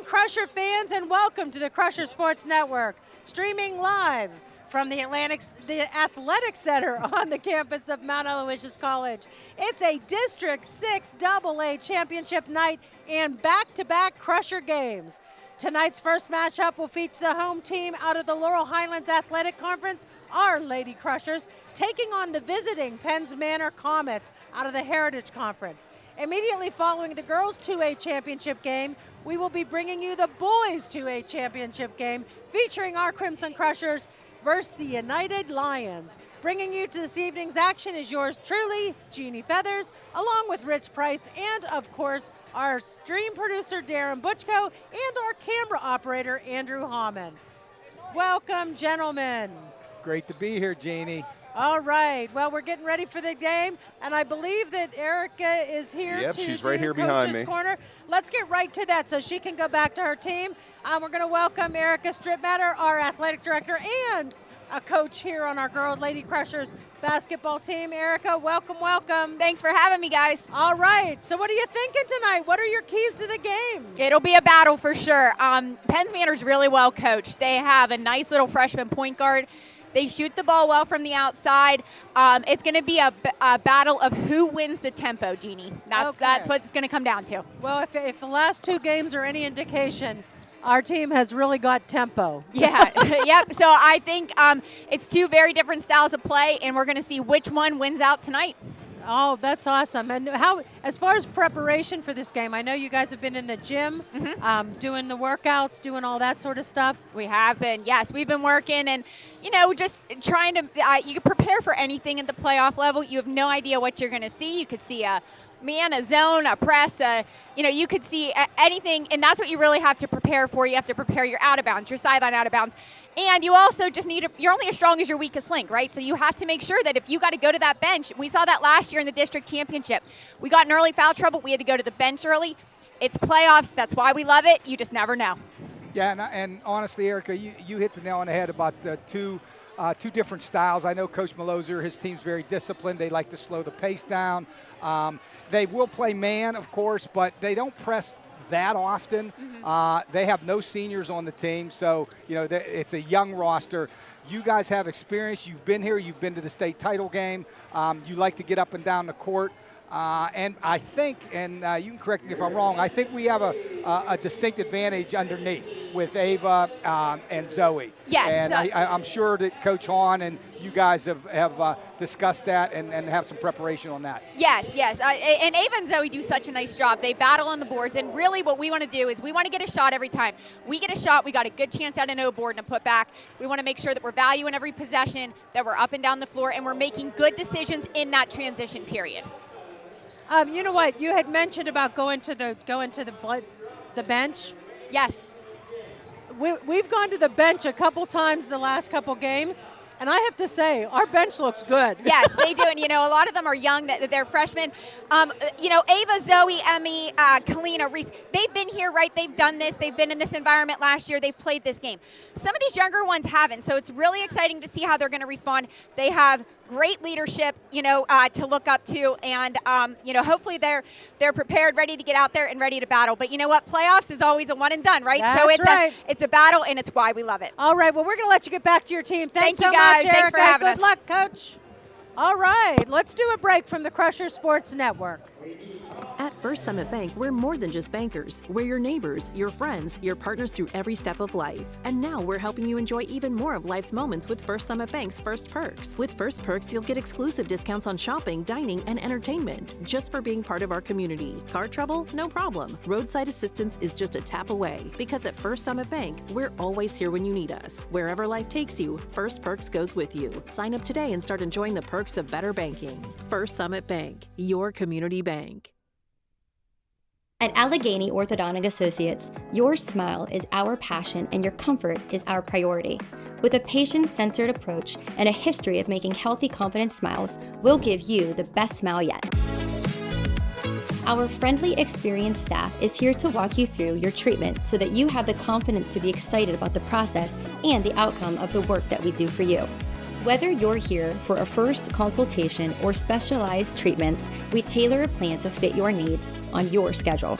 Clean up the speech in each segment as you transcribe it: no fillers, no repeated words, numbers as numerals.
Crusher fans, and welcome to the Crusher Sports Network, streaming live from the Athletic Center on the campus of Mount Aloysius College. It's a District 6 AA championship night and back-to-back Crusher games. Tonight's first matchup will feature the home team out of the Laurel Highlands Athletic Conference, our Lady Crushers, taking on the visiting Penns Manor Comets out of the Heritage Conference. Immediately following the girls' 2A championship game, we will be bringing you the boys' 2A championship game featuring our Crimson Crushers versus the United Lions. Bringing you to this evening's action is yours truly, Jeannie Feathers, along with Rich Price and, of course, our stream producer, Darren Butchko, and our camera operator, Andrew Hammond. Welcome, gentlemen. Great to be here, Jeannie. All right. Well, we're getting ready for the game, and I believe that Erica is here. Yep, to she's do right here behind Coach's me. Corner. Let's get right to that so she can go back to her team. We're going to welcome Erica Strittmatter, our athletic director and a coach here on our Girl Lady Crushers basketball team. Erica, welcome, welcome. Thanks for having me, guys. All right. So what are you thinking tonight? What are your keys to the game? It'll be a battle for sure. Penns Manor's really well coached. They have a nice little freshman point guard. They shoot the ball well from the outside. It's going to be a battle of who wins the tempo, Jeannie. That's what it's going to come down to. Well, if the last two games are any indication, our team has really got tempo. Yeah, yep. So I think it's two very different styles of play, and we're going to see which one wins out tonight. Oh, that's awesome. And how, as far as preparation for this game, I know you guys have been in the gym, doing the workouts, doing all that sort of stuff. We have been, yes. We've been working and, just trying to, you can prepare for anything at the playoff level. You have no idea what you're going to see. You could see a man, a zone, a press, you could see anything, and that's what you really have to prepare for. You have to prepare your out of bounds, your sideline out of bounds. And you also just you're only as strong as your weakest link, right? So you have to make sure that if you got to go to that bench, we saw that last year in the district championship. We got in early foul trouble. We had to go to the bench early. It's playoffs. That's why we love it. You just never know. Yeah, and honestly, Erica, you hit the nail on the head about the two different styles. I know Coach Maloser, his team's very disciplined. They like to slow the pace down. They will play man, of course, but they don't press that often. They have no seniors on the team, so it's a young roster. You guys have experience. You've been here. You've been to the state title game. You like to get up and down the court. And I think, and you can correct me if I'm wrong, I think we have a distinct advantage underneath with Ava and Zoe. Yes. And I'm sure that Coach Hahn and you guys have discussed that and have some preparation on that. Yes. And Ava and Zoe do such a nice job. They battle on the boards, and really what we want to do is we want to get a shot every time. We get a shot, we got a good chance at a no board and a putback. We want to make sure that we're valuing every possession, that we're up and down the floor, and we're making good decisions in that transition period. You know what? You had mentioned about going to the bench. Yes. We've gone to the bench a couple times the last couple games, and I have to say, our bench looks good. Yes, they do. And, a lot of them are young. They're freshmen. Ava, Zoe, Emmy, Kalina, Reese, they've been here, right? They've done this. They've been in this environment last year. They've played this game. Some of these younger ones haven't, so it's really exciting to see how they're going to respond. They have great leadership, to look up to, and, hopefully they're prepared, ready to get out there and ready to battle. But you know what? Playoffs is always a one and done, right? That's so right. It's a battle, and it's why we love it. All right, well, we're going to let you get back to your team. Thanks Thank so you, guys. much, Erica. Thanks for having us. Good luck, Coach. All right, let's do a break from the Crusher Sports Network. At First Summit Bank, we're more than just bankers. We're your neighbors, your friends, your partners through every step of life. And now we're helping you enjoy even more of life's moments with First Summit Bank's First Perks. With First Perks, you'll get exclusive discounts on shopping, dining, and entertainment just for being part of our community. Car trouble? No problem. Roadside assistance is just a tap away. Because at First Summit Bank, we're always here when you need us. Wherever life takes you, First Perks goes with you. Sign up today and start enjoying the perks of better banking. First Summit Bank, your community bank. At Allegheny Orthodontic Associates, your smile is our passion and your comfort is our priority. With a patient-centered approach and a history of making healthy, confident smiles, we'll give you the best smile yet. Our friendly, experienced staff is here to walk you through your treatment so that you have the confidence to be excited about the process and the outcome of the work that we do for you. Whether you're here for a first consultation or specialized treatments, we tailor a plan to fit your needs on your schedule.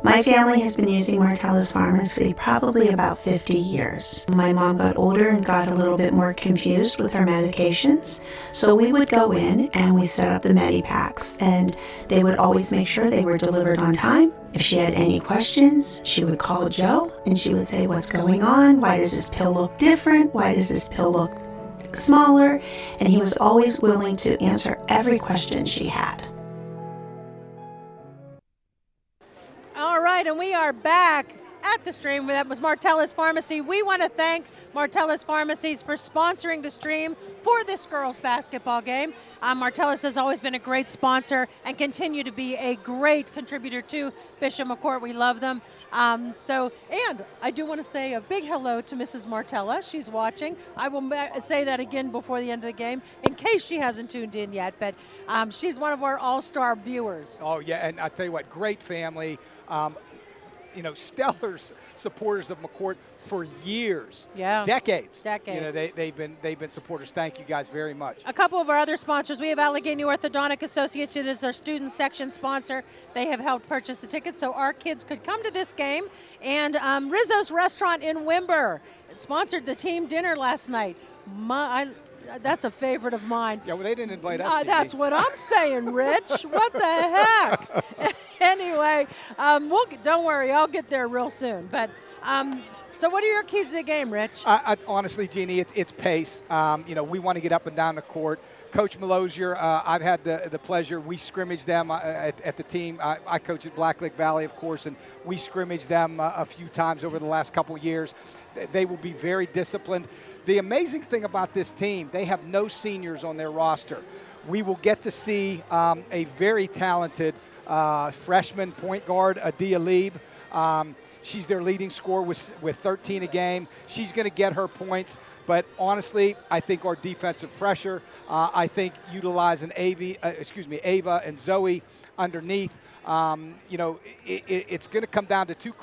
My family has been using Martella's Pharmacy probably about 50 years. My mom got older and got a little bit more confused with her medications, so we would go in and we set up the Medipacks, and they would always make sure they were delivered on time. If she had any questions, she would call Joe and she would say, "What's going on? Why does this pill look different? Why does this pill look smaller?" And he was always willing to answer every question she had. All right, and we are back at the stream. That was Martella's Pharmacy. We want to thank Martella's Pharmacies for sponsoring the stream for this girls basketball game. Martella's has always been a great sponsor and continue to be a great contributor to Bishop McCourt. We love them. And I do want to say a big hello to Mrs. Martella. She's watching. I will say that again before the end of the game in case she hasn't tuned in yet, but she's one of our all-star viewers. Oh, yeah, and I tell you what, great family. Stellar supporters of McCourt for years, decades. They've been supporters. Thank you guys very much. A couple of our other sponsors, we have Allegheny Orthodontic Associates. It is our student section sponsor. They have helped purchase the tickets so our kids could come to this game. And Rizzo's Restaurant in Wimber sponsored the team dinner last night. That's a favorite of mine. Yeah, well, they didn't invite us. That's what I'm saying, Rich. What the heck? Anyway, don't worry, I'll get there real soon. But so what are your keys to the game, Rich? Honestly, Jeannie, it's pace. We want to get up and down the court. Coach Malosier, I've had the pleasure. We scrimmage them at the team. I coach at Black Lake Valley, of course, and we scrimmage them a few times over the last couple years. They will be very disciplined. The amazing thing about this team, they have no seniors on their roster. We will get to see a very talented freshman point guard, Adia Lieb. She's their leading scorer with 13 a game. She's going to get her points. But honestly, I think our defensive pressure, I think utilizing Ava and Zoe underneath, it's going to come down to two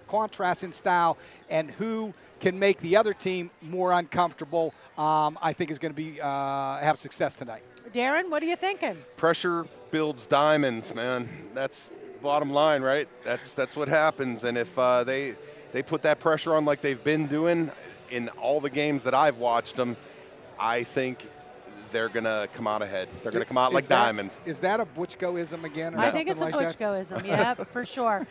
contrasts in style, and who can make the other team more uncomfortable, I think is going to have success tonight. Darren, what are you thinking? Pressure builds diamonds, man. That's bottom line, right? That's what happens. And if they put that pressure on like they've been doing in all the games that I've watched them, I think they're going to come out ahead. They're going to come out like diamonds. Is that a Butchko-ism again? Or I think it's a Butchko-ism, yeah, for sure.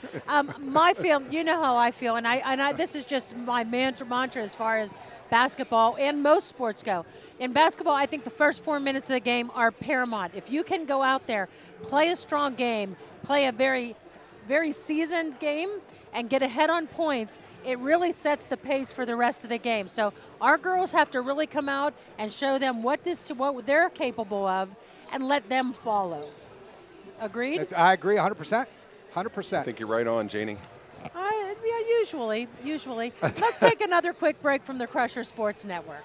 My feel, you know how I feel, and I this is just my mantra as far as basketball and most sports go. In basketball, I think the first 4 minutes of the game are paramount. If you can go out there, play a strong game, play a very, very seasoned game, and get ahead on points, it really sets the pace for the rest of the game. So our girls have to really come out and show them what they're capable of and let them follow. Agreed? I agree 100%. 100%. I think you're right on, Janie. Yeah, usually. Let's take another quick break from the Crusher Sports Network.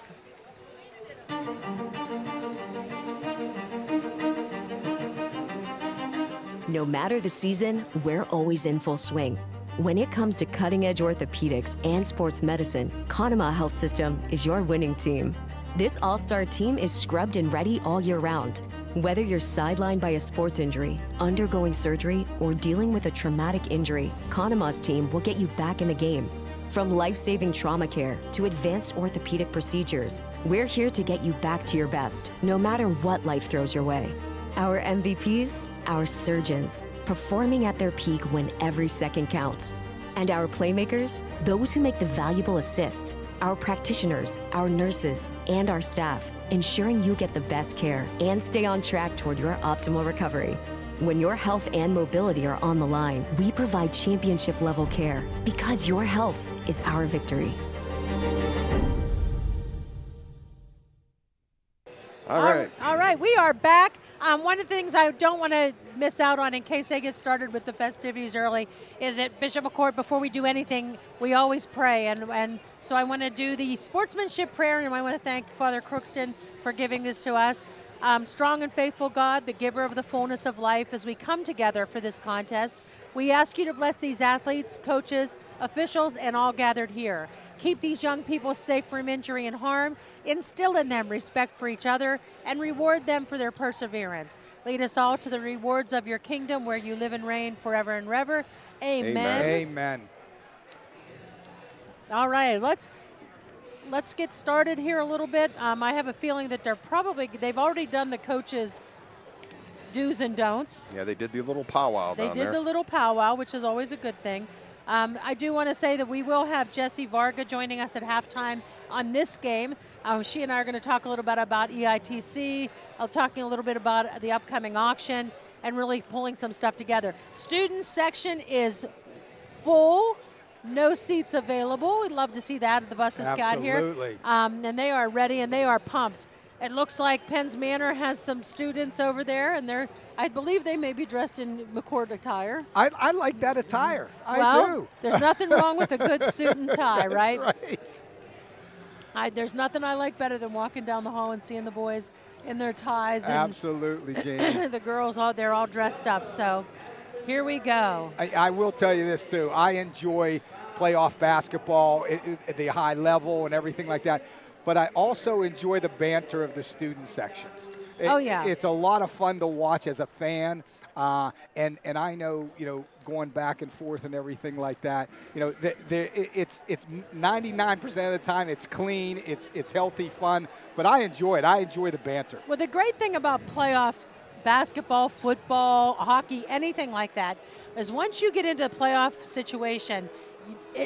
No matter the season, we're always in full swing. When it comes to cutting-edge orthopedics and sports medicine, Conema Health System is your winning team. This all-star team is scrubbed and ready all year round. Whether you're sidelined by a sports injury, undergoing surgery, or dealing with a traumatic injury, Conema's team will get you back in the game. From life-saving trauma care to advanced orthopedic procedures, we're here to get you back to your best, no matter what life throws your way. Our MVPs, our surgeons, performing at their peak when every second counts. And our playmakers, those who make the valuable assists, our practitioners, our nurses, and our staff, ensuring you get the best care and stay on track toward your optimal recovery. When your health and mobility are on the line, we provide championship-level care because your health is our victory. All right, we are back. One of the things I don't want to miss out on in case they get started with the festivities early is at Bishop McCourt, before we do anything, we always pray. And so I want to do the sportsmanship prayer, and I want to thank Father Crookston for giving this to us. Strong and faithful God, the giver of the fullness of life, as we come together for this contest, we ask you to bless these athletes, coaches, officials, and all gathered here. keep these young people safe from injury and harm, instill in them respect for each other, and reward them for their perseverance. Lead us all to the rewards of your kingdom where you live and reign forever and ever. Amen. Amen. All right, let's get started here a little bit. I have a feeling that they've already done the coaches' do's and don'ts. Yeah, they did the little powwow They down did there. the little powwow, which is always a good thing. I do want to say that we will have Jessie Varga joining us at halftime on this game. She and I are going to talk a little bit about EITC, talking a little bit about the upcoming auction, and really pulling some stuff together. Student section is full. No seats available. We'd love to see that. The buses got here. Absolutely. And they are ready and they are pumped. It looks like Penns Manor has some students over there, and I believe they may be dressed in McCord attire. I like that attire. Well, I do. there's nothing wrong with a good suit and tie, That's right? right. There's nothing I like better than walking down the hall and seeing the boys in their ties. And Absolutely, Jamie. the girls, they're all dressed up. So here we go. I will tell you this, too. I enjoy playoff basketball at the high level and everything like that. But I also enjoy the banter of the student sections. It's a lot of fun to watch as a fan. And I know, going back and forth and everything like that, it's 99% of the time it's clean, it's healthy fun, but I enjoy it. I enjoy the banter. Well, the great thing about playoff basketball, football, hockey, anything like that, is once you get into a playoff situation,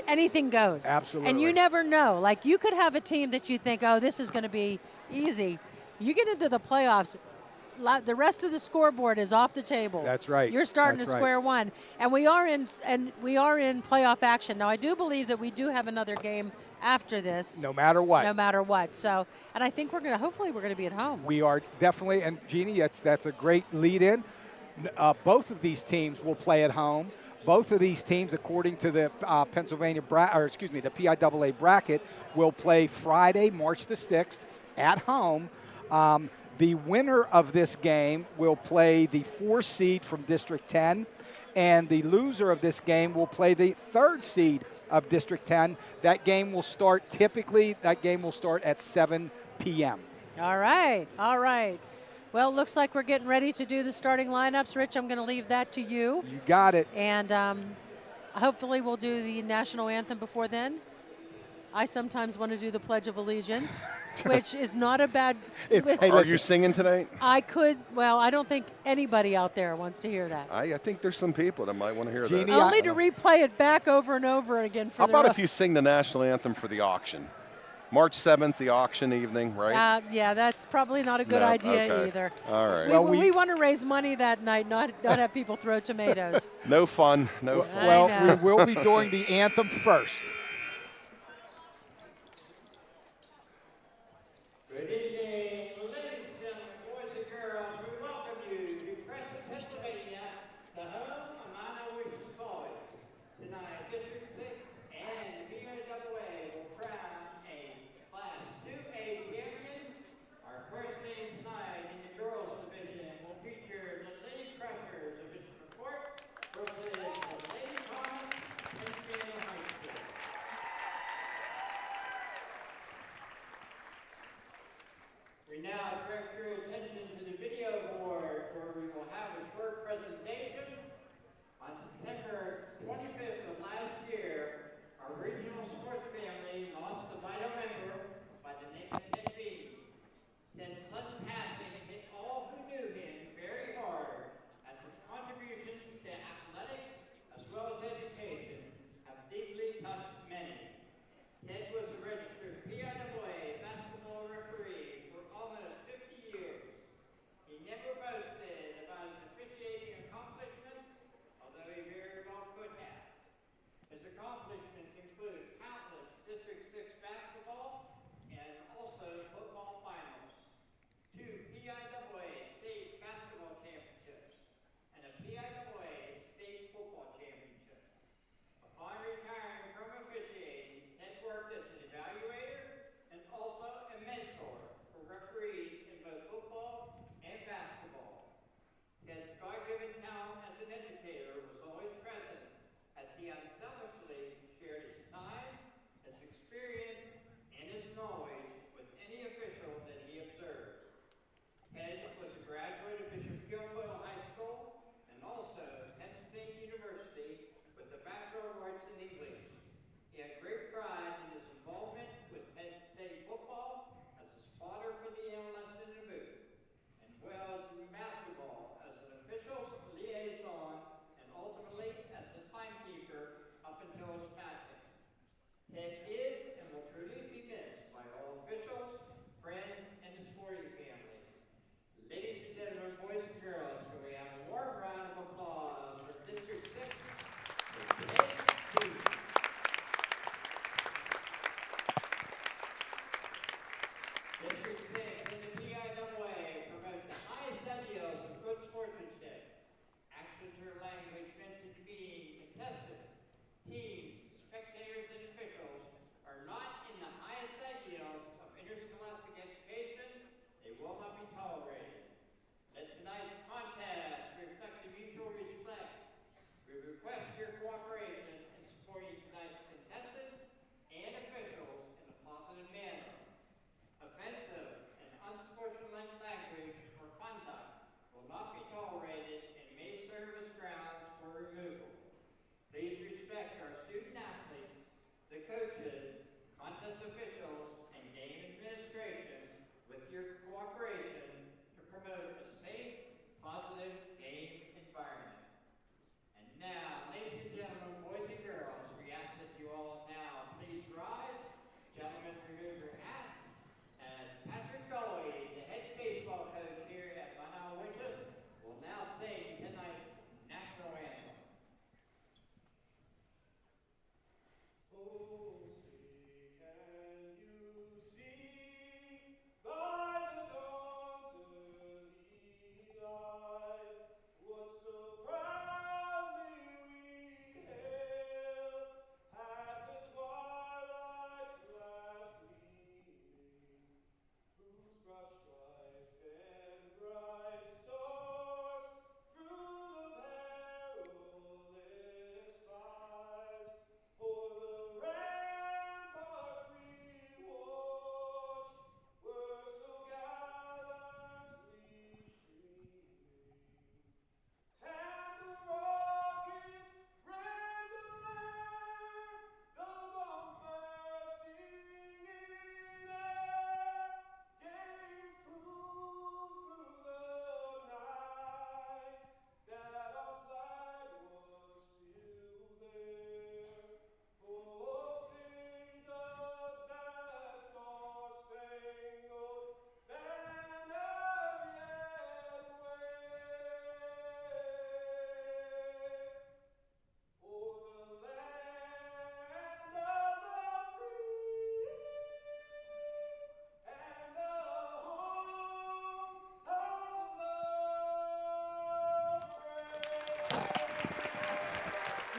anything goes. Absolutely. And you never know. Like, you could have a team that you think, oh, this is going to be easy. You get into the playoffs, the rest of the scoreboard is off the table. That's right. You're starting That's to right. square one. And we are in playoff action. Now, I do believe that we do have another game after this. No matter what. No matter what. So, and I think hopefully we're going to be at home. We are definitely, and Jeannie, that's a great lead-in. Both of these teams will play at home. Both of these teams, according to the the PIAA bracket, will play Friday, March the 6th, at home. The winner of this game will play the 4 seed from District 10, and the loser of this game will play the 3rd seed of District 10. That game will start at 7 p.m. All right. Well, looks like we're getting ready to do the starting lineups. Rich, I'm going to leave that to you. You got it. And hopefully we'll do the national anthem before then. I sometimes want to do the Pledge of Allegiance, which is not a bad... Are you singing tonight? I could. Well, I don't think anybody out there wants to hear that. I think there's some people that might want to hear Jeannie, that. I'll need to replay it back over and over again. How about if you sing the national anthem for the auction? March 7th, the auction evening, right? Yeah, that's probably not a good idea either. All right. We want to raise money that night, not have people throw tomatoes. No fun. No fun. Well, we will be doing the anthem first. Good evening, ladies and gentlemen, boys and girls. We welcome you to Crescent, Pennsylvania, the home of Mount Aloysius College. Tonight, District 6 and PIAA will crown a Class 2A champion. Our first game tonight in the girls division will feature the Lady Crushers of Bishop Report versus the Lady Comets and Indiana High School.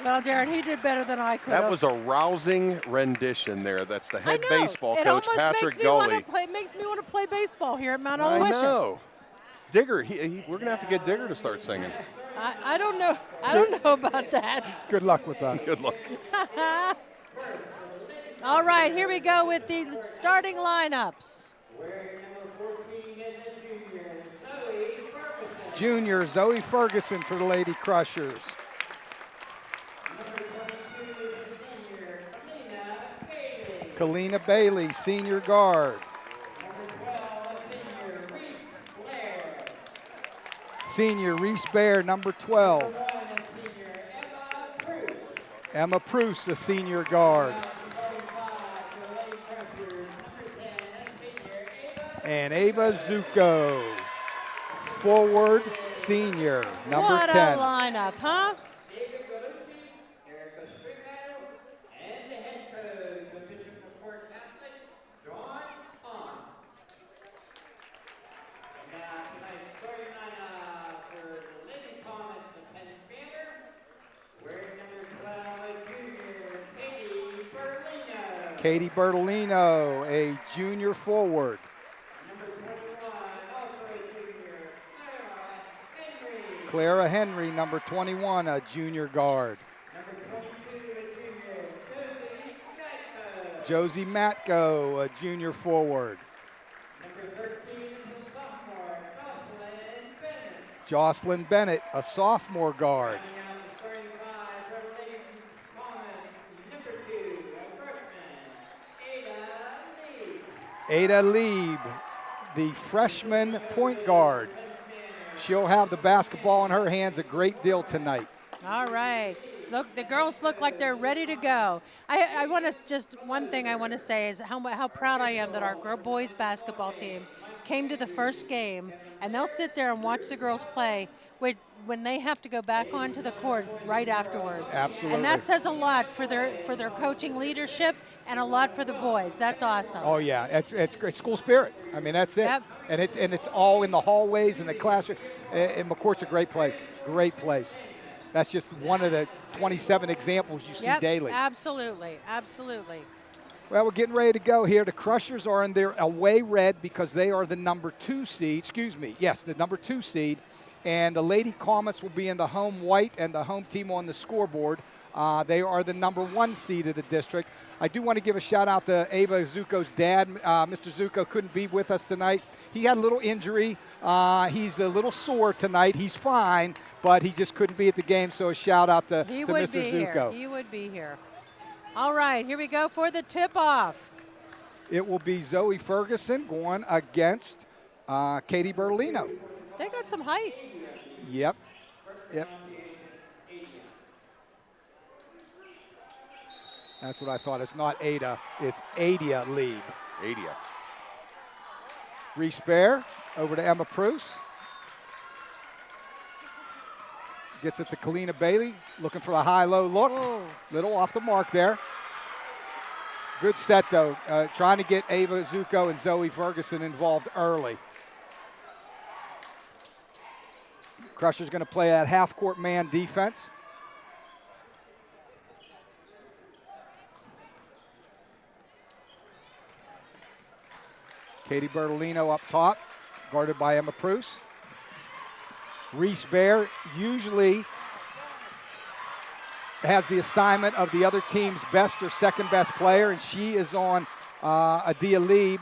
Well, Jared, he did better than I could. That was a rousing rendition there. That's the head I know. baseball It coach, almost Patrick makes me wanna Gully. play, makes me want to play baseball here at Mount I Aloysius. know. Digger, we're going to have to get Digger to start singing. I don't know. I don't know about that. Good luck with that. Good luck. All right, here we go with the starting lineups. Junior Zoe Ferguson for the Lady Crushers. Kalina Bailey, senior guard. Senior Reese Bear, number 12. Emma Pruce, a senior guard. And Ava Zuko, forward senior, number what 10. a lineup, huh? Katie Bertolino, a junior forward. Clara Henry, number 21, a junior guard. Josie Matko, a junior forward. Jocelyn Bennett, a sophomore guard. Ada Lieb, the freshman point guard. She'll have the basketball in her hands a great deal tonight. All right. Look, the girls look like they're ready to go. I want to just one thing I want to say is how proud I am that our boys basketball team came to the first game, and they'll sit there and watch the girls play when they have to go back onto the court right afterwards. Absolutely. And that says a lot for their coaching leadership and a lot for the boys. That's awesome. Oh yeah, it's great school spirit. I mean, that's it. Yep. And it's all in the hallways and the classroom. And McCourt's a great place. Great place. That's just one of the 27 examples you see Yep, daily. absolutely, absolutely. Well, we're getting ready to go here. The Crushers are in their away red because they are the number 2 seed. The number 2 seed. And the Lady Comets will be in the home white and the home team on the scoreboard. They are the number 1 seed of the district. I do want to give a shout out to Ava Zuko's dad. Mr. Zuko couldn't be with us tonight. He had a little injury. He's a little sore tonight. He's fine, but he just couldn't be at the game. So a shout out to Mr. Zuko. He would be here. All right, here we go for the tip-off. It will be Zoe Ferguson going against Katie Bertolino. They got some height. Yep. That's what I thought. It's not Ada. It's Adia Lieb. Adia. Reese Bear over to Emma Pruce. Gets it to Kalina Bailey. Looking for a high-low look. Whoa. Little off the mark there. Good set, though. Trying to get Ava Zuko and Zoe Ferguson involved early. Crusher's going to play that half-court man defense. Katie Bertolino up top, guarded by Emma Pruce. Reese Bear usually has the assignment of the other team's best or second best player, and she is on Adia Lieb.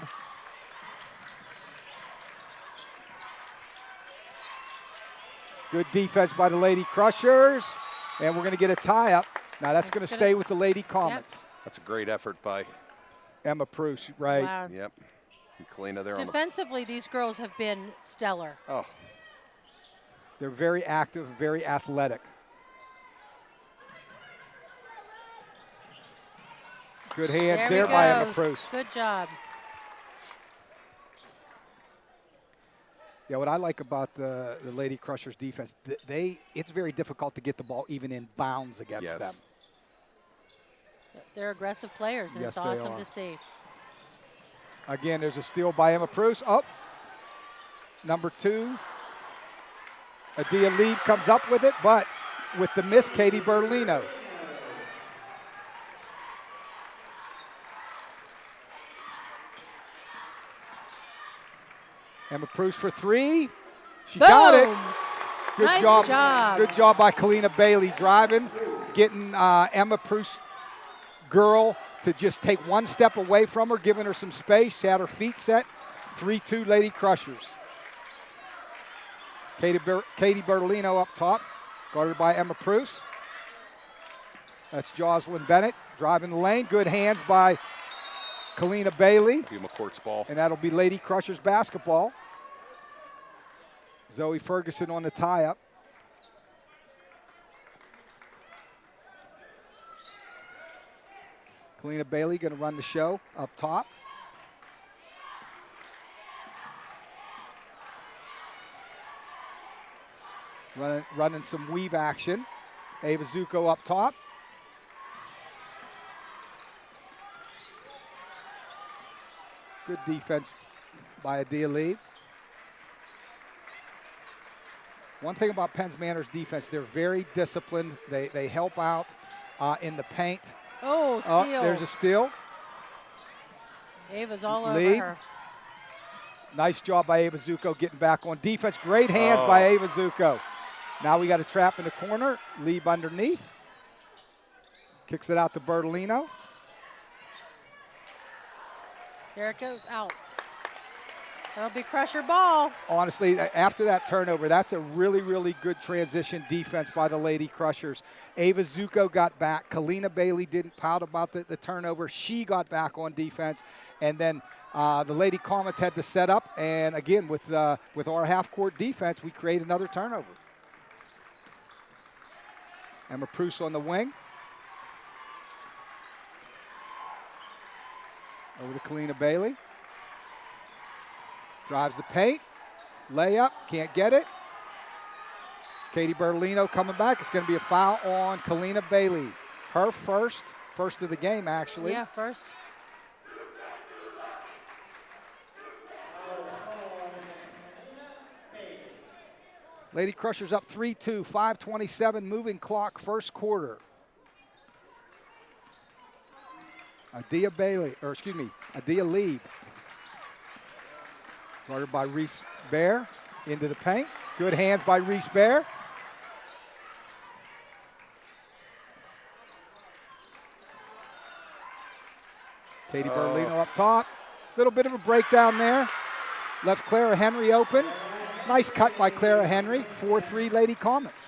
Good defense by the Lady Crushers, and we're going to get a tie-up. Now that's going to stay with the Lady Comets. Yep. That's a great effort by Emma Pruce, right? Wow. Yep. And Kalina there on Defensively, these girls have been stellar. the. Oh, They're very active, very athletic. Good hands There there we by go. Emma Pruce. Good job. Yeah, what I like about the Lady Crushers defense, it's very difficult to get the ball even in bounds against yes. them. They're aggressive players, and Yes, it's they awesome are. to see. Again, there's a steal by Emma Pruce. Oh, number 2. Adia Lieb comes up with it, but with the miss, Katie Bertolino. Emma Preuss for three. She got it. Boom. Good Nice job. job. Good job by Kalina Bailey driving, getting Emma Preuss girl to just take one step away from her, giving her some space. She had her feet set. 3-2 Lady Crushers. Katie Bertolino up top, guarded by Emma Preuss. That's Jocelyn Bennett driving the lane. Good hands by Kalina Bailey. Be McCourt's ball. And that'll be Lady Crushers basketball. Zoe Ferguson on the tie-up. Kalina Bailey going to run the show up top. Running some weave action. Ava Zuko up top. Good defense by Adia Lee. One thing about Penn's Manor's defense, they're very disciplined. They help out in the paint. Oh, steal. There's a steal. Ava's all Lee. over her. Nice job by Ava Zuko getting back on defense. Great hands by Ava Zuko. Now we got a trap in the corner. Lieb underneath. Kicks it out to Bertolino. Here it goes, out. That'll be Crusher ball. Honestly, after that turnover, that's a really, really good transition defense by the Lady Crushers. Ava Zuko got back. Kalina Bailey didn't pout about the turnover. She got back on defense. And then the Lady Comets had to set up. And again, with our half-court defense, we create another turnover. Emma Preuss on the wing. Over to Kalina Bailey. Drives the paint. Layup. Can't get it. Katie Bertolino coming back. It's going to be a foul on Kalina Bailey. Her first of the game, actually. Yeah, first. Lady Crushers up 3-2, 5:27 moving clock, first quarter. Adia Lieb. Guarded by Reese Bear into the paint. Good hands by Reese Bear. Katie Bertolino up top. Little bit of a breakdown there. Left Clara Henry open. Nice cut by Clara Henry. 4-3 Lady Comets.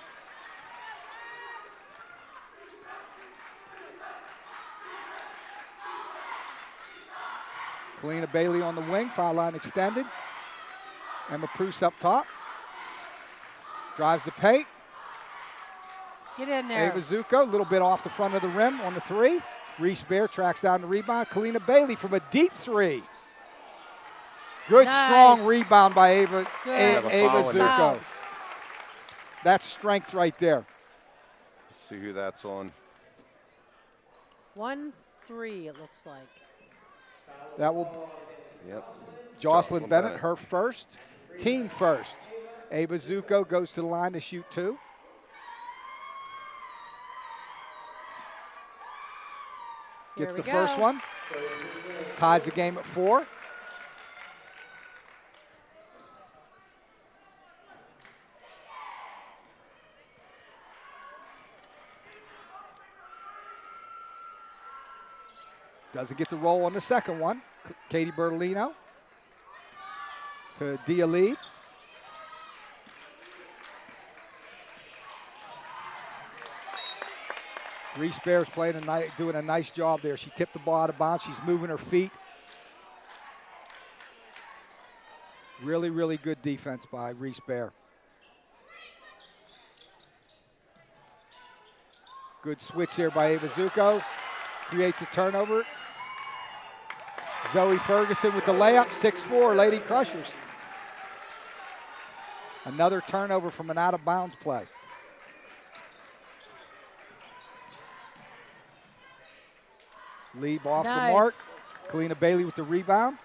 Kalina Bailey on the wing, foul line extended. Emma Preuss up top. Drives the paint. Get in there. Ava Zuko, a little bit off the front of the rim on the three. Reese Bear tracks down the rebound. Kalina Bailey from a deep three. Good, nice. Strong rebound by Ava Zuko. Foul. That's strength right there. Let's see who that's on. 1-3, it looks like. That will. Yep. Jocelyn Bennett, her first, team first. Ava Zuko goes to the line to shoot two. Gets the first one. Ties the game at 4. Doesn't get the roll on the second one. Katie Bertolino to Dia Lee. Reese Bear's doing a nice job there. She tipped the ball out of bounds. She's moving her feet. Really, really good defense by Reese Bear. Good switch there by Ava Zuko. Creates a turnover. Zoe Ferguson with the layup, 6-4, Lady Crushers. Another turnover from an out-of-bounds play. Lieb off the mark. Kalina Bailey with the rebound.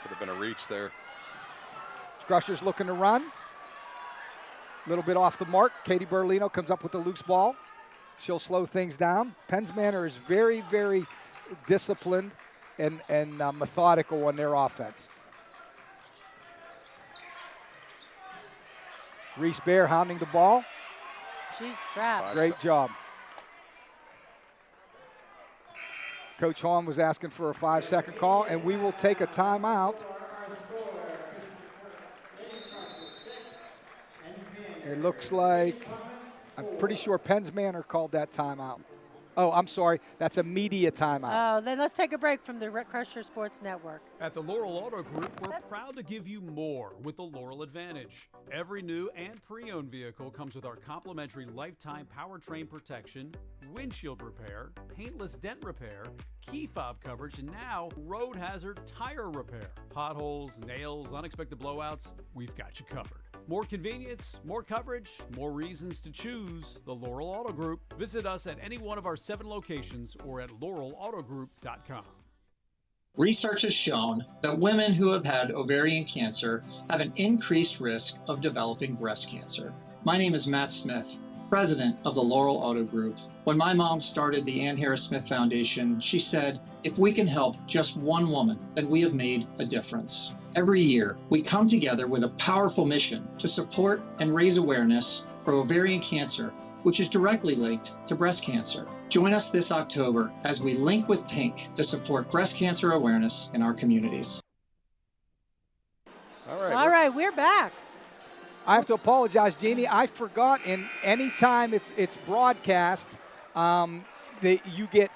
Could have been a reach there. Crushers looking to run. A little bit off the mark. Katie Bertolino comes up with the loose ball. She'll slow things down. Penn's Manor is very, very disciplined and methodical on their offense. Reese Bear hounding the ball. She's trapped. Great job. Coach Hahn was asking for a 5-second call, and we will take a timeout. It looks like, I'm pretty sure Penns Manor called that timeout. Oh, I'm sorry, that's a media timeout. Oh, then let's take a break from the Crusher Sports Network. At the Laurel Auto Group, we're proud to give you more with the Laurel Advantage. Every new and pre-owned vehicle comes with our complimentary lifetime powertrain protection, windshield repair, paintless dent repair, key fob coverage, and now road hazard tire repair. Potholes, nails, unexpected blowouts, we've got you covered. More convenience, more coverage, more reasons to choose the Laurel Auto Group. Visit us at any one of our 7 locations or at laurelautogroup.com. Research has shown that women who have had ovarian cancer have an increased risk of developing breast cancer. My name is Matt Smith, president of the Laurel Auto Group. When my mom started the Ann Harris Smith Foundation, she said, if we can help just one woman, then we have made a difference. Every year, we come together with a powerful mission to support and raise awareness for ovarian cancer, which is directly linked to breast cancer. Join us this October as we link with Pink to support breast cancer awareness in our communities. All right, we're back. I have to apologize, Jeannie. I forgot. In any time it's broadcast, you get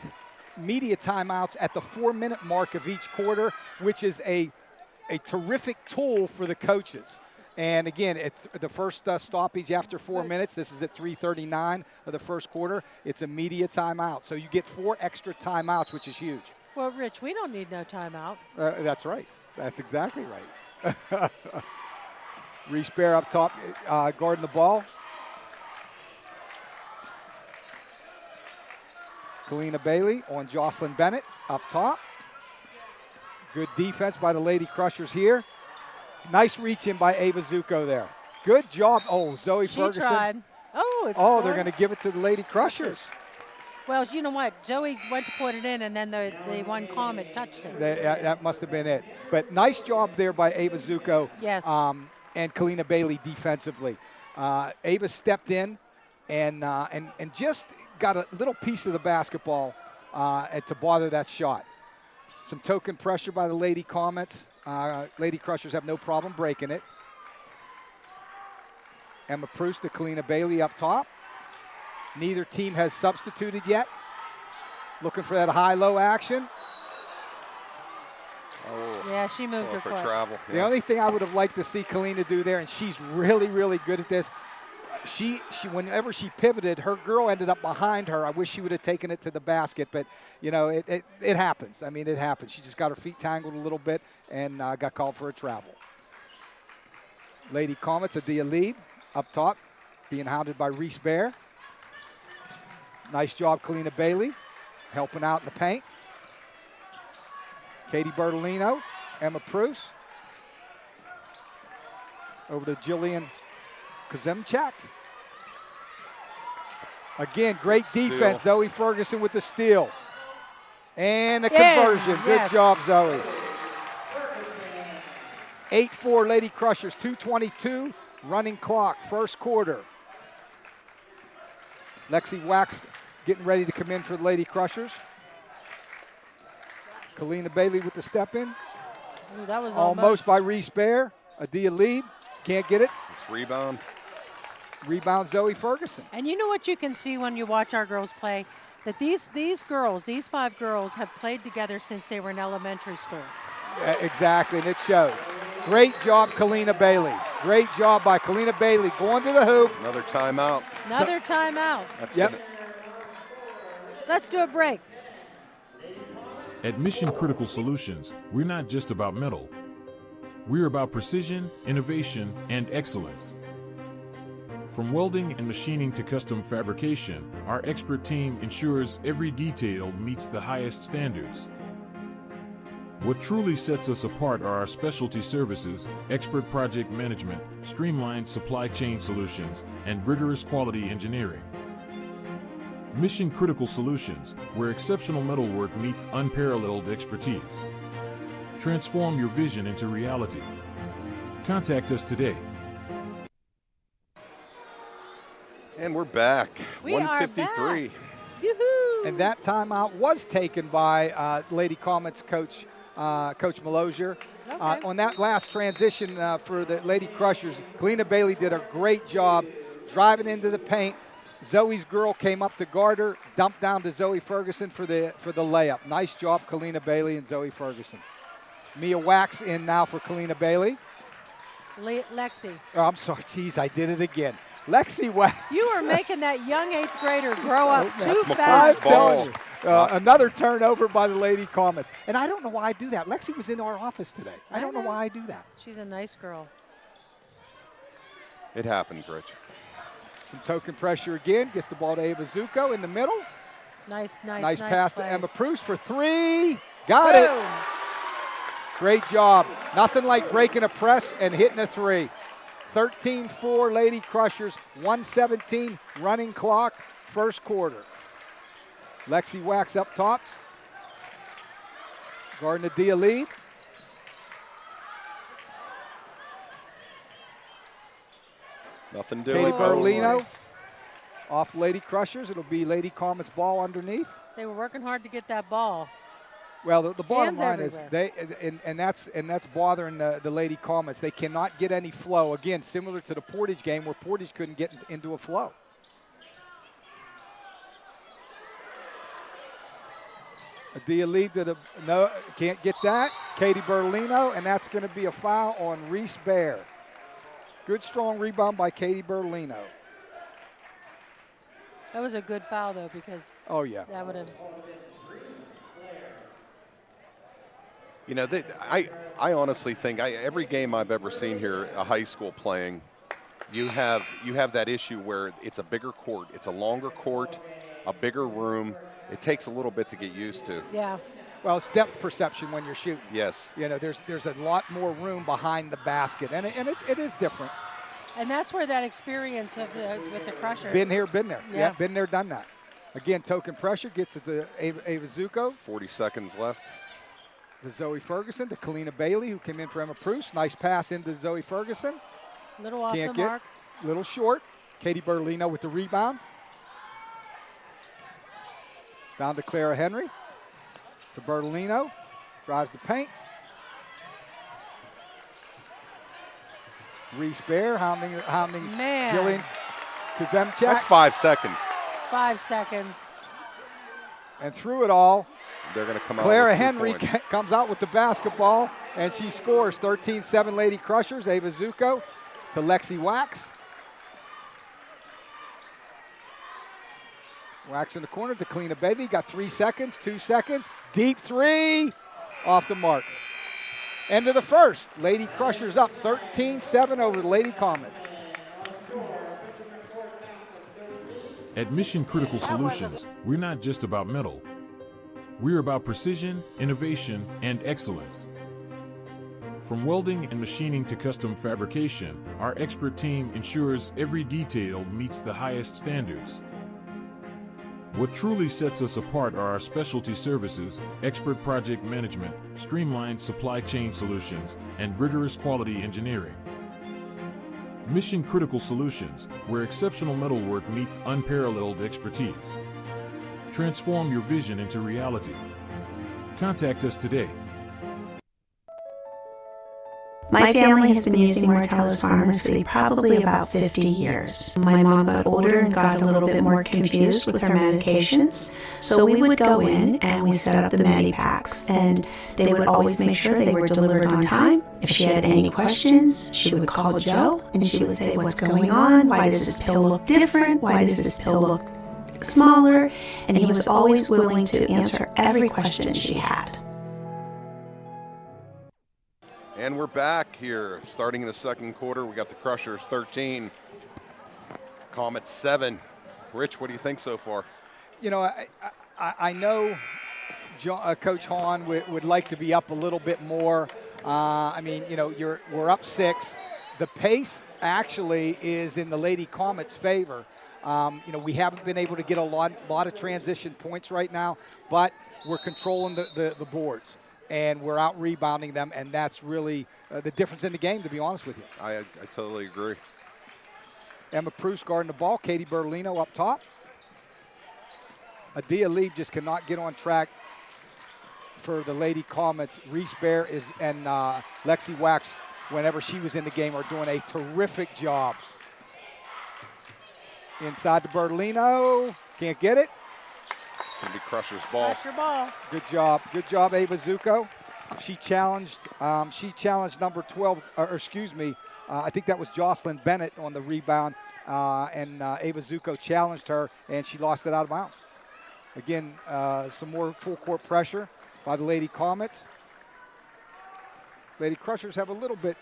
media timeouts at the 4-minute mark of each quarter, which is a terrific tool for the coaches. And again, it's the first stoppage after 4 minutes. This is at 3:39 of the first quarter. It's a media timeout. So you get 4 extra timeouts, which is huge. Well, Rich, we don't need no timeout. That's right. That's exactly right. Reese Bear up top, guarding the ball. Kalina Bailey on Jocelyn Bennett up top. Good defense by the Lady Crushers here. Nice reach in by Ava Zuko there. Good job. Oh, Zoe Ferguson. She tried. Oh, it's they're going to give it to the Lady Crushers. Well, you know what? Joey went to put it in, and then the one Comet touched it. That must have been it. But nice job there by Ava Zuko. Yes. And Kalina Bailey defensively. Ava stepped in and just got a little piece of the basketball to bother that shot. Some token pressure by the Lady Comets. Lady Crushers have no problem breaking it. Emma Proust to Kalina Bailey up top. Neither team has substituted yet. Looking for that high-low action. Oh, yeah, she moved her for foot. travel. The only thing I would have liked to see Kalina do there, and she's really, really good at this, she whenever she pivoted, her girl ended up behind her. I wish she would have taken it to the basket, but, you know, it happens. I mean, it happens. She just got her feet tangled a little bit and got called for a travel. Lady Comets, Adia Lieb up top, being hounded by Reese Bear. Nice job, Kalina Bailey, helping out in the paint. Katie Bertolino, Emma Proust. Over to Jillian Kazemchak. Again, great defense. Zoe Ferguson with the steal. And a conversion. Good job, Zoe. 8-4 Lady Crushers, 2:22 running clock, first quarter. Lexi Wax getting ready to come in for the Lady Crushers. Kalina Bailey with the step in. Ooh, that was almost by Reese Bear. Adia Lieb can't get it. It's rebound. Rebound Zoe Ferguson. And you know what you can see when you watch our girls play? That these girls, these 5 girls, have played together since they were in elementary school. Exactly, and it shows. Great job, Kalina Bailey. Great job by Kalina Bailey going to the hoop. Another timeout. Another timeout. That's yep. Let's do a break. At Mission Critical Solutions, we're not just about metal. We're about precision, innovation, and excellence. From welding and machining to custom fabrication, our expert team ensures every detail meets the highest standards. What truly sets us apart are our specialty services, expert project management, streamlined supply chain solutions, and rigorous quality engineering. Mission Critical Solutions, where exceptional metalwork meets unparalleled expertise. Transform your vision into reality. Contact us today. And we're back. We are 153. back. Yoo-hoo. And that timeout was taken by Lady Comets coach, Coach Malosier. Okay. On that last transition for the Lady Crushers, Kalina Bailey did a great job driving into the paint. Zoe's girl came up to guard her, dumped down to Zoe Ferguson for the layup. Nice job, Kalina Bailey and Zoe Ferguson. Mia Wax in now for Kalina Bailey. Lexi. Oh, I'm sorry, geez, I did it again. Lexi Wax. You are making that young 8th grader grow up too McCoy's fast. I'm telling you. Another turnover by the Lady Comets. And I don't know why I do that. Lexi was in our office today. I don't know why I do that. She's a nice girl. It happens, Rich. Some token pressure again. Gets the ball to Ava Zuko in the middle. Nice Pass play. to Emma Proust for 3. Got it. Boom. Great job. Nothing like breaking a press and hitting a 3. 13-4 Lady Crushers. 1:17 running clock. First quarter. Lexi Wax up top. Guarding Adia Lee. Nothing doing. Katie Berlino off the Lady Crushers. It'll be Lady Comets ball underneath. They were working hard to get that ball. Well, the bottom Hands line is everywhere. that's bothering the Lady Comets. They cannot get any flow. Again, similar to the Portage game where Portage couldn't get into a flow. Adia Lee can't get that. Katie Berlino, and that's going to be a foul on Reese Bear. Good strong rebound by Katie Berlino. That was a good foul though, because Oh yeah. that would have. You know, I honestly think every game I've ever seen here, a high school playing, you have that issue where it's a bigger court, it's a longer court, a bigger room. It takes a little bit to get used to. Yeah. Well, it's depth perception when you're shooting. Yes. You know, there's a lot more room behind the basket, and it is different. And that's where that experience with the Crushers. Been here, been there. Yeah. Been there, done that. Again, token pressure gets it to Ava Zuko. 40 seconds left. To Zoe Ferguson, to Kalina Bailey, who came in for Emma Proust. Nice pass into Zoe Ferguson. Little off Can't the get. mark. Little short. Katie Berlino with the rebound. Down to Clara Henry. To Bertolino. Drives the paint. Reese Bear hounding Man. Jillian Kuzemchak. That's 5 seconds. It's 5 seconds. And through it all, They're going to come out. Clara with 2 Henry points. comes out with the basketball, and she scores. 13-7 Lady Crushers. Ava Zuko to Lexi Wax. Wax in the corner to Kalina Bailey. Got 3 seconds, 2 seconds. Deep 3 off the mark. End of the first. Lady Crushers up 13-7 over the Lady Comets. At Mission Critical Solutions, we're not just about metal. We're about precision, innovation, and excellence. From welding and machining to custom fabrication, our expert team ensures every detail meets the highest standards. What truly sets us apart are our specialty services, expert project management, streamlined supply chain solutions, and rigorous quality engineering. Mission Critical Solutions, where exceptional metalwork meets unparalleled expertise. Transform your vision into reality. Contact us today. My family has been using Martellus Pharmacy probably about 50 years. My mom got older and got a little bit more confused with her medications, so we would go in and we set up the Medipacks, and they would always make sure they were delivered on time. If she had any questions, she would call Joe and she would say, "What's going on? Why does this pill look different? Why does this pill look smaller?" And he was always willing to answer every question she had. And we're back here, starting in the second quarter. We got the Crushers 13, Comets 7. Rich, what do you think so far? You know, I know Coach Hahn would like to be up a little bit more. I mean, you know, we're up 6. The pace actually is in the Lady Comets' favor. You know, we haven't been able to get a lot of transition points right now, but we're controlling the boards. And we're out rebounding them, and that's really the difference in the game, to be honest with you. I totally agree. Emma Preuss guarding the ball. Katie Bertolino up top. Adia Lieb just cannot get on track for the Lady Comets. Reese Bear and Lexi Wax, whenever she was in the game, are doing a terrific job. Inside to Bertolino. Can't get it. It's going to be Crusher's ball. Crusher ball. Good job. Good job, Ava Zuko. She challenged number 12, I think that was Jocelyn Bennett on the rebound, and Ava Zuko challenged her, and she lost it out of bounds. Again, some more full court pressure by the Lady Comets. Lady Crushers have a little bit,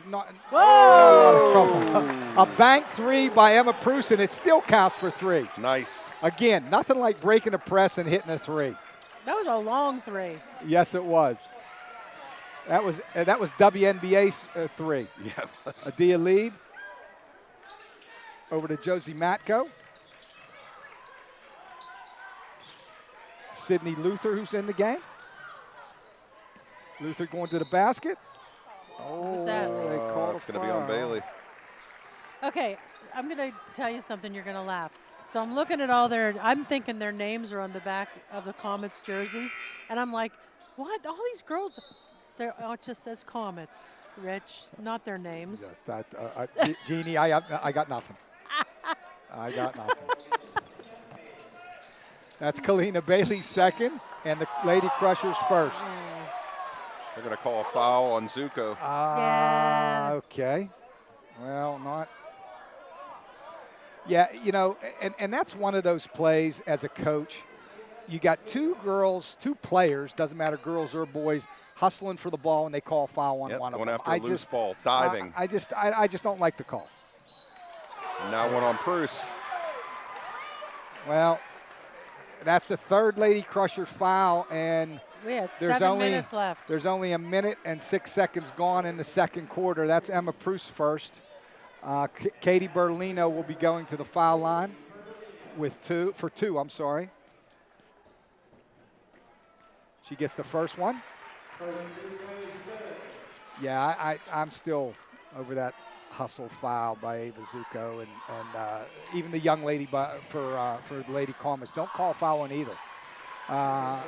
not a lot of trouble. A bank three by Emma Preuss, and it still counts for three. Nice. Again, nothing like breaking a press and hitting a three. That was a long three. Yes, it was. That was WNBA's three. Yeah, it was. Adia Lieb over to Josie Matko. Sydney Luther, who's in the game. Luther going to the basket. Who's that? They called it's going to be on Bailey. Okay, I'm going to tell you something. You're going to laugh. So I'm looking at I'm thinking their names are on the back of the Comets jerseys, and I'm like, what? All these girls, it just says Comets, Rich, not their names. Yes, that, Jeannie, I got nothing. I got nothing. That's Kalina Bailey second, and the Lady Crushers first. They're going to call a foul on Zuko. Yeah. Okay. Well, not. Yeah, you know, and that's one of those plays as a coach. You got two players, doesn't matter girls or boys, hustling for the ball, and they call foul on one of them. Going after a loose ball, diving. I just don't like the call. And now one on Preuss. Well, that's the third Lady Crusher foul, and we had 7 minutes left. There's only a minute and 6 seconds gone in the second quarter. That's Emma Preuss first. Katie Bertolino will be going to the foul line for two. She gets the first one. Yeah, I'm still over that hustle foul by Ava Zuko, and even the young lady for the Lady Comets. Don't call foul on either.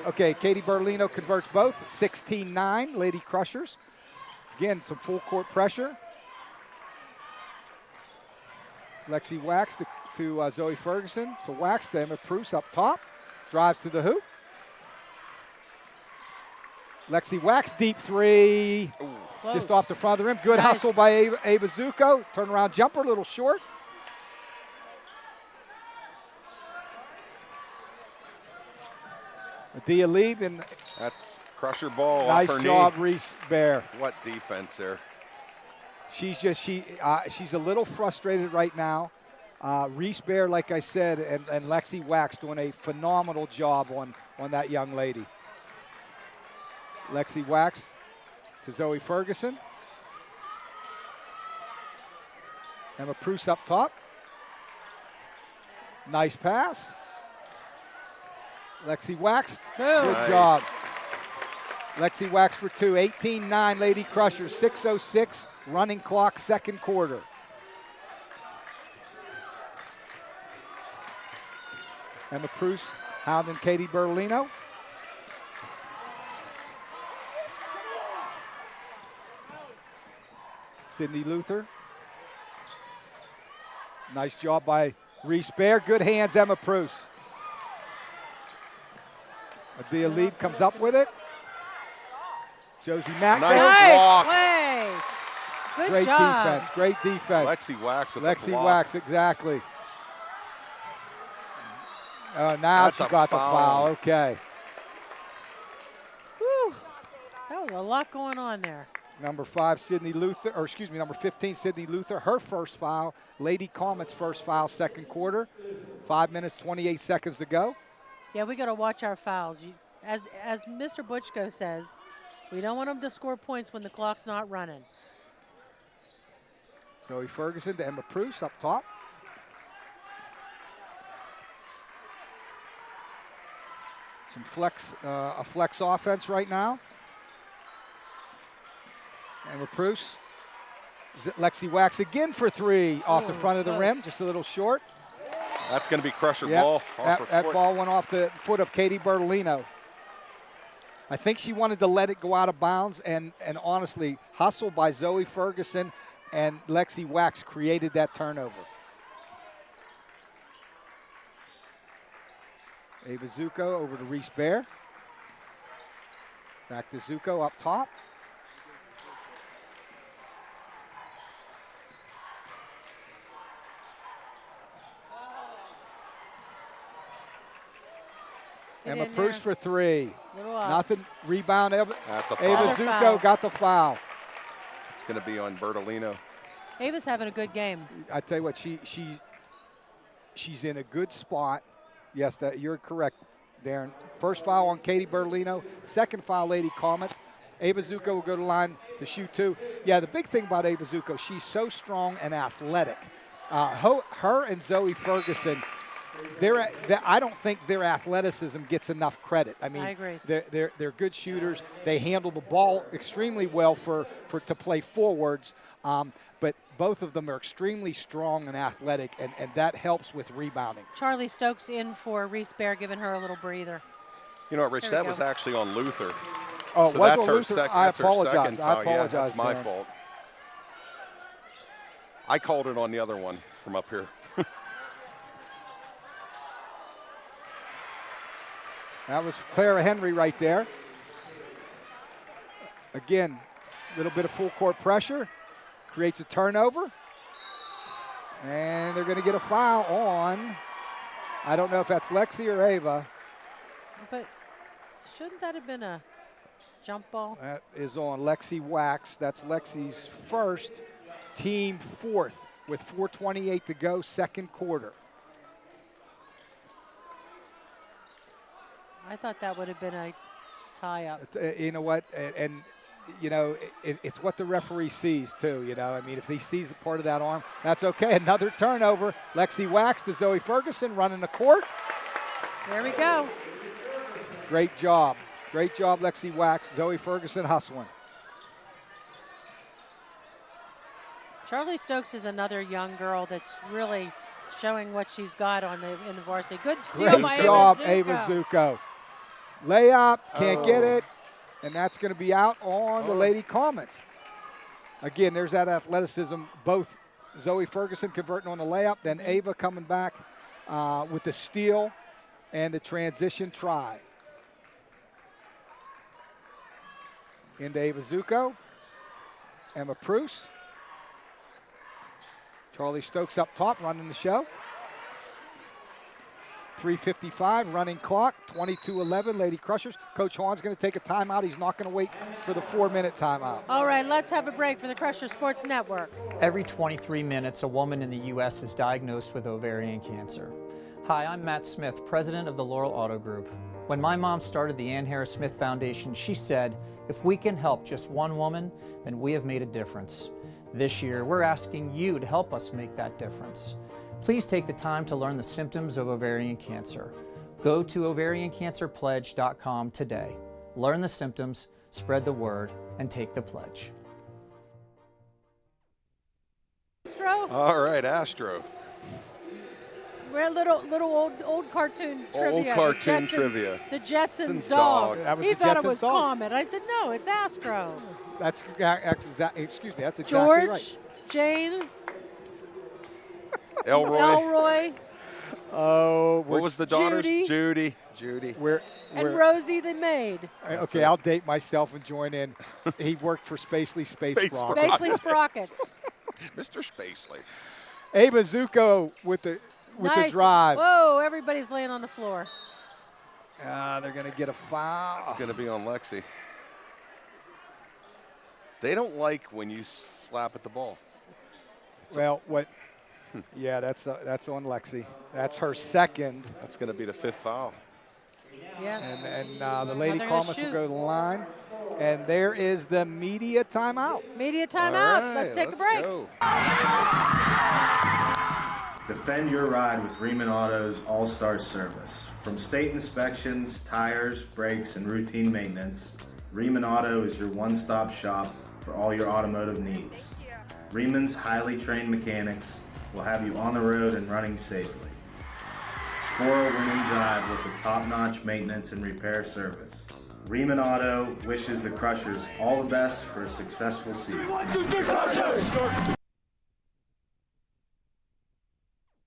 Okay, Katie Bertolino converts both. 16-9, Lady Crushers. Again, some full court pressure. Lexi Wax to Zoe Ferguson, to Wax, to Emma Preuss up top. Drives to the hoop. Lexi Wax, deep three. Ooh, just off the front of the rim. Good hustle by Ava Zuko. Turnaround jumper, a little short. Adia Lieb, and that's Crusher ball. Nice off her job, knee. Reese Bear. What defense there? She's a little frustrated right now. Reese Bear, like I said, and Lexi Wax doing a phenomenal job on that young lady. Lexi Wax to Zoe Ferguson. Emma Preuss up top. Nice pass. Lexi Wax, good job. Lexi Wax for two, 18-9 Lady Crushers, 6:06 running clock, second quarter. Emma Preuss hounding Katie Bertolino. Sydney Luther. Nice job by Reese Bear. Good hands, Emma Preuss. Adia Lieb comes up with it. Josie Mack. Nice block. Play. Good Great job. defense. Great defense. Lexi Wax with Lexi the block. Wax, exactly. Now That's she a got the foul. foul. Okay. Whew. That was a lot going on there. Number 15, Sydney Luther, her first foul. Lady Comets' first foul, second quarter. 5 minutes, 28 seconds to go. Yeah, we got to watch our fouls. As Mr. Butchko says, we don't want them to score points when the clock's not running. Zoe Ferguson to Emma Preuss up top. Some a flex offense right now. Emma Preuss Lexi Wax again for 3 off the front of the rim, just a little short. That's going to be Crusher Yep. ball. Off her That foot. ball went off the foot of Katie Bertolino. I think she wanted to let it go out of bounds, and honestly, hustle by Zoe Ferguson and Lexi Wax created that turnover. Ava Zuko over to Reese Bear. Back to Zuko up top. Emma in Proust there. for 3. Little up. Nothing. Rebound. Ava That's a Ava foul. Zuko Foul. got the foul. It's going to be on Bertolino. Ava's having a good game. I tell you what, she's in a good spot. Yes, that you're correct, Darren. First foul on Katie Bertolino. Second foul, Lady Comets. Ava Zuko will go to the line to shoot 2. Yeah, the big thing about Ava Zuko, she's so strong and athletic. Her and Zoe Ferguson, I don't think their athleticism gets enough credit. I mean, I agree. They're good shooters. They handle the ball extremely well to play forwards. But both of them are extremely strong and athletic, and that helps with rebounding. Charlie Stokes in for Reese Bear, giving her a little breather. You know what, Rich? There we That was go. actually on Luther. Oh, So was that's on her Luther? sec- I that's her apologize. second I foul. Yeah, apologize, that's my Darren. fault. I called it on the other one from up here. That was Clara Henry right there. Again, a little bit of full court pressure. Creates a turnover. And they're going to get a foul on, I don't know if that's Lexi or Ava. But shouldn't that have been a jump ball? That is on Lexi Wax. That's Lexi's first, team 4th with 4:28 to go, second quarter. I thought that would have been a tie-up. You know what? And you know, it's what the referee sees too. You know, I mean, if he sees a part of that arm, that's okay. Another turnover. Lexi Wax to Zoe Ferguson running the court. There we go. Great job. Great job, Lexi Wax. Zoe Ferguson hustling. Charlie Stokes is another young girl that's really showing what she's got in the varsity. Good steal Great by job, Ava Ava Zuko. Zuko. Layup, can't get it, and that's going to be out on the Lady Comets. Again, there's that athleticism. Both Zoe Ferguson converting on the layup, then Ava coming back with the steal and the transition try. Into Ava Zuko. Emma Proust. Charlie Stokes up top running the show. 3:55 running clock, 22-11, Lady Crushers. Coach Hawn's going to take a timeout. He's not going to wait for the 4-minute timeout. All right, let's have a break for the Crusher Sports Network. Every 23 minutes, a woman in the U.S. is diagnosed with ovarian cancer. Hi, I'm Matt Smith, president of the Laurel Auto Group. When my mom started the Ann Harris Smith Foundation, she said, if we can help just one woman, then we have made a difference. This year, we're asking you to help us make that difference. Please take the time to learn the symptoms of ovarian cancer. Go to ovariancancerpledge.com today. Learn the symptoms, spread the word, and take the pledge. Astro, All right, Astro. we're a little old cartoon trivia. cartoon The Jetsons- trivia. The Jetsons Jetsons dog. dog. That was He the thought it Jetsons was dog. Comet. I said, no, it's Astro. That's excuse me. That's exactly George, right. Jane, Elroy. Elroy, Oh, What was the daughters? Judy. Judy. and Rosie the maid. Okay, I'll date myself and join in. He worked for Spacely Space Space Rock. Spacely Sprockets. Mr. Spacely. Ava Zuko with the Nice. drive. Whoa, everybody's laying on the floor. They're going to get a foul. It's going to be on Lexi. They don't like when you slap at the ball. Well, what? Yeah, that's on Lexi. That's her second. That's going to be the 5th foul. Yeah. And the Lady they're gonna Comets will shoot. go to the line. And there is the media timeout. Media timeout. All Let's right, take a break. Go. Defend your ride with Riemann Auto's All-Star Service. From state inspections, tires, brakes, and routine maintenance, Riemann Auto is your one-stop shop for all your automotive needs. Rieman's highly trained mechanics will have you on the road and running safely. Score a winning drive with the top-notch maintenance and repair service. Riemann Auto wishes the Crushers all the best for a successful season.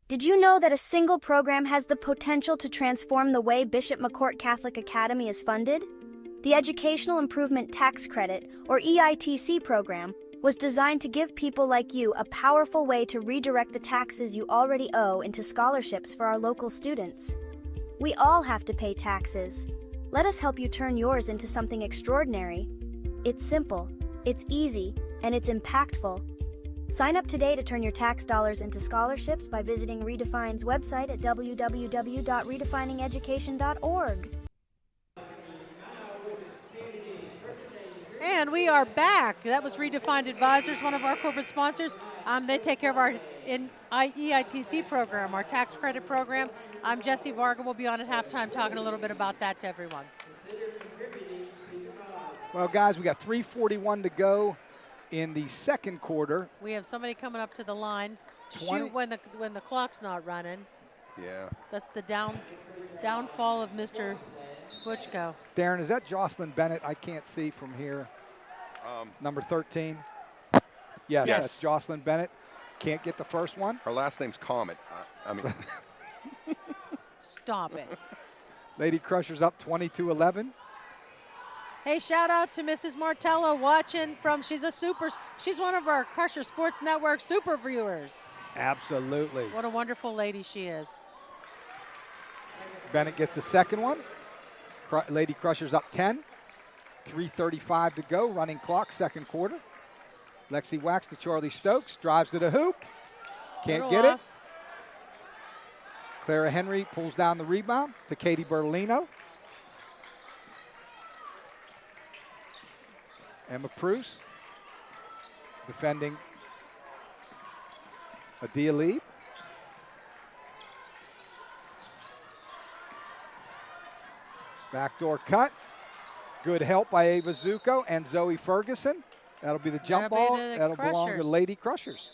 Did you know that a single program has the potential to transform the way Bishop McCourt Catholic Academy is funded? The Educational Improvement Tax Credit, or EITC program, was designed to give people like you a powerful way to redirect the taxes you already owe into scholarships for our local students. We all have to pay taxes. Let us help you turn yours into something extraordinary. It's simple, it's easy, and it's impactful. Sign up today to turn your tax dollars into scholarships by visiting Redefine's website at www.redefiningeducation.org. And we are back. That was Redefined Advisors, one of our corporate sponsors. They take care of our EITC program, our tax credit program. I'm Jesse Varga. We'll be on at halftime talking a little bit about that to everyone. Well, guys, we got 3:41 to go in the second quarter. We have somebody coming up to the line to 20. shoot when the clock's not running. Yeah. That's the downfall of Mr. Butchko. Darren, is that Jocelyn Bennett? I can't see from here. Number 13. Yes, that's Jocelyn Bennett. Can't get the first one. Her last name's Comet. I mean. Stop it. Lady Crushers up 22-11. Hey, shout out to Mrs. Martello watching she's one of our Crusher Sports Network super viewers. Absolutely. What a wonderful lady she is. Bennett gets the second one. Lady Crushers up 10. 3:35 to go, running clock, second quarter. Lexi Wax to Charlie Stokes, drives to the hoop. Can't get it. Clara Henry pulls down the rebound to Katie Bertolino. Emma Preuss defending Adia Lieb. Backdoor cut. Good help by Ava Zuko and Zoe Ferguson. That'll be the jump ball. That'll belong to Lady Crushers.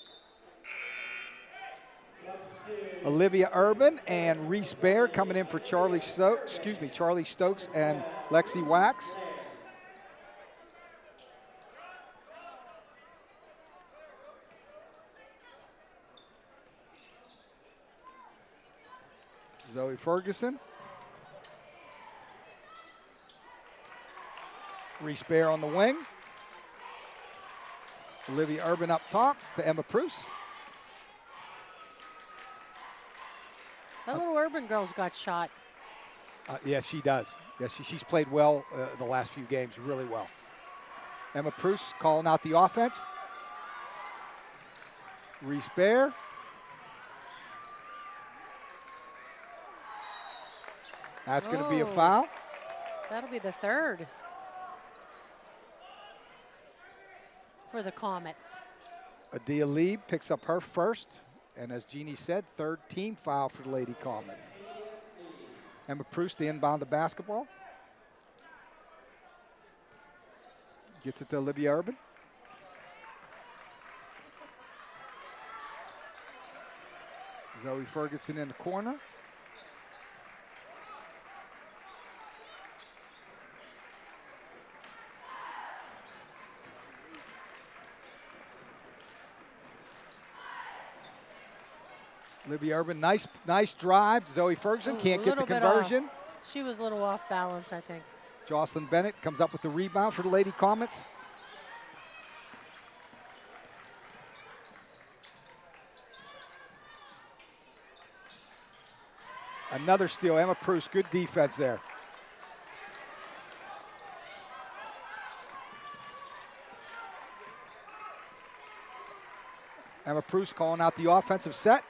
Olivia Urban and Reese Baer coming in for Charlie Stokes and Lexi Wax. Zoe Ferguson. Reese Baer on the wing. Olivia Urban up top to Emma Preuss. That little Urban girl's got shot. Yes, she does. Yes, she's played well the last few games, really well. Emma Preuss calling out the offense. Reese Baer. That's going to be a foul. That'll be the third for the Comets. Adia Lieb picks up her first, and as Jeannie said, third team foul for the Lady Comets. Emma Preuss to inbound the basketball. Gets it to Olivia Urban. Zoe Ferguson in the corner. Olivia Urban, nice drive. Zoe Ferguson can't get the conversion. She was a little off balance, I think. Jocelyn Bennett comes up with the rebound for the Lady Comets. Another steal, Emma Preuss, good defense there. Emma Preuss calling out the offensive set.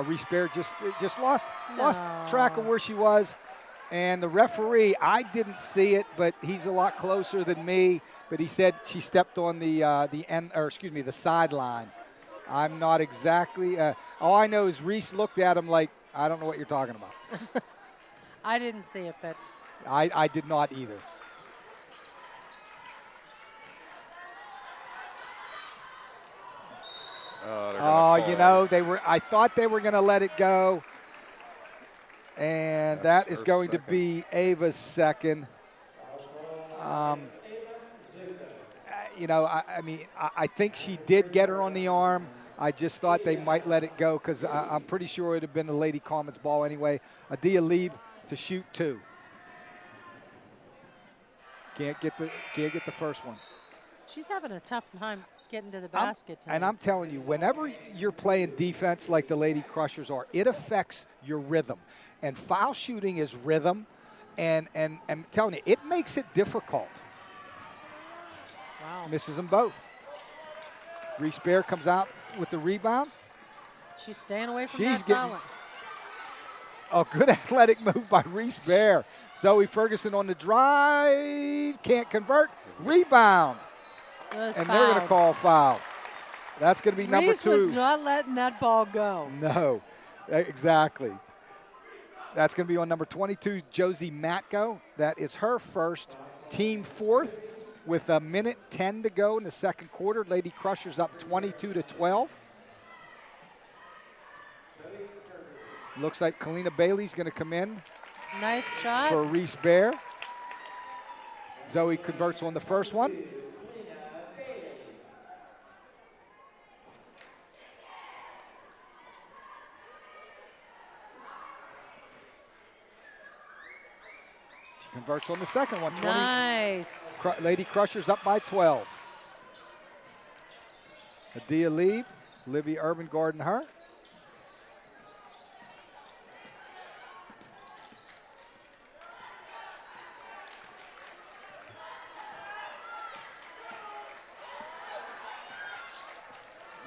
Reese Baer just lost track of where she was. And the referee, I didn't see it, but he's a lot closer than me. But he said she stepped on the sideline. I'm not exactly. All I know is Reese looked at him like, I don't know what you're talking about. I didn't see it, but I did not either. Oh, you know, I thought they were going to let it go. And that is going to be Ava's second. You know, I think she did get her on the arm. I just thought they might let it go because I'm pretty sure it would have been the Lady Comets ball anyway. Adia Lieb to shoot 2. Can't get the first one. She's having a tough time getting to the basket tonight. And I'm telling you, whenever you're playing defense like the Lady Crushers are, it affects your rhythm. And foul shooting is rhythm, and I'm telling you, it makes it difficult. Wow. Misses them both. Reese Bear comes out with the rebound. She's staying away from She's that getting foul. a good athletic move by Reese Bear. Zoe Ferguson on the drive, can't convert. Rebound. And they're going to call foul. That's going to be number 2. Reese was not letting that ball go. No, exactly. That's going to be on number 22, Josie Matko. That is her first, team 4th, with 1:10 to go in the second quarter. Lady Crushers up 22-12. Looks like Kalina Bailey's going to come in. Nice shot. For Reese Bear. Zoe converts on the first one. She converts on the second one. 20. Nice. Lady Crushers up by 12. Adia Lieb, Olivia Urban guarding her.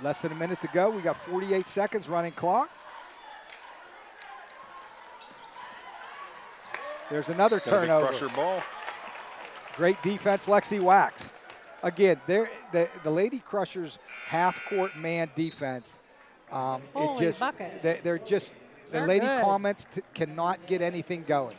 Less than a minute to go. We got 48 seconds running clock. There's another turnover. Crusher ball. Great defense, Lexi Wax. Again, the Lady Crushers half-court man defense. Holy buckets. They're just the They're Lady good. Comets cannot get anything going.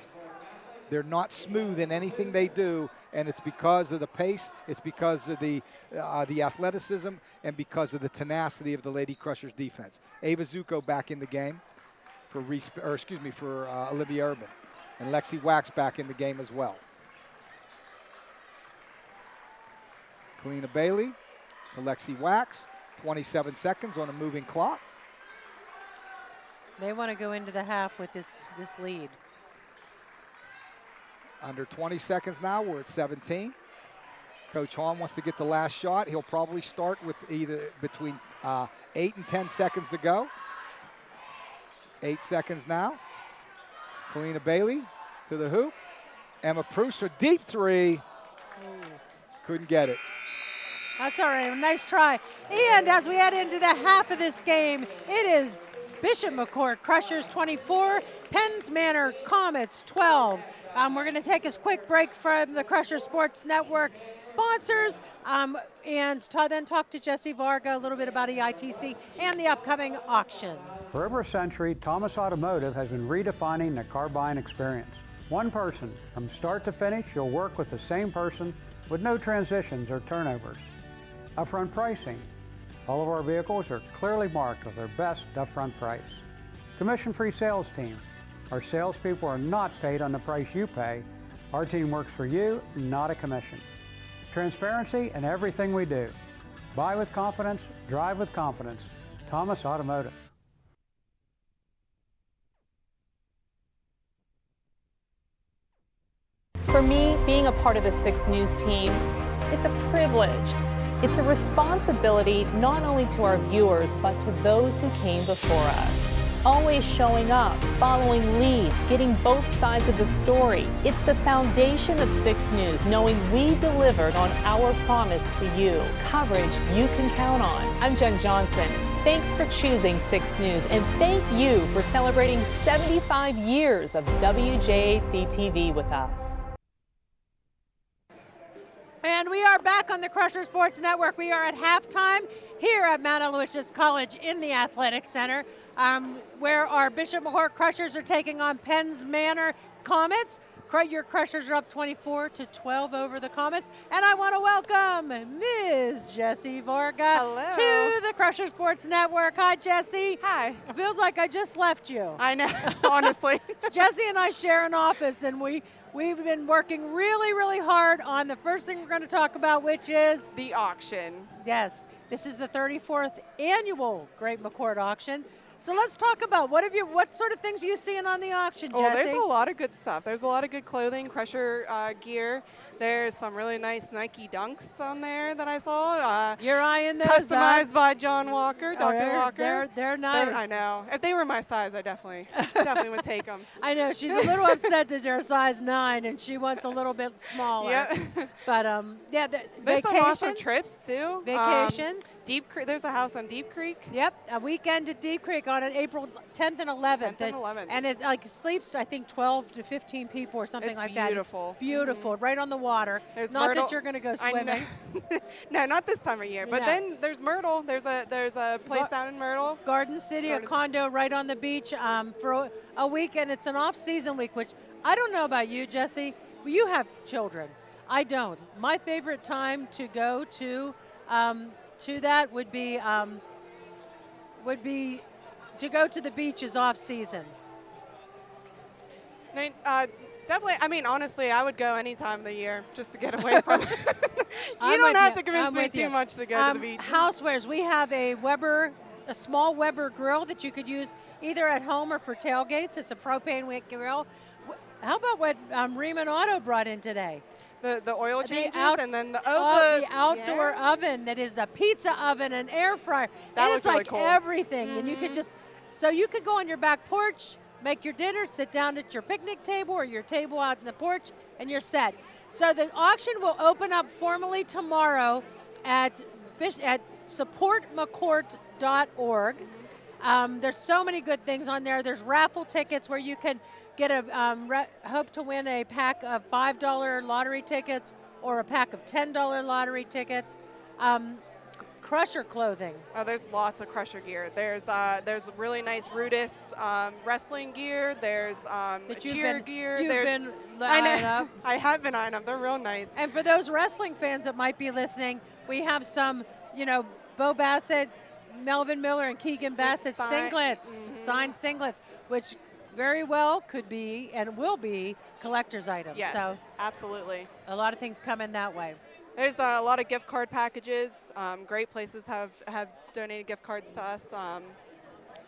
They're not smooth in anything they do, and it's because of the pace, it's because of the athleticism, and because of the tenacity of the Lady Crushers defense. Ava Zuko back in the game for Olivia Urban, and Lexi Wax back in the game as well. Kalina Bailey to Lexi Wax, 27 seconds on a moving clock. They want to go into the half with this lead. Under 20 seconds now, we're at 17. Coach Hahn wants to get the last shot. He'll probably start with either between 8 and 10 seconds to go. 8 seconds now. Kalina Bailey to the hoop. Emma Proust for deep 3. Couldn't get it. That's all right, nice try. And as we head into the half of this game, it is Bishop McCourt Crushers 24, Penns Manor Comets 12. We're going to take a quick break from the Crusher Sports Network sponsors and then talk to Jesse Varga a little bit about EITC and the upcoming auction. For over a century, Thomas Automotive has been redefining the car buying experience. One person, from start to finish, you'll work with the same person with no transitions or turnovers. Upfront pricing. All of our vehicles are clearly marked with their best upfront price. Commission-free sales team. Our salespeople are not paid on the price you pay. Our team works for you, not a commission. Transparency in everything we do. Buy with confidence, drive with confidence. Thomas Automotive. For me, being a part of the 6 News team, it's a privilege. It's a responsibility not only to our viewers, but to those who came before us. Always showing up, following leads, getting both sides of the story. It's the foundation of 6 News, knowing we delivered on our promise to you. Coverage you can count on. I'm Jen Johnson. Thanks for choosing 6 News, and thank you for celebrating 75 years of WJAC TV with us. And we are back on the Crusher Sports Network. We are at halftime here at Mount Aloysius College in the Athletic Center, where our Bishop McCourt Crushers are taking on Penns Manor Comets. Your Crushers are up 24-12 over the Comets. And I want to welcome Ms. Jessie Varga to the Crusher Sports Network. Hi, Jessie. Hi. It feels like I just left you. I know, honestly. Jessie and I share an office, and we've been working really, really hard on the first thing we're going to talk about, which is the auction. Yes, this is the 34th annual Great McCourt auction. So let's talk about what sort of things are you seeing on the auction, Jessie? Well, there's a lot of good stuff. There's a lot of good clothing, Crusher gear. There's some really nice Nike Dunks on there that I saw. You're eyeing those customized by John Walker, Dr. Oh, Walker. They're nice. I know. If they were my size, I definitely would take them. I know. She's a little upset that they're a size 9 and she wants a little bit smaller. Yeah. But yeah, there's some awesome trips too. Vacations. Deep Creek. There's a house on Deep Creek. Yep, a weekend at Deep Creek on April 10th and 11th. 10th and 11th. And it sleeps, I think, 12 to 15 people or something like that. Beautiful. It's beautiful, right on the water. There's not Myrtle. that you're going to go swimming. No, not this time of year. But No. then there's Myrtle. There's a place down in Myrtle. Garden City, a condo right on the beach for a week, and it's an off-season week, which I don't know about you, Jessie. Well, you have children. I don't. My favorite time to go to that would be to go to the beaches off season. Definitely. I mean, honestly, I would go any time of the year just to get away from it. I'm You don't with have you. to convince I'm me with you. too much to go to the beach. Housewares. We have a small Weber grill that you could use either at home or for tailgates. It's a propane wick grill. How about what Riemann Auto brought in today? The oil changes and then the outdoor oven that is a pizza oven, an air fryer. That and looks it's really like cool. everything. And you could you could go on your back porch, make your dinner, sit down at your picnic table or your table out in the porch, and you're set. So the auction will open up formally tomorrow at supportmccourt.org. There's so many good things on there. There's raffle tickets where you can get hope to win a pack of $5 lottery tickets or a pack of $10 lottery tickets. Crusher clothing. Oh, there's lots of Crusher gear. There's really nice Rudis wrestling gear. There's cheer gear. You've been I eyeing know. up. I have been eyeing them. They're real nice. And for those wrestling fans that might be listening, we have some, Bo Bassett, Melvin Miller, and Keegan Bassett singlets, signed singlets, which very well could be and will be collector's items. Yes, so absolutely. A lot of things come in that way. There's a lot of gift card packages. Great places have donated gift cards to us.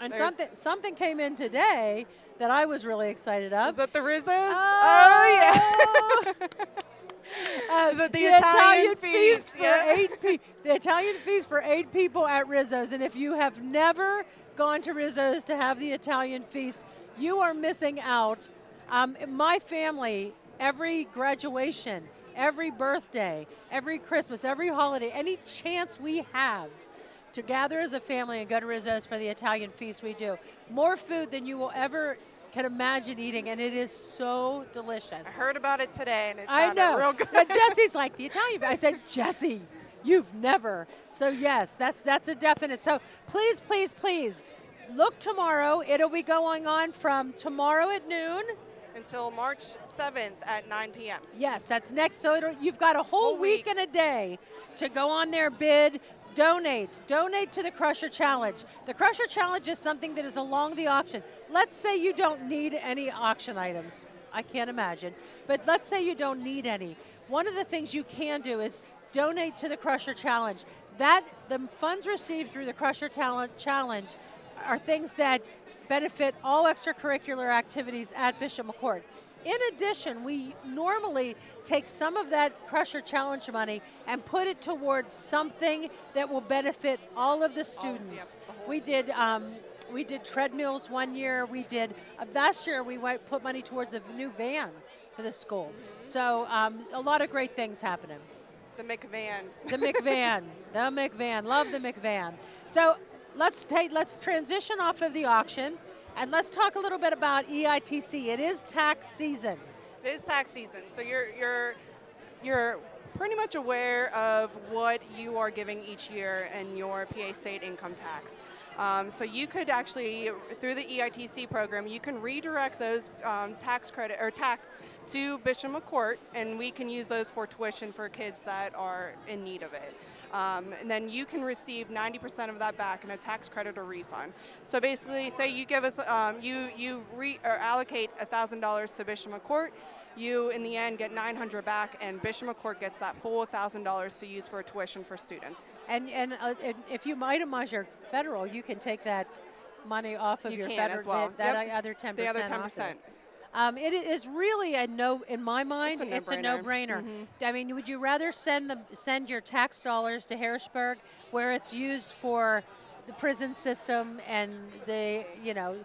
And something came in today that I was really excited of. Is that the Rizzos? Oh yeah. Is it the Italian feast? for 8 people? The Italian feast for 8 people at Rizzo's. And if you have never gone to Rizzo's to have the Italian feast, you are missing out. My family, every graduation, every birthday, every Christmas, every holiday, any chance we have to gather as a family and go to Rizzo's for the Italian feast, we do. More food than you will ever can imagine eating, and it is so delicious. I heard about it today, and it I sounded know. real good. And Jesse's like, the Italian. I said, Jesse, you've never. So yes, that's a definite. So please, please, please, look tomorrow. It'll be going on from tomorrow at noon until March 7th at 9 p.m. Yes, that's next. So you've got a whole week and a day to go on there, bid, donate to the Crusher Challenge. The Crusher Challenge is something that is along the auction. Let's say you don't need any auction items. I can't imagine. But let's say you don't need any. One of the things you can do is donate to the Crusher Challenge. The funds received through the Crusher Challenge are things that benefit all extracurricular activities at Bishop McCourt. In addition, we normally take some of that Crusher Challenge money and put it towards something that will benefit all of the students. We did treadmills one year. We did last year. We put money towards a new van for the school. So a lot of great things happening. The McVan. The McVan. The McVan. Love the McVan. So let's transition off of the auction. And let's talk a little bit about EITC. It is tax season. It is tax season, so you're pretty much aware of what you are giving each year in your PA state income tax. So you could actually, through the EITC program, you can redirect those tax to Bishop McCourt, and we can use those for tuition for kids that are in need of it. And then you can receive 90% of that back in a tax credit or refund. So basically, say you give us, or allocate $1,000 to Bishop McCourt, you in the end get $900 back, and Bishop McCourt gets that full $1,000 to use for tuition for students. And if you itemize your federal, you can take that money off of You your can federal, as well. that Yep. other 10%. The other off 10%. it. It is really a no, in my mind, It's a it's a no-brainer. no-brainer. Mhm. I mean, would you rather send your tax dollars to Harrisburg, where it's used for the prison system and the,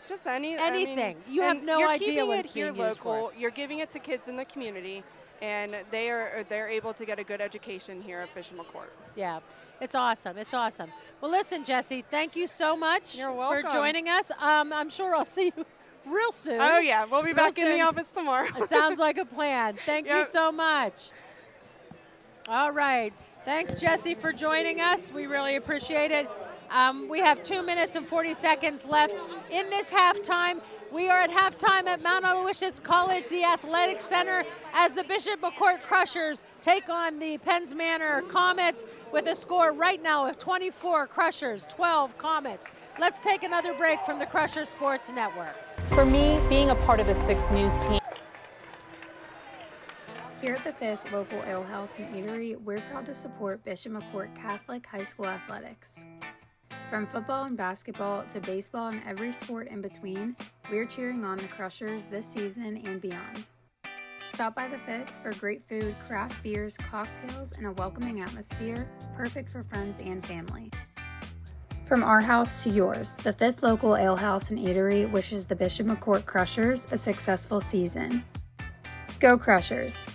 just anything? You have no you're idea keeping what it it's here being used for. local. You're giving it to kids in the community, and they're able to get a good education here at Bishop McCourt. Yeah, it's awesome. It's awesome. Well, listen, Jesse, thank you so much You're for welcome. joining us. I'm sure I'll see you real soon. Oh yeah, we'll be back in the Listen, office tomorrow. it sounds like a plan. Thank you Yep. so much. All right. Thanks, Jesse, for joining us. We really appreciate it. We have 2 minutes and 40 seconds left in this halftime. We are at halftime at Mount Aloysius College, the Athletic Center, as the Bishop McCourt Crushers take on the Penns Manor Comets with a score right now of 24 Crushers, 12 Comets. Let's take another break from the Crusher Sports Network. For me, being a part of the 6 News team. Here at the 5th Local Ale House and Eatery, we're proud to support Bishop McCourt Catholic High School athletics. From football and basketball to baseball and every sport in between, we're cheering on the Crushers this season and beyond. Stop by the 5th for great food, craft beers, cocktails, and a welcoming atmosphere, perfect for friends and family. From our house to yours, the 5th Local Ale House and Eatery wishes the Bishop McCourt Crushers a successful season. Go Crushers!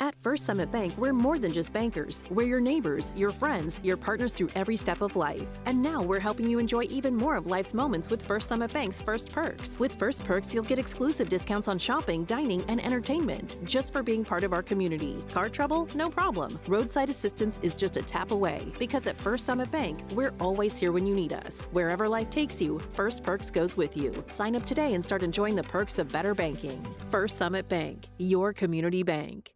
At First Summit Bank, we're more than just bankers. We're your neighbors, your friends, your partners through every step of life. And now we're helping you enjoy even more of life's moments with First Summit Bank's First Perks. With First Perks, you'll get exclusive discounts on shopping, dining, and entertainment just for being part of our community. Car trouble? No problem. Roadside assistance is just a tap away. Because at First Summit Bank, we're always here when you need us. Wherever life takes you, First Perks goes with you. Sign up today and start enjoying the perks of better banking. First Summit Bank, your community bank.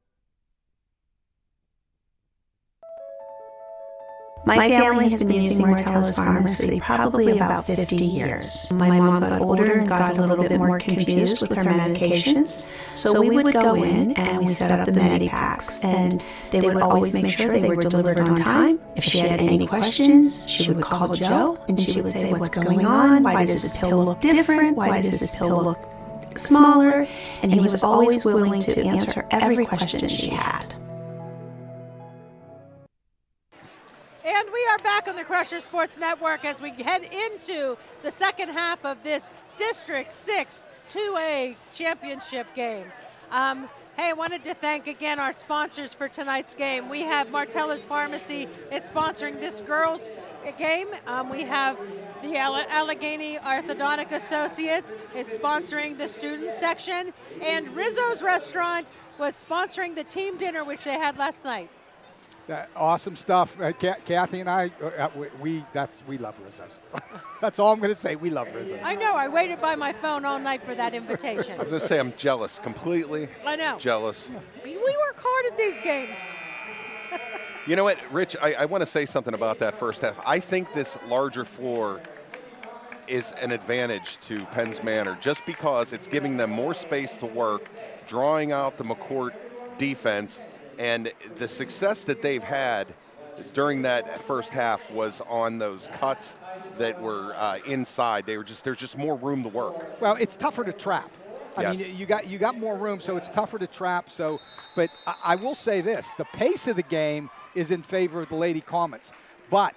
My family has been using Martellus Pharmacy probably about 50 years. My mom got older and got a little bit more confused with her medications, so we would go in and we set up the Medipacks, and they would always make sure they were delivered on time. If she had any questions, she would call Joe and she would say, "What's going on? Why does this pill look different? Why does this pill look smaller?" And he was always willing to answer every question she had. And we are back on the Crusher Sports Network as we head into the second half of this District 6 2A championship game. Hey, I wanted to thank again our sponsors for tonight's game. We have Martellus Pharmacy is sponsoring this girls' game. We have the Allegheny Orthodontic Associates is sponsoring the student section. And Rizzo's Restaurant was sponsoring the team dinner, which they had last night. Awesome stuff. Kathy and I, we love Rizzo's. That's all I'm going to say. We love Rizzo's. I know. I waited by my phone all night for that invitation. I was going to say I'm jealous, completely I know. jealous. We work hard at these games. You know what, Rich, I want to say something about that first half. I think this larger floor is an advantage to Penns Manor just because it's giving them more space to work, drawing out the McCourt defense. And the success that they've had during that first half was on those cuts that were inside. There's just more room to work. Well, it's tougher to trap. I Yes. mean, you got more room, so it's tougher to trap. So, but I will say this: the pace of the game is in favor of the Lady Comets, but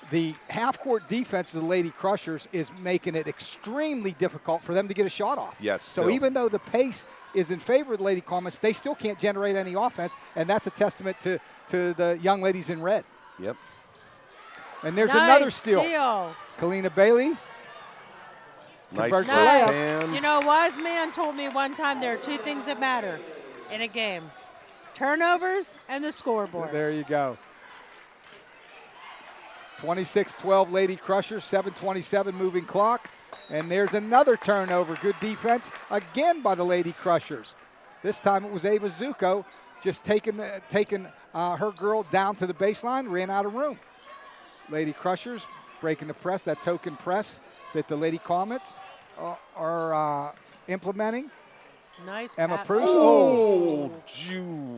the half-court defense of the Lady Crushers is making it extremely difficult for them to get a shot off. Yes. So still. even though the pace is in favor of the Lady Comets, they still can't generate any offense, and that's a testament to the young ladies in red. Yep. And there's Nice another steal. Kalina Bailey. Nice converts the left layup. hand. You know, a wise man told me one time there are two things that matter in a game: turnovers and the scoreboard. There you go. 26-12 Lady Crushers, 7:27 moving clock. And there's another turnover. Good defense again by the Lady Crushers. This time it was Ava Zuko just taking her girl down to the baseline, ran out of room. Lady Crushers breaking the press, that token press that the Lady Comets are implementing. Nice. Emma pass. Proust. Oh,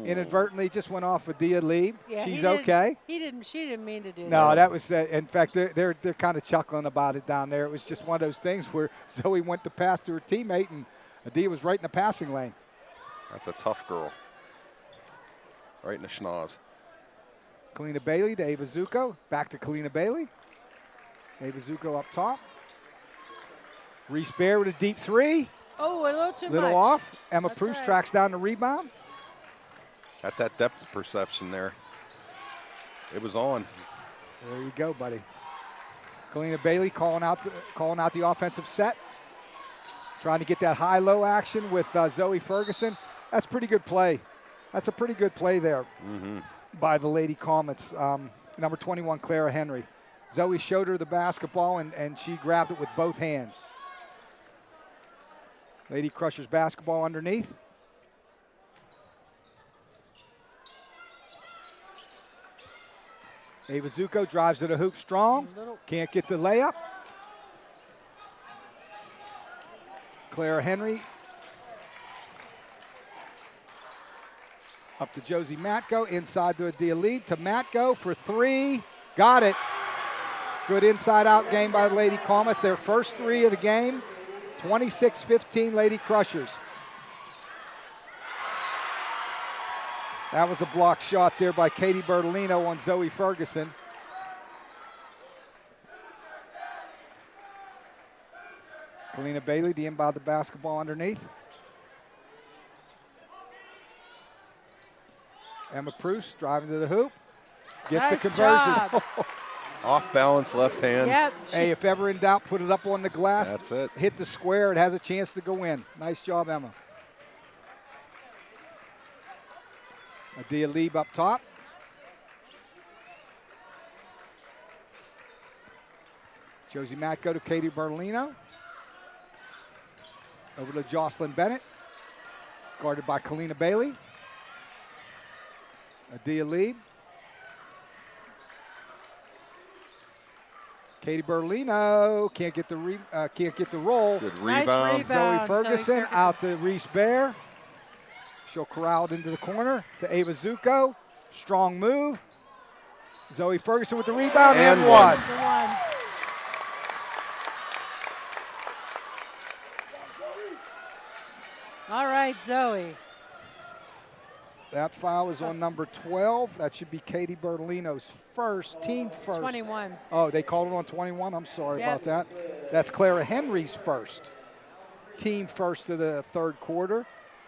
inadvertently just went off of Dia Lee. Yeah, She's he didn't- okay. She didn't mean to do that. No, that was. In fact, they're kind of chuckling about it down there. It was just one of those things where Zoe went to pass to her teammate, and Adia was right in the passing lane. That's a tough girl. Right in the schnoz. Kalina Bailey to Ava Zuko. Back to Kalina Bailey. Ava Zuko up top. Reese Bear with a deep three. Oh, a little too much. Little off. Emma That's Proust right. tracks down the rebound. That's that depth perception there. It was on. There you go, buddy. Kalina Bailey calling out the offensive set. Trying to get that high-low action with Zoe Ferguson. That's pretty good play. That's a pretty good play there by the Lady Comets. Number 21, Clara Henry. Zoe showed her the basketball, and she grabbed it with both hands. Lady Crushers basketball underneath. Ava Zuko drives to the hoop strong. Can't get the layup. Clara Henry. Up to Josie Matko. Inside to Adia Leib. To Matko for three. Got it. Good inside-out game by the Lady Comets. Their first three of the game. 26-15 Lady Crushers. That was a block shot there by Katie Bertolino on Zoe Ferguson. Kalina Bailey, the inbound the basketball underneath. Emma Proust driving to the hoop. Gets Nice the conversion. job. Off balance left hand. Yep. Hey, if ever in doubt, put it up on the glass. That's it. Hit the square. It has a chance to go in. Nice job, Emma. Adia Leib up top. Josie Matko to Katie Bertolino. Over to Jocelyn Bennett. Guarded by Kalina Bailey. Adia Leib. Katie Bertolino can't get the roll. Good Nice rebound. rebound. Zoe Ferguson out to Reese Bear. She'll corral it into the corner to Ava Zuko. Strong move. Zoe Ferguson with the rebound and one. The one. All right, Zoe. That foul is on number 12. That should be Katie Bertolino's first, team first. 21. Oh, they called it on 21? I'm sorry Yep. about that. That's Clara Henry's first. Team first of the third quarter.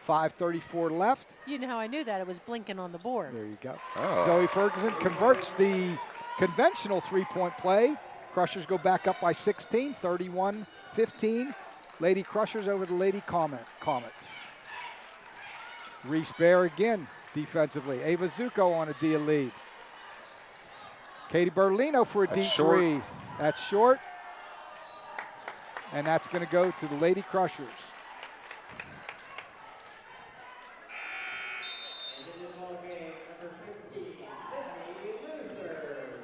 5:34 left. You know how I knew that? It was blinking on the board. There you go. Oh. Zoe Ferguson converts the conventional three-point play. Crushers go back up by 16, 31-15. Lady Crushers over the Lady Comets. Reese Bear again defensively. Ava Zuko on Adia Leib. Katie Bertolino for a That's deep short. three. That's short. And that's going to go to the Lady Crushers.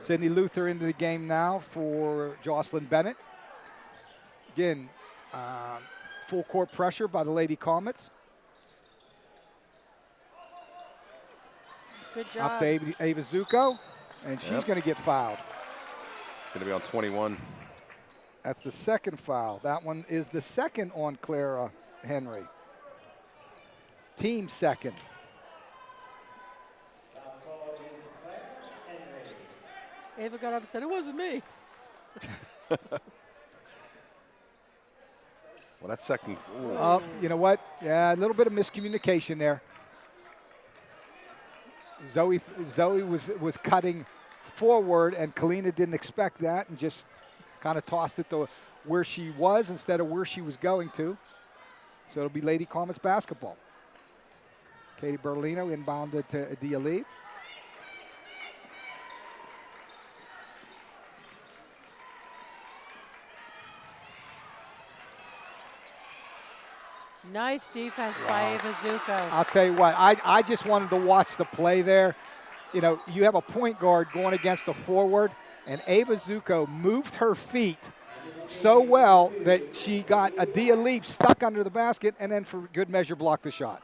Sydney Luther into the game now for Jocelyn Bennett. Again, full court pressure by the Lady Comets. Good job. Up to Ava Zuko, and she's Yep. going to get fouled. It's going to be on 21. That's the second foul. That one is the second on Clara Henry. Team second. Ava got up and said, it wasn't me. Well, that second. Ooh. You know what? Yeah, a little bit of miscommunication there. Zoe was cutting forward, and Kalina didn't expect that and just kind of tossed it to where she was instead of where she was going to. So it'll be Lady Comets basketball. Katie Bertolino inbounded to Adia Leib. Nice defense by Ava Zuko. I'll tell you what, I just wanted to watch the play there. You know, you have a point guard going against a forward, and Ava Zuko moved her feet so well that she got a Dia leap stuck under the basket and then for good measure blocked the shot.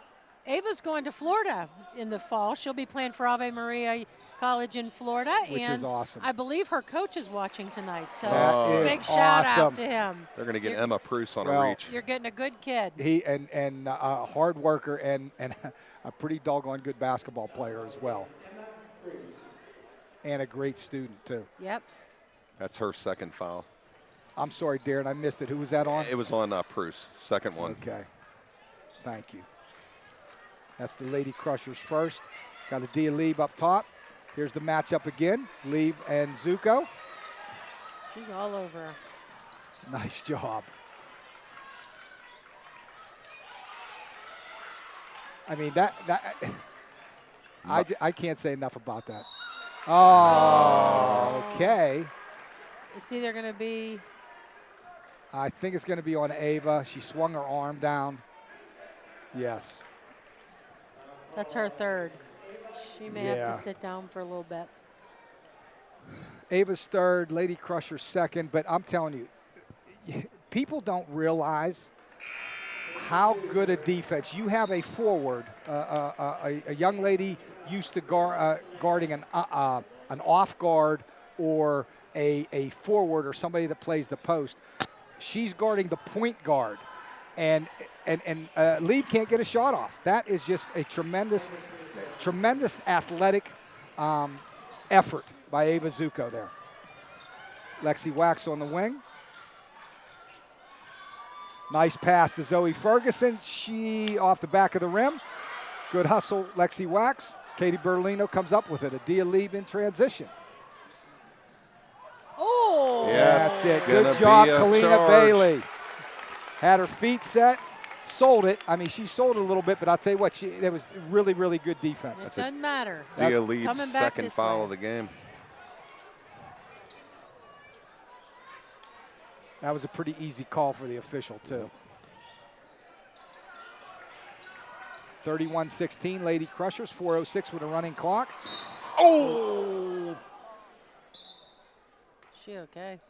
Ava's going to Florida in the fall. She'll be playing for Ave Maria College in Florida. Which and is awesome. I believe her coach is watching tonight. So That big is shout out awesome. to him. They're going to get You're- Emma Pruce on Well, a reach. You're getting a good kid. He and a hard worker and a pretty doggone good basketball player as well. And a great student, too. Yep. That's her second foul. I'm sorry, Darren, I missed it. Who was that on? It was on Pruce, second one. Okay. Thank you. That's the Lady Crushers first. Got a Dia Lieb up top. Here's the matchup again. Lieb and Zuko. She's all over. Nice job. I mean, I can't say enough about that. Oh, okay. It's either going to be I think it's going to be on Ava. She swung her arm down. Yes. That's her third. She may have Yeah. to sit down for a little bit. Ava's third, Lady Crusher second, but I'm telling you, people don't realize how good a defense. You have a forward, a young lady used to guarding an off guard or a forward or somebody that plays the post. She's guarding the point guard, and Lieb can't get a shot off. That is just a tremendous athletic effort by Ava Zuko there. Lexi Wax on the wing. Nice pass to Zoe Ferguson. She off the back of the rim. Good hustle, Lexi Wax. Katie Berlino comes up with it. A Dia Lieb in transition. Oh! That's it. Good job, Kalina Bailey. Had her feet set, sold it. I mean, she sold it a little bit, but I'll tell you what, that was really, really good defense. It doesn't matter. Dia It's Lieb's coming back second this foul way. of the game. That was a pretty easy call for the official, too. 31-16, Lady Crushers, 4:06 with a running clock. Oh! She okay?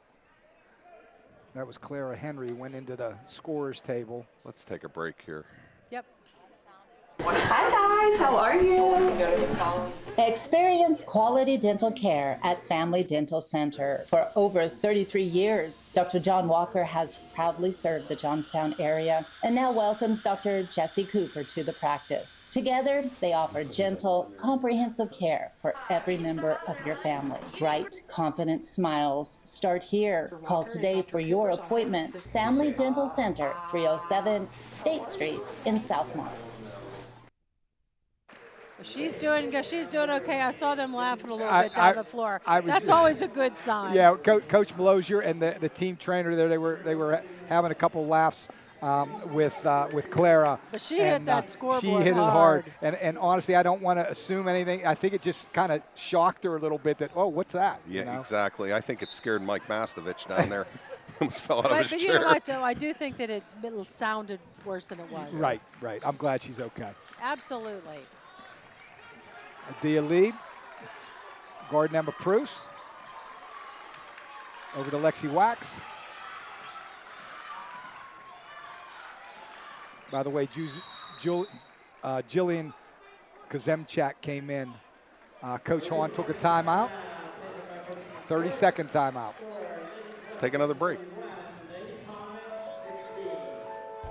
That was Clara Henry, went into the scorer's table. Let's take a break here. Yep. Hi guys, how are you? Experience quality dental care at Family Dental Center. For over 33 years, Dr. John Walker has proudly served the Johnstown area and now welcomes Dr. Jesse Cooper to the practice. Together, they offer gentle, comprehensive care for every member of your family. Bright, confident smiles start here. Call today for your appointment. Family Dental Center, 307 State Street in Southmont. She's doing okay. I saw them laughing a little bit down the floor. That's always a good sign. Yeah, Coach Melosier and the team trainer there, they were having a couple laughs with Clara. But she hit that scoreboard She hit it hard. And honestly, I don't want to assume anything. I think it just kind of shocked her a little bit that, oh, what's that? Yeah, you know? exactly. I think it scared Mike Mastovich down there. Almost fell out of his But chair. you know what, though? I do think that it sounded worse than it was. Right. I'm glad she's okay. Absolutely. Dia Lieb, guard number Pruce. Over to Lexi Wax. By the way, Jillian Kazemchak came in. Coach Hahn took a timeout. 30-second timeout. Let's take another break.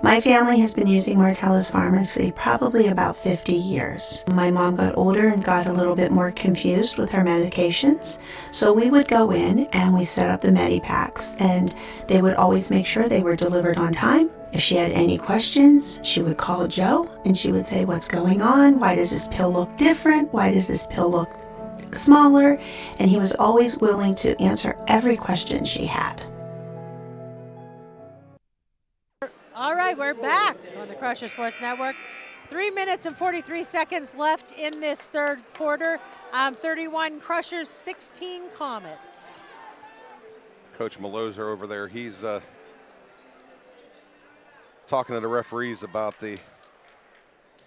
My family has been using Martellus Pharmacy probably about 50 years. My mom got older and got a little bit more confused with her medications, so we would go in and we set up the Medipacks, and they would always make sure they were delivered on time. If she had any questions, she would call Joe and she would say, "What's going on? Why does this pill look different? Why does this pill look smaller?" And he was always willing to answer every question she had. All right, we're back on the Crusher Sports Network. 3 minutes and 43 seconds left in this third quarter. 31 Crushers, 16 Comets. Coach Melosier over there, he's talking to the referees about the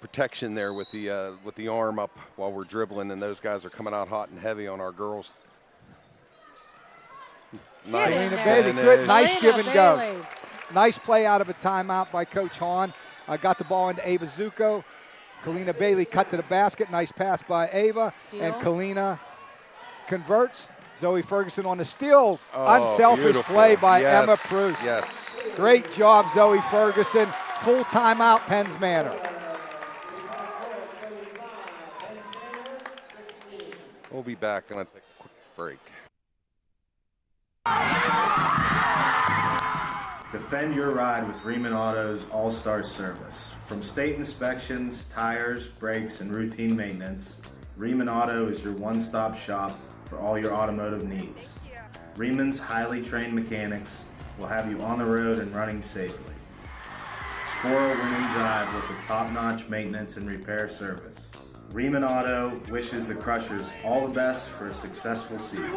protection there with the arm up while we're dribbling, and those guys are coming out hot and heavy on our girls. Nice Bailey, good, nice Kalina give and go. Bailey. Nice play out of a timeout by Coach Hahn. Got the ball into Ava Zuko. Kalina Bailey cut to the basket. Nice pass by Ava. Steal. And Kalina converts. Zoe Ferguson on the steal. Oh, Unselfish beautiful. play by Yes, Emma Preuss. yes. Great job, Zoe Ferguson. Full timeout, Penns Manor. We'll be back. Gonna take a quick break. Defend your ride with Riemann Auto's All-Star Service. From state inspections, tires, brakes, and routine maintenance, Riemann Auto is your one-stop shop for all your automotive needs. Riemann's highly trained mechanics will have you on the road and running safely. Score a winning drive with the top-notch maintenance and repair service. Riemann Auto wishes the Crushers all the best for a successful season.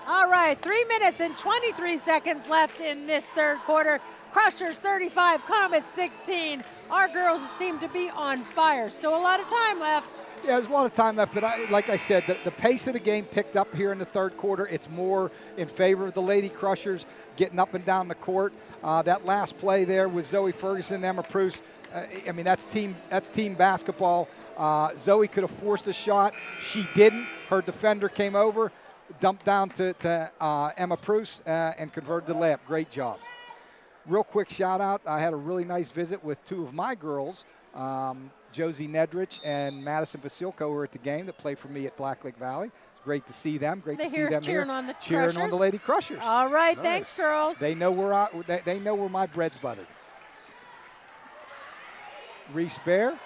All right, 3 minutes and 23 seconds left in this third quarter. Crushers 35, Comets 16. Our girls seem to be on fire. Still a lot of time left. Yeah, there's a lot of time left, but like I said, the pace of the game picked up here in the third quarter. It's more in favor of the Lady Crushers getting up and down the court. That last play there with Zoe Ferguson and Emma Preuss, I mean, that's team basketball. Zoe could have forced a shot. She didn't. Her defender came over, dumped down to Emma Preuss, and converted the layup. Great job. Real quick shout out, I had a really nice visit with two of my girls, Josie Nedrich and Madison Vasilko, who were at the game that play for me at Black Lake Valley. Great to see them. Great to see them cheering here. on the cheering on the Lady Crushers. All right, Nice. thanks, girls. They know where my bread's buttered. Reese Bear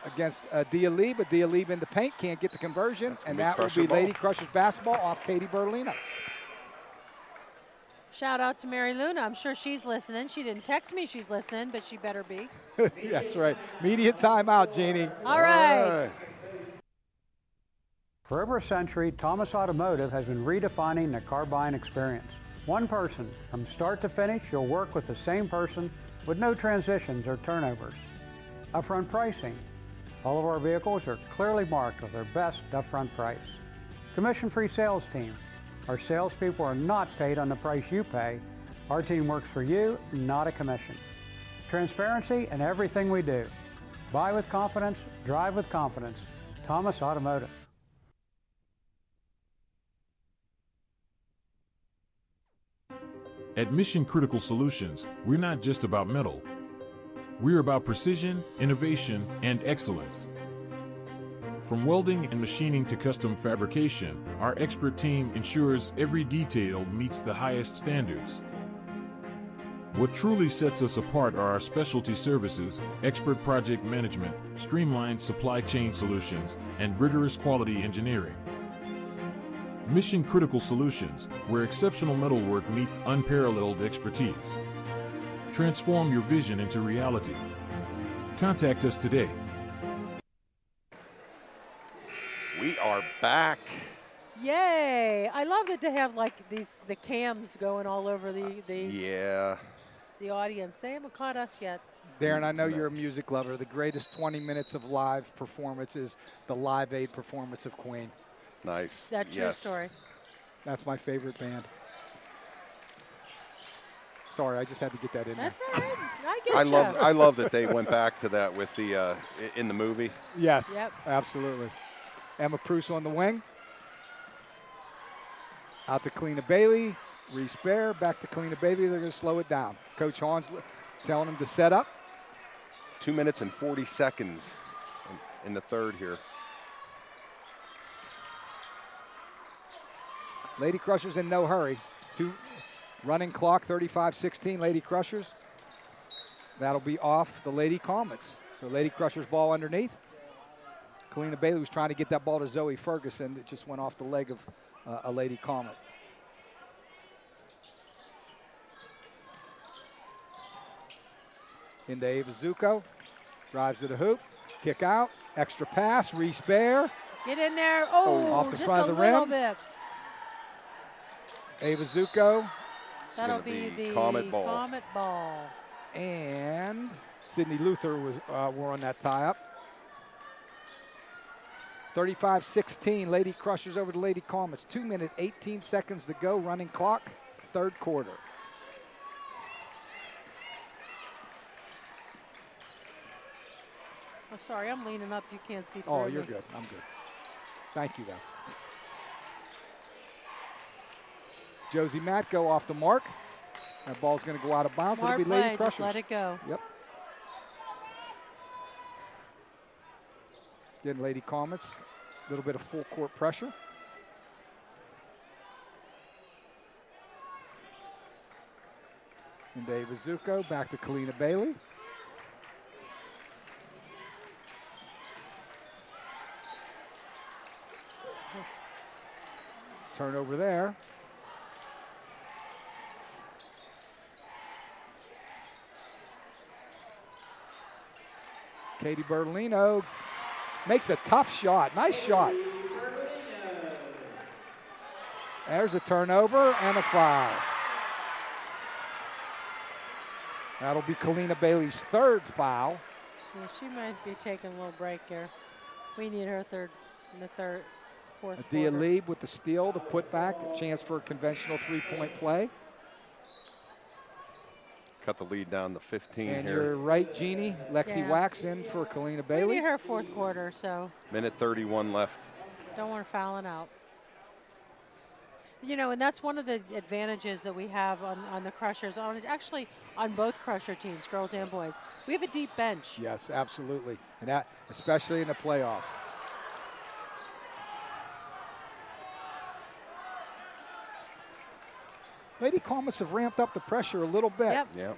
against Dia Lieb, but Dia Lieb in the paint can't get the conversion, and that will be Lady Crushers basketball off Katie Berlino. Shout out to Mary Luna. I'm sure she's listening. She didn't text me she's listening, but she better be. That's right. Media timeout, Jeannie. All right. For over a century, Thomas Automotive has been redefining the car buying experience. One person, from start to finish, you'll work with the same person with no transitions or turnovers. Upfront pricing. All of our vehicles are clearly marked with their best upfront price. Commission-free sales team. Our salespeople are not paid on the price you pay. Our team works for you, not a commission. Transparency in everything we do. Buy with confidence, drive with confidence. Thomas Automotive. At Mission Critical Solutions, we're not just about metal. We're about precision, innovation, and excellence. From welding and machining to custom fabrication, our expert team ensures every detail meets the highest standards. What truly sets us apart are our specialty services, expert project management, streamlined supply chain solutions, and rigorous quality engineering. Mission Critical Solutions, where exceptional metalwork meets unparalleled expertise. Transform your vision into reality. Contact us today. We are back. Yay! I love that they have like the cams going all over Yeah. the audience. They haven't caught us yet. Darren, I know you're a music lover. The greatest 20 minutes of live performance is the Live Aid performance of Queen. Nice. That true story. That's my favorite band. Sorry, I just had to get that in That's there. all right. I get I love that they went back to that with the in the movie. Yes, Yep. absolutely. Emma Preuss on the wing. Out to Kalina Bailey. Reese Bear, back to Kalina Bailey. They're going to slow it down. Coach Hahn's telling them to set up. 2 minutes and 40 seconds in the third here. Lady Crushers in no hurry. Running clock, 35-16, Lady Crushers. That'll be off the Lady Comets. So Lady Crushers ball underneath. Kalina Bailey was trying to get that ball to Zoe Ferguson. It just went off the leg of a Lady Comet. Into Ava Zuko. Drives to the hoop. Kick out. Extra pass. Reese Bear. Get in there. Oh, off the just front a of the little rim. bit. Ava Zuko. That'll gonna be be the Comet ball. Comet ball. And Sydney Luther were on that tie-up. 35-16, Lady Crushers over to Lady Comets. 2 minutes, 18 seconds to go, running clock, third quarter. Oh, sorry, I'm leaning up. You can't see through Oh, me. you're good. I'm good. Thank you, though. Josie Matko off the mark. That ball's going to go out of bounds. Smart It'll be play, Lady Crushers. just let it go. Yep. Getting Lady Comets, a little bit of full court pressure. And Ava Zuko back to Kalina Bailey. Turnover there. Katie Bertolino makes a tough shot. Nice shot. There's a turnover and a foul. That'll be Kalina Bailey's third foul. So she might be taking a little break here. We need her fourth Adia quarter. Lieb with the steal, the putback, a chance for a conventional three-point play. Cut the lead down to 15 And here. you're right, Jeannie. Lexi Yeah. Wax in for Kalina We Bailey. need her fourth quarter, so Minute 31 left. don't want her fouling out. You know, and that's one of the advantages that we have on the Crushers, actually on both Crusher teams, girls and boys. We have a deep bench. Yes, absolutely. And that, especially in the playoffs. Lady Comets have ramped up the pressure a little bit. Yep.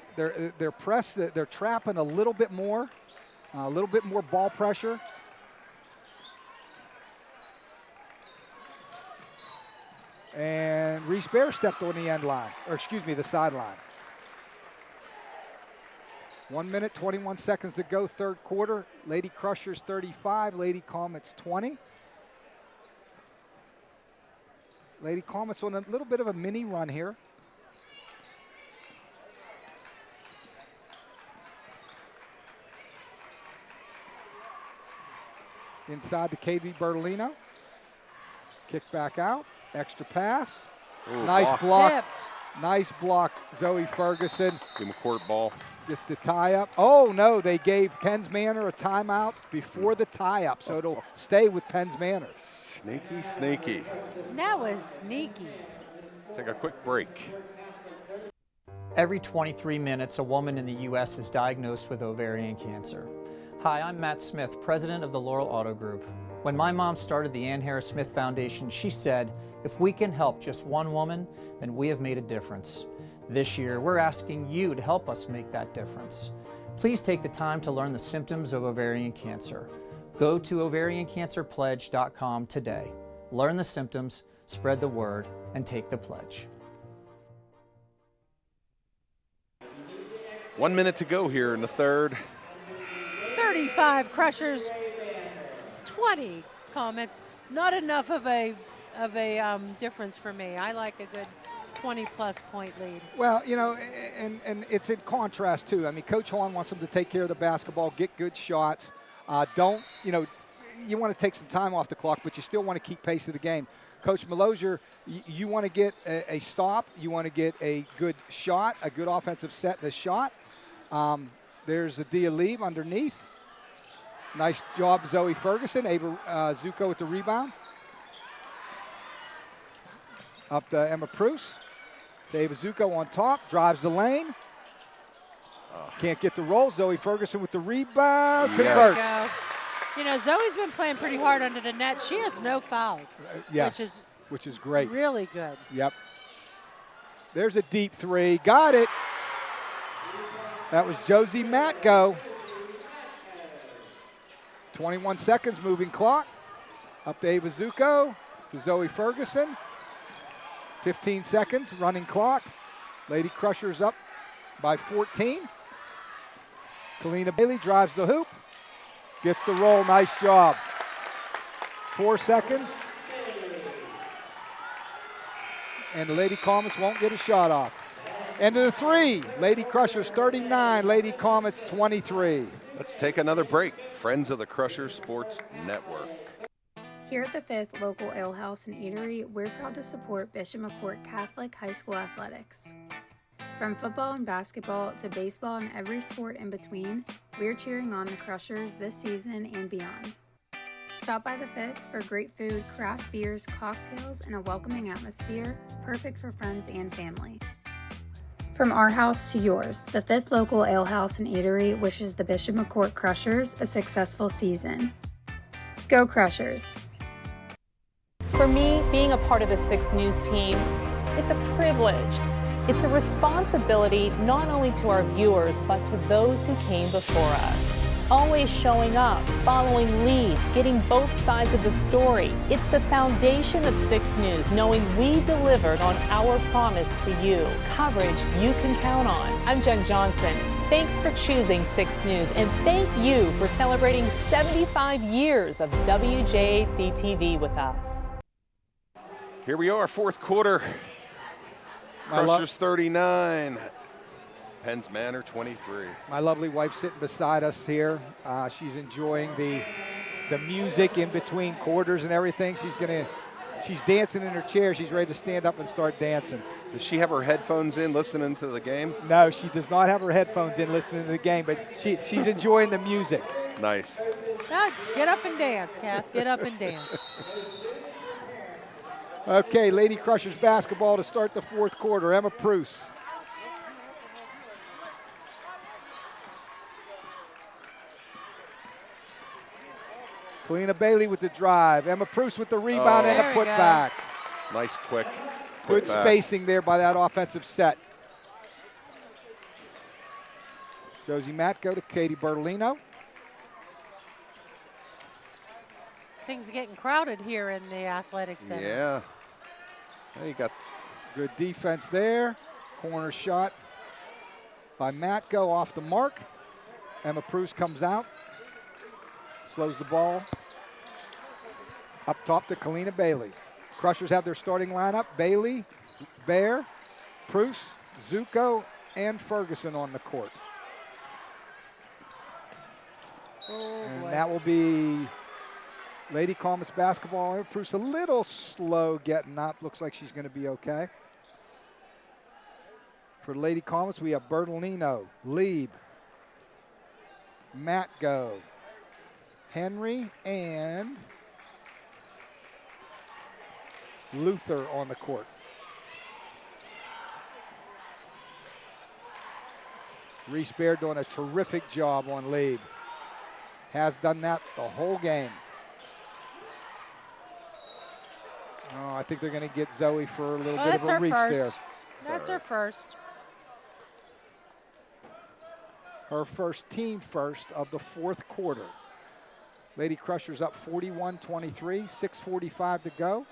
They're pressed, they're trapping a little bit more ball pressure. And Reese Bear stepped on the end line, or excuse me, the sideline. 1 minute, 21 seconds to go, third quarter. Lady Crushers 35, Lady Comets 20. Lady Comets on a little bit of a mini run here. Inside to Katie Bertolino. Kick back out. Extra pass. Ooh, nice blocked. block. Tipped. Nice block, Zoe Ferguson. Give him a court ball. Gets the tie-up. Oh, no, they gave Penns Manor a timeout before the tie-up, so it'll stay with Penns Manor. Sneaky, sneaky. That was sneaky. Take a quick break. Every 23 minutes, a woman in the U.S. is diagnosed with ovarian cancer. Hi, I'm Matt Smith, president of the Laurel Auto Group. When my mom started the Ann Harris Smith Foundation, she said, if we can help just one woman, then we have made a difference. This year, we're asking you to help us make that difference. Please take the time to learn the symptoms of ovarian cancer. Go to ovariancancerpledge.com today. Learn the symptoms, spread the word, and take the pledge. 1 minute to go here in the third. 35 Crushers, 20 Comets. Not enough of a difference for me. I like a good 20-plus point lead. Well, you know, and it's in contrast, too. I mean, Coach Horn wants them to take care of the basketball, get good shots. You want to take some time off the clock, but you still want to keep pace of the game. Coach Melosier, you want to get a stop. You want to get a good shot, a good offensive set in the shot. There's Adia Lieb underneath. Nice job, Zoe Ferguson. Ava Zuko with the rebound. Up to Emma Pruce. Ava Zuko on top, drives the lane. Can't get the roll. Zoe Ferguson with the rebound. Yes. Converts. Go. You know, Zoe's been playing pretty hard under the net. She has no fouls, Yes, which is great. really good. Yep. There's a deep three. Got it. That was Josie Matko. 21 seconds, moving clock. Up to Ava Zuko, to Zoe Ferguson. 15 seconds, running clock. Lady Crushers up by 14. Kalina Bailey drives the hoop. Gets the roll, nice job. 4 seconds. And the Lady Comets won't get a shot off. And to the 3, Lady Crushers 39, Lady Comets 23. Let's take another break. Friends of the Crushers Sports Network. Here at the 5th Local Ale House and Eatery, we're proud to support Bishop McCourt Catholic High School athletics. From football and basketball to baseball and every sport in between, we're cheering on the Crushers this season and beyond. Stop by the 5th for great food, craft beers, cocktails, and a welcoming atmosphere, perfect for friends and family. From our house to yours, the 5th Local Ale House and Eatery wishes the Bishop McCourt Crushers a successful season. Go Crushers! For me, being a part of the 6 News team, it's a privilege. It's a responsibility not only to our viewers, but to those who came before us. Always showing up, following leads, getting both sides of the story. It's the foundation of 6 News, knowing we delivered on our promise to you. Coverage you can count on. I'm Jen Johnson. Thanks for choosing 6 News, and thank you for celebrating 75 years of WJAC TV with us. Here we are, 4th quarter. Crushers 39. Penns Manor 23. My lovely wife sitting beside us here. She's enjoying the music in between quarters and everything. She's dancing in her chair. She's ready to stand up and start dancing. Does she have her headphones in listening to the game? No, she does not have her headphones in listening to the game, but she's enjoying the music. Nice. Get up and dance, Kath. Get up and dance. Okay, Lady Crushers basketball to start the 4th quarter. Emma Pruce. Kalina Bailey with the drive. Emma Pruce with the rebound and a putback. Nice quick. Good spacing there by that offensive set. Josie Matko to Katie Bertolino. Things are getting crowded here in the athletic center. Yeah. You got good defense there. Corner shot by Matko off the mark. Emma Pruce comes out. Slows the ball. Up top to Kalina Bailey. Crushers have their starting lineup. Bailey, Bear, Pruce, Zuko, and Ferguson on the court. And that will be Lady Comets basketball. Pruce a little slow getting up. Looks like she's going to be okay. For Lady Comets, we have Bertolino, Lieb, Matko, Henry, and Luther on the court. Reese Baird doing a terrific job on Lieb. Has done that the whole game. Oh, I think they're going to get Zoe for a little bit of a reach there. That's her first. Her first, team first of the 4th quarter. Lady Crushers up 41-23, 6:45 to go.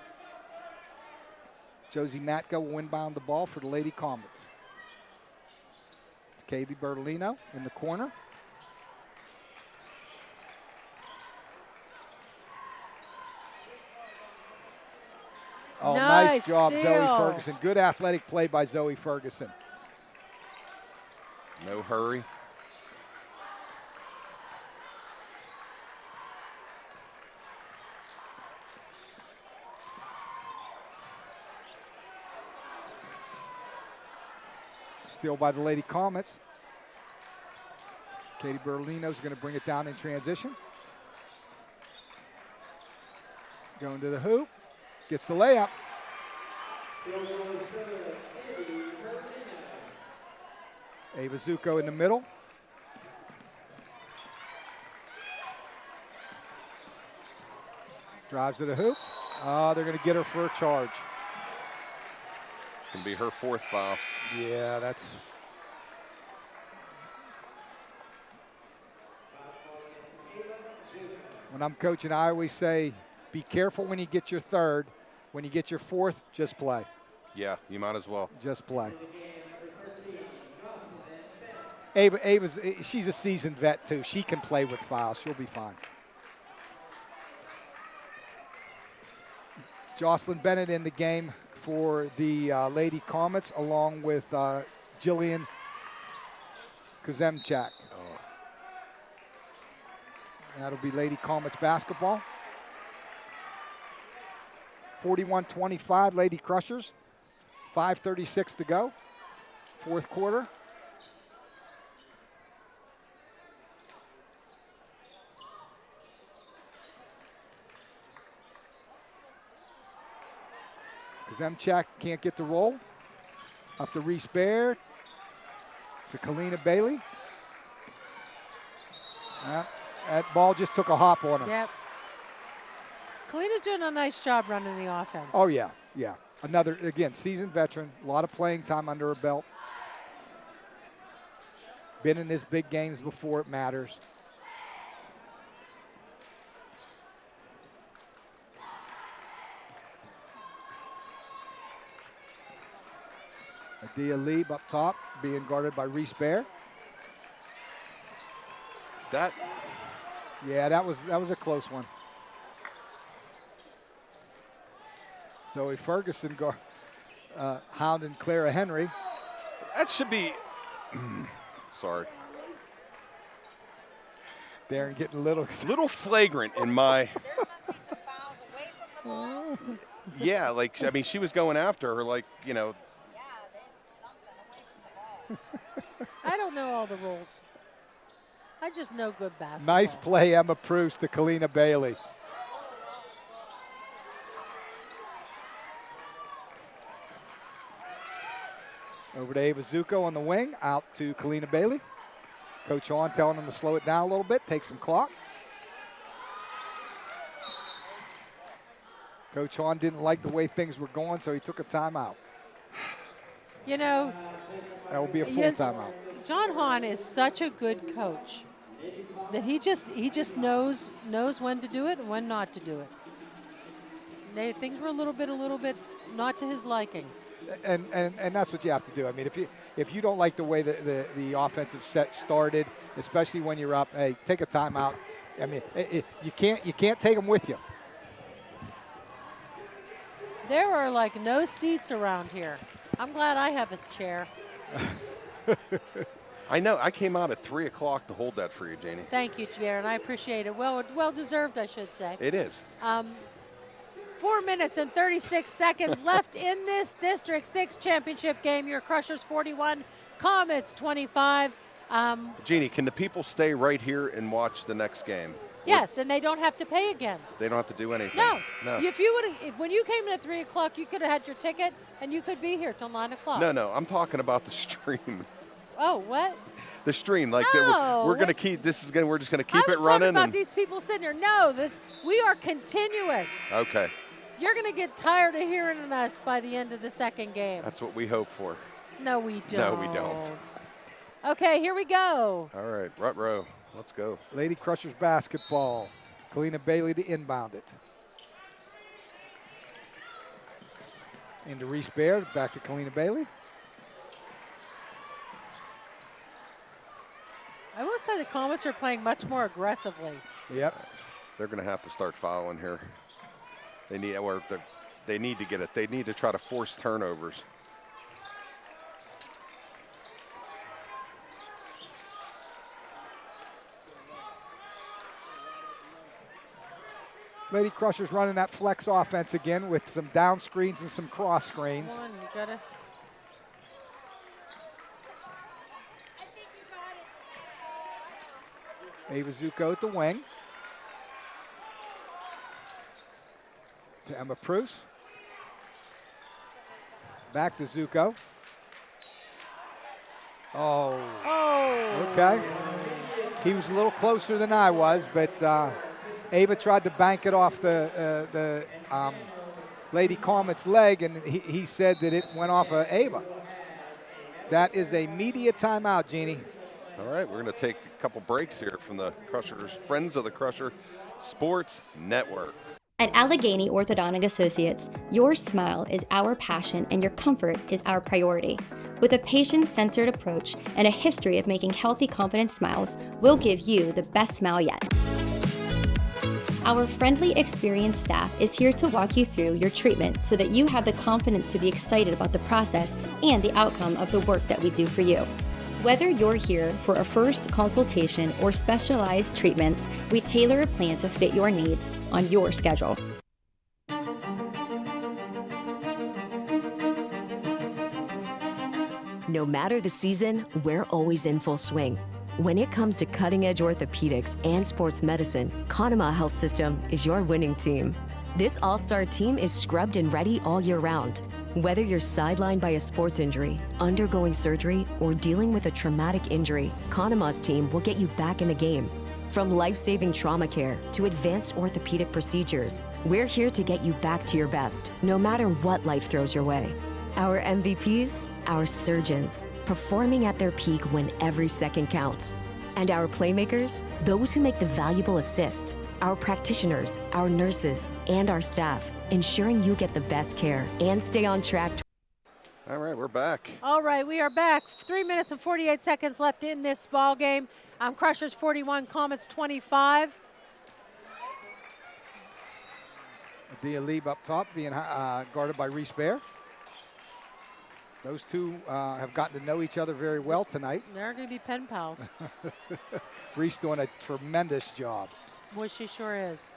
Josie Matko will inbound the ball for the Lady Comets. Katie Bertolino in the corner. Oh, nice job, steal. Zoe Ferguson. Good athletic play by Zoe Ferguson. No hurry. Steal by the Lady Comets. Katie Bertolino is going to bring it down in transition. Going to the hoop. Gets the layup. Ava Zuko in the middle. Drives to the hoop. Oh, they're going to get her for a charge. It's going to be her 4th foul. Yeah, that's... When I'm coaching, I always say, be careful when you get your 3rd. When you get your 4th, just play. Yeah, you might as well. Just play. Ava's, she's a seasoned vet, too. She can play with fouls. She'll be fine. Jocelyn Bennett in the game for the Lady Comets, along with Jillian Kazemchak. That'll be Lady Comets basketball. 41-25 Lady Crushers. 5:36 to go. Fourth quarter. Kazemchak can't get the roll. Up to Reese Baird. To Kalina Bailey. That ball just took a hop on him. Yep. Kalina's doing a nice job running the offense. Oh, yeah, yeah. Another, again, seasoned veteran, a lot of playing time under her belt. Been in these big games before, it matters. Adia Lieb up top, being guarded by Reese Baird. Yeah, that was a close one. Zoe Ferguson hounding Clara Henry. That should be, sorry. Darren getting a little flagrant in my. Yeah, like, I mean, she was going after her, like, you know. I don't know all the rules. I just know good basketball. Nice play, Emma Proust to Kalina Bailey. Over to Ava Zuko on the wing, out to Kalina Bailey. Coach Hahn telling them to slow it down a little bit, take some clock. Coach Hahn didn't like the way things were going, so he took a timeout. You know, that will be a full timeout. John Hahn is such a good coach that he just knows when to do it and when not to do it. Things were a little bit not to his liking. And that's what you have to do. I mean, if you don't like the way the offensive set started, especially when you're up, hey, take a timeout. I mean, you can't take them with you. There are like no seats around here. I'm glad I have his chair. I know. I came out at 3 o'clock to hold that for you, Janie. Thank you, Jaron. I appreciate it. Well deserved, I should say. It is. 4 minutes and 36 seconds left in this District 6 championship game. Your Crushers 41, Comets 25. Jeannie, can the people stay right here and watch the next game? Yes, and they don't have to pay again. They don't have to do anything. No. If you would, when you came in at 3 o'clock, you could have had your ticket, and you could be here till 9 o'clock. No. I'm talking about the stream. Oh, what? The stream, like we're gonna keep. We're just gonna keep it running. I was talking about these people sitting here. No, we are continuous. Okay. You're gonna get tired of hearing us by the end of the second game. That's what we hope for. No, we don't. No, we don't. Okay, here we go. All right, rut row. Let's go. Lady Crushers basketball. Kalina Bailey to inbound it. Into Reese Baird, back to Kalina Bailey. I will say the Comets are playing much more aggressively. Yep. They're going to have to start fouling here. They need to get it. They need to try to force turnovers. Lady Crushers running that flex offense again with some down screens and some cross screens. Come on, you gotta. Ava Zuko at the wing. To Emma Proust. Back to Zuko. Oh. Okay. He was a little closer than I was, but Ava tried to bank it off the Lady Comets' leg, and he said that it went off of Ava. That is a media timeout, Jeannie. All right, we're going to take a couple breaks here from the Crushers, Friends of the Crusher Sports Network. At Allegheny Orthodontic Associates, your smile is our passion and your comfort is our priority. With a patient-centered approach and a history of making healthy, confident smiles, we'll give you the best smile yet. Our friendly, experienced staff is here to walk you through your treatment so that you have the confidence to be excited about the process and the outcome of the work that we do for you. Whether you're here for a first consultation or specialized treatments, we tailor a plan to fit your needs on your schedule. No matter the season, we're always in full swing. When it comes to cutting-edge orthopedics and sports medicine, Conema Health System is your winning team. This all-star team is scrubbed and ready all year round. Whether you're sidelined by a sports injury, undergoing surgery, or dealing with a traumatic injury, Conema's team will get you back in the game. From life-saving trauma care to advanced orthopedic procedures, we're here to get you back to your best, no matter what life throws your way. Our MVPs, our surgeons, performing at their peak when every second counts. And our playmakers, those who make the valuable assists, our practitioners, our nurses, and our staff, ensuring you get the best care and stay on track. All right, we're back. All right, we are back. 3 minutes and 48 seconds left in this ball game. Crushers 41, Comets 25. Adia Lieb up top being guarded by Reese Bear. Those two have gotten to know each other very well tonight. They're going to be pen pals. Reese doing a tremendous job. Boy, she sure is.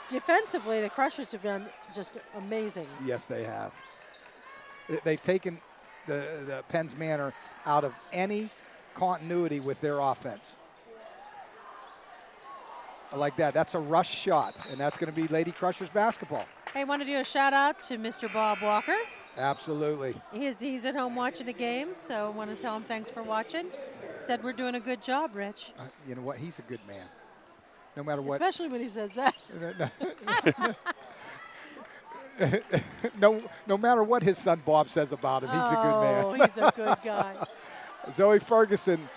Defensively, the Crushers have been just amazing. Yes, they have. They've taken the Penn's Manor out of any continuity with their offense. I like that. That's a rush shot, and that's going to be Lady Crushers basketball. Hey, want to do a shout out to Mr. Bob Walker. Absolutely. He's at home watching the game, so I want to tell him thanks for watching. Said we're doing a good job, Rich. You know what? He's a good man. No matter what. Especially when he says that. No matter what his son Bob says about him, he's a good man. Oh, he's a good guy. Zoe Ferguson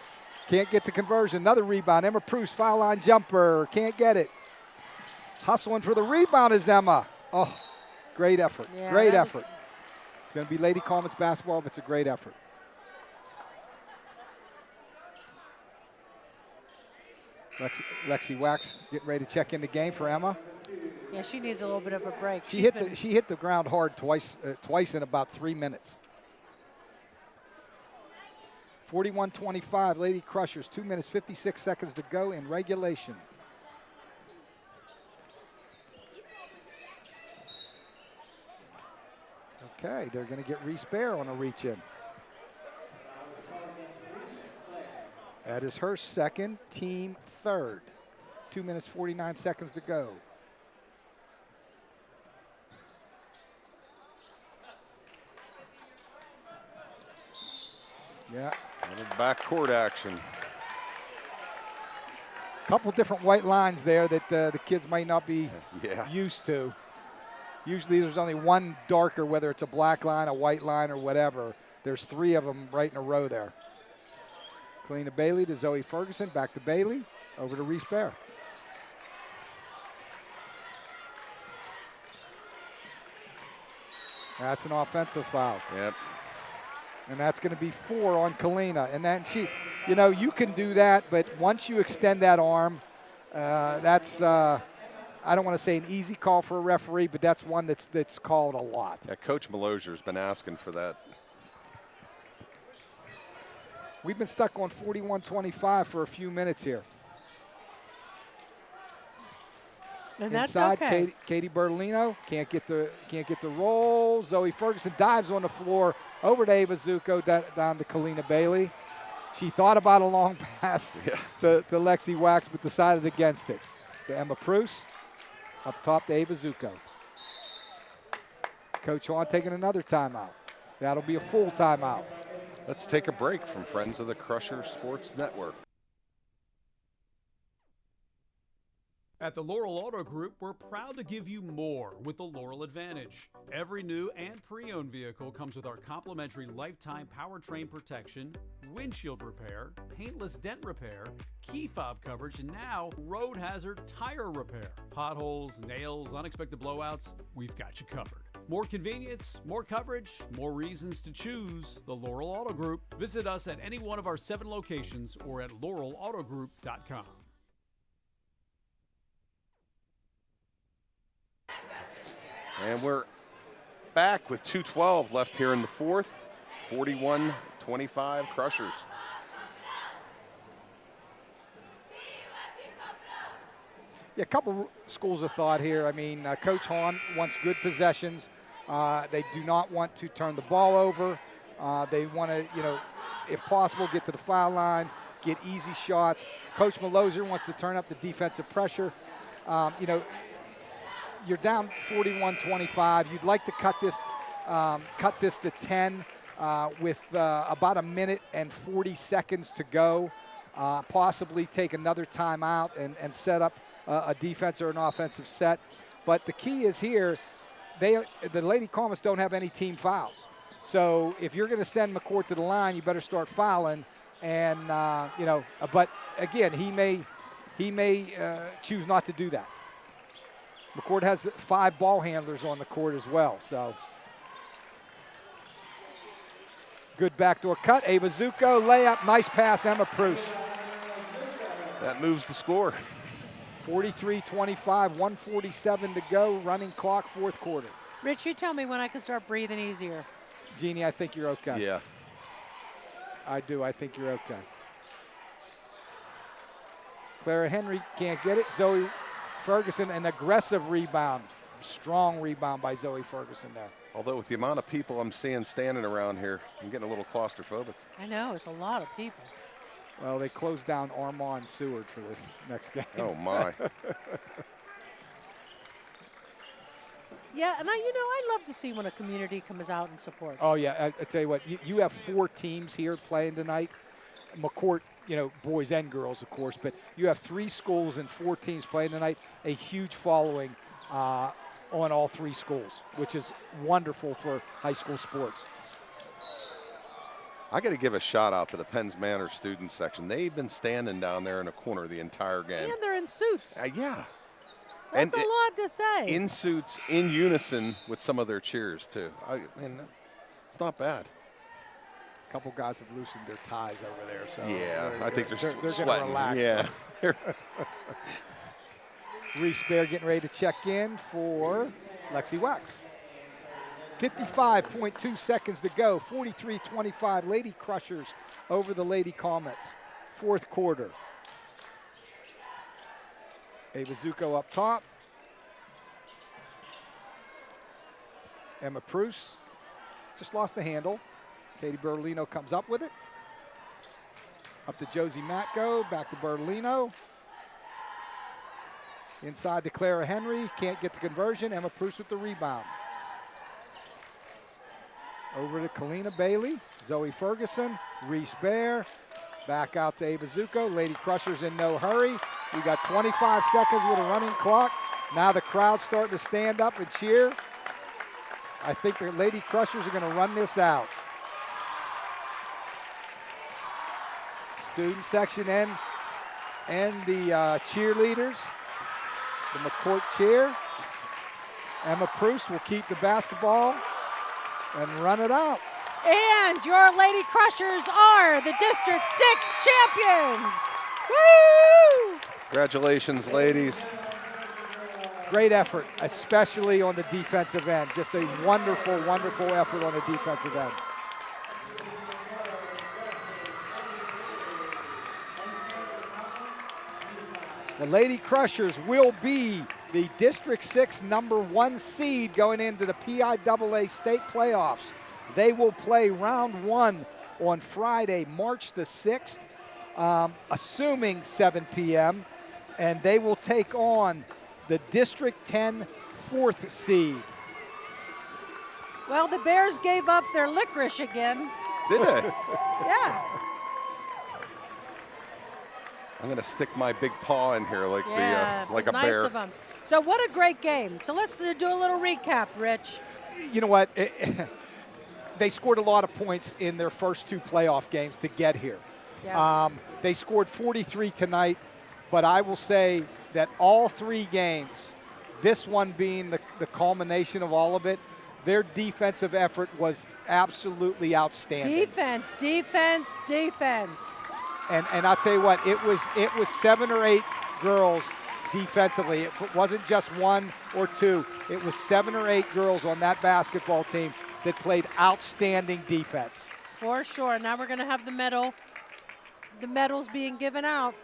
can't get the conversion. Another rebound. Emma Proust, foul line jumper. Can't get it. Hustling for the rebound is Emma. Oh, great effort. Yeah, great effort. It's going to be Lady Comets basketball, but it's a great effort. Lexi Wax getting ready to check in the game for Emma. Yeah, she needs a little bit of a break. She hit the ground hard twice in about 3 minutes. 41-25, Lady Crushers, 2 minutes, 56 seconds to go in regulation. Okay, they're going to get Reese Bear on a reach in. That is her second, team third. 2 minutes, 49 seconds to go. Yeah. Backcourt action. Couple different white lines there that the kids might not be used to. Usually there's only one darker, whether it's a black line, a white line, or whatever. There's 3 of them right in a row there. Kalina Bailey to Zoe Ferguson, back to Bailey, over to Reese Bear. That's an offensive foul. Yep. And that's going to be 4 on Kalina. And then you can do that, but once you extend that arm, that's, I don't want to say an easy call for a referee, but that's one that's called a lot. Yeah, Coach Malozier's been asking for that. We've been stuck on 41-25 for a few minutes here. And that's inside, okay. Katie Bertolino can't get the roll. Zoe Ferguson dives on the floor over to Ava Zuko, down to Kalina Bailey. She thought about a long pass to Lexi Wax, but decided against it. To Emma Proust, up top to Ava Zuko. Coach Hahn taking another timeout. That'll be a full timeout. Let's take a break from Friends of the Crusher Sports Network. At the Laurel Auto Group, we're proud to give you more with the Laurel Advantage. Every new and pre-owned vehicle comes with our complimentary lifetime powertrain protection, windshield repair, paintless dent repair, key fob coverage, and now road hazard tire repair. Potholes, nails, unexpected blowouts, we've got you covered. More convenience, more coverage, more reasons to choose the Laurel Auto Group. Visit us at any one of our 7 locations or at laurellautogroup.com. And we're back with 2:12 left here in the fourth. 41-25 Crushers. Yeah, a couple schools of thought here. I mean, Coach Hahn wants good possessions. They do not want to turn the ball over. They want to, if possible, get to the foul line, get easy shots. Coach Maloser wants to turn up the defensive pressure. You're down 41-25. You'd like to cut this to 10 with about a minute and 40 seconds to go. Possibly take another timeout and set up a defense or an offensive set. But the key is here, the Lady Comets don't have any team fouls. So if you're going to send McCourt to the line, you better start fouling. And, but again, he may choose not to do that. McCourt has 5 ball handlers on the court as well. So good backdoor cut. Ava Zuko, layup, nice pass, Emma Preuss. That moves the score. 43-25, 147 to go, running clock, fourth quarter. Rich, you tell me when I can start breathing easier. Jeannie, I think you're okay. Yeah. I do. I think you're okay. Clara Henry can't get it. Zoe Ferguson, an aggressive rebound. Strong rebound by Zoe Ferguson there. Although with the amount of people I'm seeing standing around here, I'm getting a little claustrophobic. I know, it's a lot of people. Well, they closed down Armand Seward for this next game. Oh, my. Yeah, and I love to see when a community comes out and supports. Oh, yeah, I tell you what, you have 4 teams here playing tonight. McCourt, boys and girls, of course, but you have 3 schools and 4 teams playing tonight. A huge following on all 3 schools, which is wonderful for high school sports. I got to give a shout out to the Penns Manor student section. They've been standing down there in a corner the entire game. And they're in suits. Yeah. That's a lot to say. In suits, in unison with some of their cheers, too. It's not bad. A couple guys have loosened their ties over there. So yeah, I think they're going to sweating. relax. Yeah. Reese Bear getting ready to check in for Lexi Wax. 55.2 seconds to go, 43-25. Lady Crushers over the Lady Comets. Fourth quarter. Ava Zuko up top. Emma Preuss just lost the handle. Katie Bertolino comes up with it. Up to Josie Matko, back to Bertolino. Inside to Clara Henry, can't get the conversion. Emma Preuss with the rebound. Over to Kalina Bailey, Zoe Ferguson, Reese Bear, back out to Ava Zuko. Lady Crushers in no hurry. We got 25 seconds with a running clock. Now the crowd's starting to stand up and cheer. I think the Lady Crushers are going to run this out. Student section and the cheerleaders. The McCourt cheer. Emma Preuss will keep the basketball and run it out. And your Lady Crushers are the District 6 champions. Woo! Congratulations, ladies. Great effort, especially on the defensive end. Just a wonderful, wonderful effort on the defensive end. The Lady Crushers will be the District 6 #1 seed going into the PIAA state playoffs. They will play round 1 on Friday, March the 6th, assuming 7 p.m., and they will take on the District 10 4th seed. Well, the Bears gave up their licorice again. Did they? Yeah. I'm going to stick my big paw in here like a nice bear. Of them. So what a great game. So let's do a little recap, Rich. You know what? They scored a lot of points in their first 2 playoff games to get here. Yeah. They scored 43 tonight, but I will say that all 3 games, this one being the culmination of all of it, their defensive effort was absolutely outstanding. Defense, defense, defense. And I'll tell you what, it was 7 or 8 girls defensively. It wasn't just 1 or 2. It was 7 or 8 girls on that basketball team that played outstanding defense. For sure. Now we're going to have the medals being given out.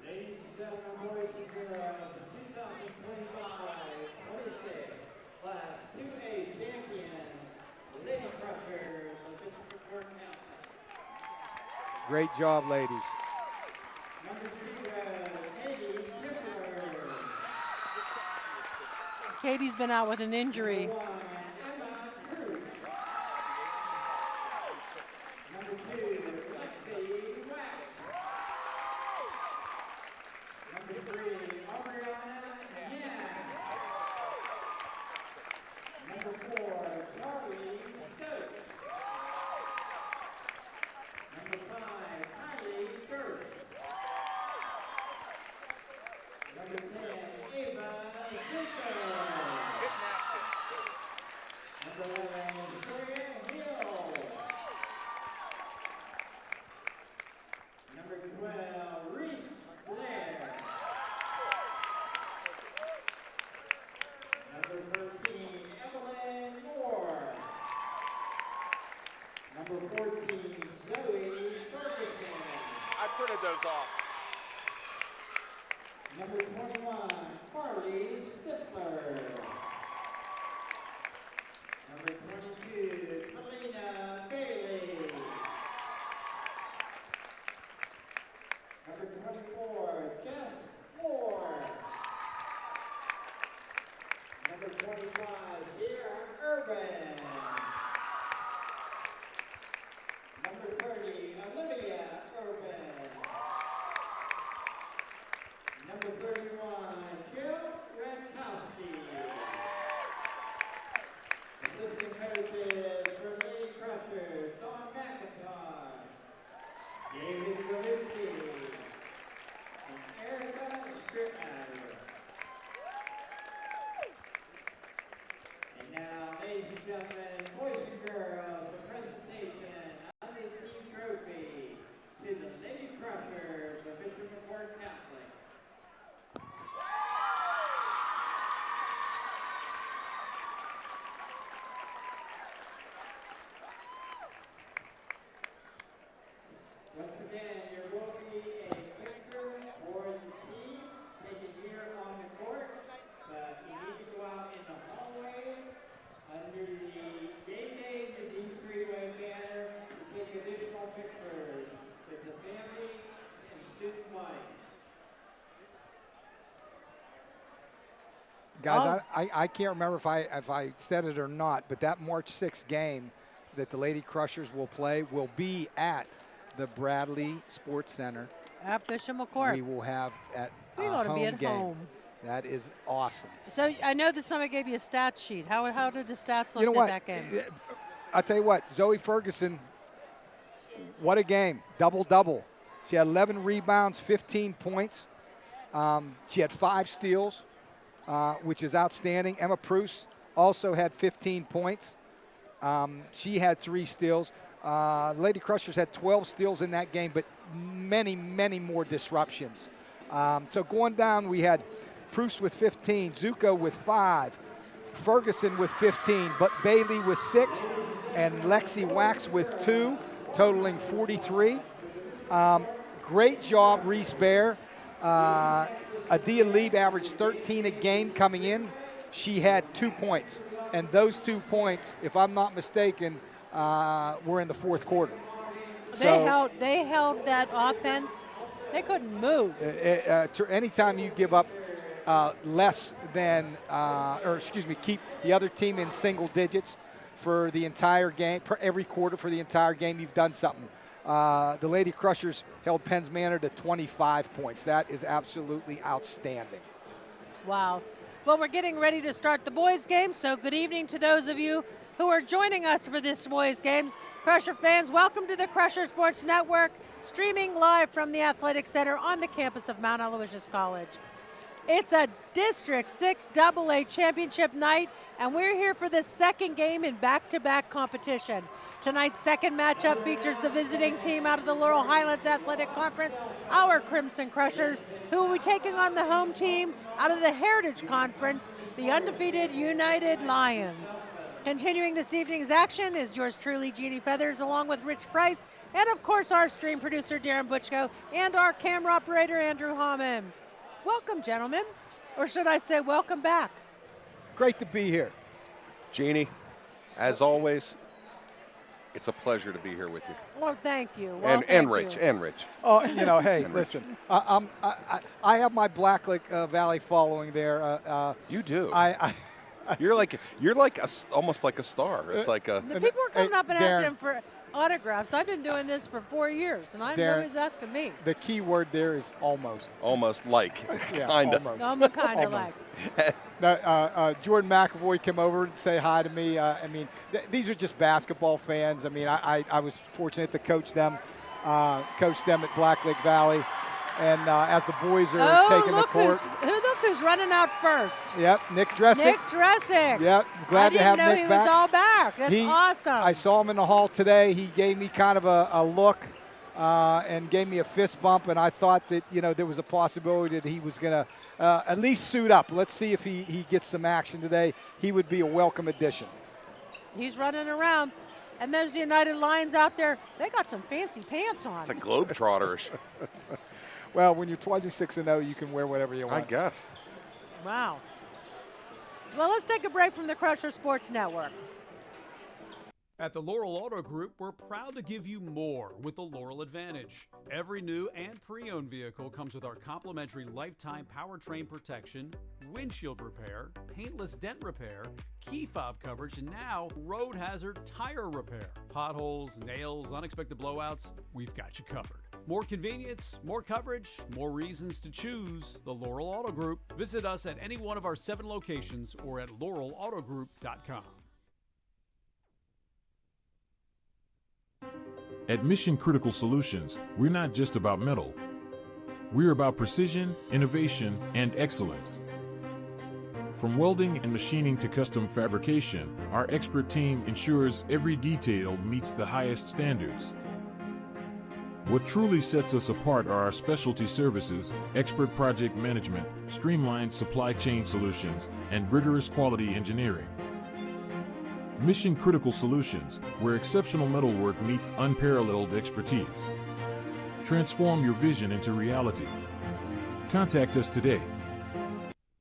Ladies and gentlemen, boys and girls, the 2025-26 Class 2A champions, the Lady Crushers of Bishop McCourt County. Great job, ladies. Number 3, Katie Kipper. Katie's been out with an injury. Number 2, Lexi Wax. Number 3, Ariana Yan. Number 4, Charlie Stokes. Number 5, Kylie Durst. Number 10, Ava Zuko. Number 11, Victoria Hill. Number 12, Reese Blair. Number 13, Evelyn Moore. Number 14, Zoe Ferguson. I printed those off. Number 21, Carly Stifler. Number 22, Melina Bailey. Number 24, Jess Moore. Number 25, Sierra Urban. Number 30, Olivia Urban. Number 31, Jill Radkowski. Assistant coaches for Lady Crushers, Dawn McIntosh, David Galucci, and Erica Strickmatter. And now, ladies and gentlemen, boys and girls, the presentation of the team trophy to the Lady Crushers of Bishop McCourt Catholic. Once again, there will be a picture for the team taken here on the court, but you need to go out in the hallway under the Game Day to Deep Freeway banner to take additional pictures with the family and student body. Guys, I can't remember if I said it or not, but that March 6th game that the Lady Crushers will play will be at the Bradley Sports Center. At Bishop McCourt. We will have at We a ought to home be at game. home. That is awesome. So I know the summit gave you a stat sheet. How did the stats look You know at what? that game? I'll tell you what, Zoe Ferguson, what a game. Double-double. She had 11 rebounds, 15 points. She had 5 steals, which is outstanding. Emma Pruce also had 15 points. She had 3 steals. Lady Crushers had 12 steals in that game, but many, many more disruptions. So going down, we had Pruce with 15, Zuko with 5, Ferguson with 15, but Bailey with 6, and Lexi Wax with 2, totaling 43. Great job, Reese Bear. Adia Lieb averaged 13 a game coming in. She had 2 points, and those 2 points, if I'm not mistaken, were in the fourth quarter. They held that offense. They couldn't move. Anytime you give up less than, keep the other team in single digits for the entire game, every quarter for the entire game, you've done something. The Lady Crushers held Penns Manor to 25 points. That is absolutely outstanding. Wow. Well, we're getting ready to start the boys' game, so good evening to those of you who are joining us for this boys' games. Crusher fans, welcome to the Crusher Sports Network, streaming live from the Athletic Center on the campus of Mount Aloysius College. It's a District 6 AA championship night, and we're here for the second game in back-to-back competition. Tonight's second matchup features the visiting team out of the Laurel Highlands Athletic Conference, our Crimson Crushers, who will be taking on the home team out of the Heritage Conference, the undefeated United Lions. Continuing this evening's action is yours truly, Jeannie Feathers, along with Rich Price, and of course our stream producer, Darren Butchko, and our camera operator, Andrew Hammond. Welcome, gentlemen, or should I say welcome back. Great to be here. Jeannie, as always, it's a pleasure to be here with you. Well, thank you. Well, and Rich. Oh, hey, listen, I have my Black Lake Valley following there. You do. You're almost like a star. It's like a. The people are coming up and Darren, asking him for autographs. I've been doing this for 4 years, and nobody's asking me. The key word there is almost. Almost like. Yeah, kind of. I'm kind of like. Now, Jordan McAvoy came over and say hi to me. These are just basketball fans. I was fortunate to coach them at Black Lake Valley. And as the boys are taking the court. Look who's running out first. Yep, Nick Dressick. Nick Dressick. Yep, glad to have Nick back. I didn't know he was all back. That's awesome. I saw him in the hall today. He gave me kind of a look and gave me a fist bump, and I thought that, there was a possibility that he was going to at least suit up. Let's see if he gets some action today. He would be a welcome addition. He's running around. And there's the United Lions out there. They got some fancy pants on. It's a Globetrotter-ish. Well, when you're 26-0, you can wear whatever you want. I guess. Wow. Well, let's take a break from the Crusher Sports Network. At the Laurel Auto Group, we're proud to give you more with the Laurel Advantage. Every new and pre-owned vehicle comes with our complimentary lifetime powertrain protection, windshield repair, paintless dent repair, key fob coverage, and now road hazard tire repair. Potholes, nails, unexpected blowouts, we've got you covered. More convenience, more coverage, more reasons to choose the Laurel Auto Group. Visit us at any one of our 7 locations or at laurelautogroup.com. At Mission Critical Solutions, we're not just about metal. We're about precision, innovation, and excellence. From welding and machining to custom fabrication, our expert team ensures every detail meets the highest standards. What truly sets us apart are our specialty services, expert project management, streamlined supply chain solutions, and rigorous quality engineering. Mission Critical Solutions, where exceptional metalwork meets unparalleled expertise. Transform your vision into reality. Contact us today.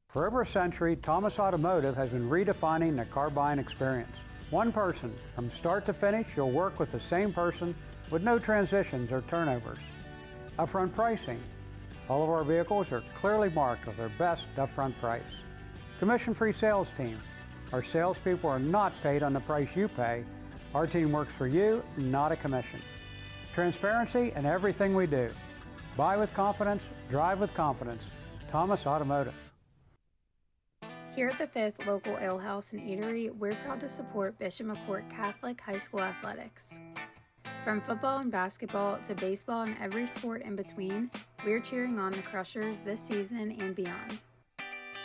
For over a century, Thomas Automotive has been redefining the car buying experience. One person, from start to finish, you'll work with the same person with no transitions or turnovers. Upfront pricing. All of our vehicles are clearly marked with their best upfront price. Commission-free sales team. Our salespeople are not paid on the price you pay. Our team works for you, not a commission. Transparency in everything we do. Buy with confidence, drive with confidence. Thomas Automotive. Here at the 5th Local Ale House and Eatery, we're proud to support Bishop McCourt Catholic High School Athletics. From football and basketball to baseball and every sport in between, we're cheering on the Crushers this season and beyond.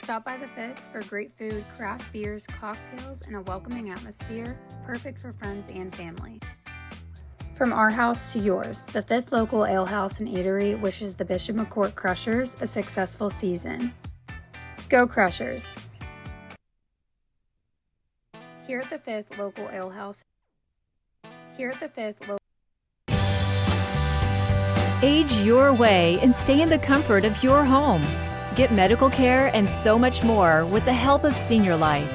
Stop by the 5th for great food, craft beers, cocktails, and a welcoming atmosphere, perfect for friends and family. From our house to yours, the 5th Local Ale House and Eatery wishes the Bishop McCourt Crushers a successful season. Go Crushers! Here at the 5th Local Ale House. Here at the 5th Local. Age your way and stay in the comfort of your home. Get medical care and so much more with the help of Senior Life.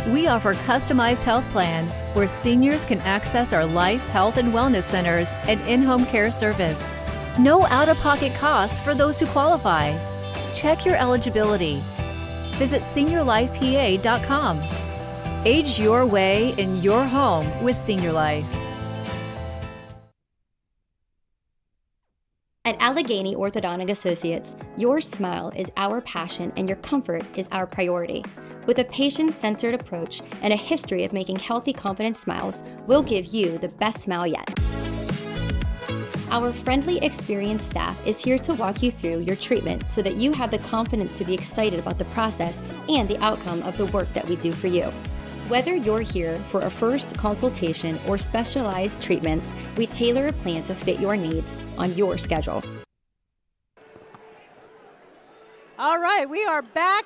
We offer customized health plans where seniors can access our life, health, and wellness centers and in-home care service. No out-of-pocket costs for those who qualify. Check your eligibility. Visit seniorlifepa.com. Age your way in your home with Senior Life. At Allegheny Orthodontic Associates, your smile is our passion and your comfort is our priority. With a patient-centered approach and a history of making healthy, confident smiles, we'll give you the best smile yet. Our friendly, experienced staff is here to walk you through your treatment so that you have the confidence to be excited about the process and the outcome of the work that we do for you. Whether you're here for a first consultation or specialized treatments, we tailor a plan to fit your needs on your schedule. All right, we are back,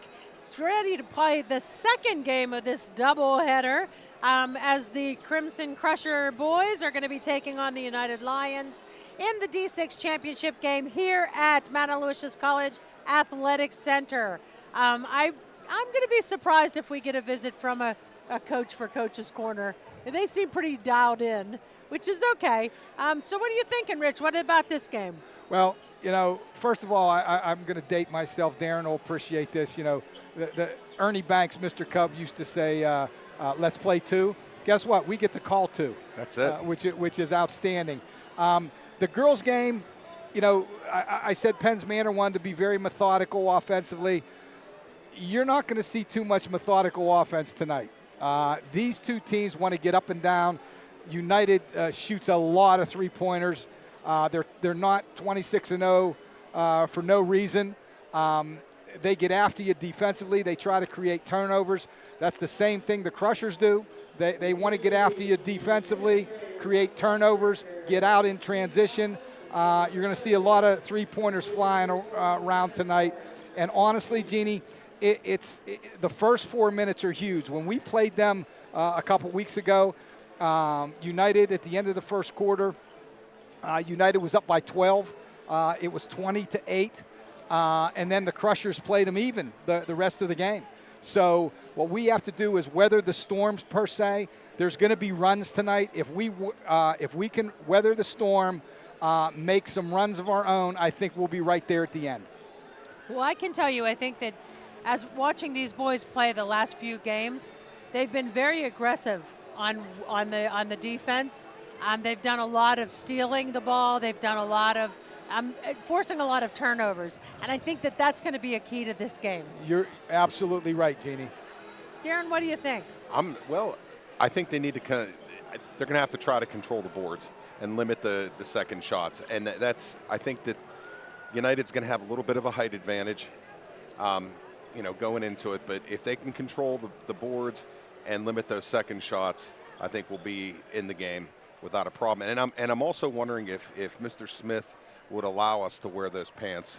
ready to play the second game of this doubleheader as the Crimson Crusher boys are going to be taking on the United Lions in the D6 championship game here at Mount Aloysius College Athletic Center. I'm going to be surprised if we get a visit from a coach for Coach's Corner. They seem pretty dialed in, which is okay. So what are you thinking, Rich? What about this game? Well, you know, first of all, I'm going to date myself. Darren will appreciate this. You know, the Ernie Banks, Mr. Cub, used to say, let's play two. Guess what? We get to call two. That's it. Which is outstanding. The girls' game, you know, I said Penn's Manor wanted to be very methodical offensively. You're not going to see too much methodical offense tonight. These two teams want to get up and down. United shoots a lot of three-pointers. They're not 26-0 for no reason. They get after you defensively. They try to create turnovers. That's the same thing the Crushers do. They want to get after you defensively, create turnovers, get out in transition. You're going to see a lot of three-pointers flying around tonight. And honestly, Jeannie, the first 4 minutes are huge. When we played them a couple weeks ago, United at the end of the first quarter, United was up by 12. It was 20-8. And then the Crushers played them even the rest of the game. So what we have to do is weather the storms per se. There's going to be runs tonight. If we can weather the storm, make some runs of our own, I think we'll be right there at the end. Well, I can tell you, I think that as watching these boys play the last few games, they've been very aggressive on the defense. They've done a lot of stealing the ball. They've done a lot of forcing a lot of turnovers, and I think that that's going to be a key to this game. You're absolutely right, Jeannie. Darren, what do you think? I think they need to they're going to have to try to control the boards and limit the second shots, and I think that United's going to have a little bit of a height advantage, going into it. But if they can control the boards and limit those second shots, I think we'll be in the game without a problem. And I'm also wondering if Mr. Smith would allow us to wear those pants.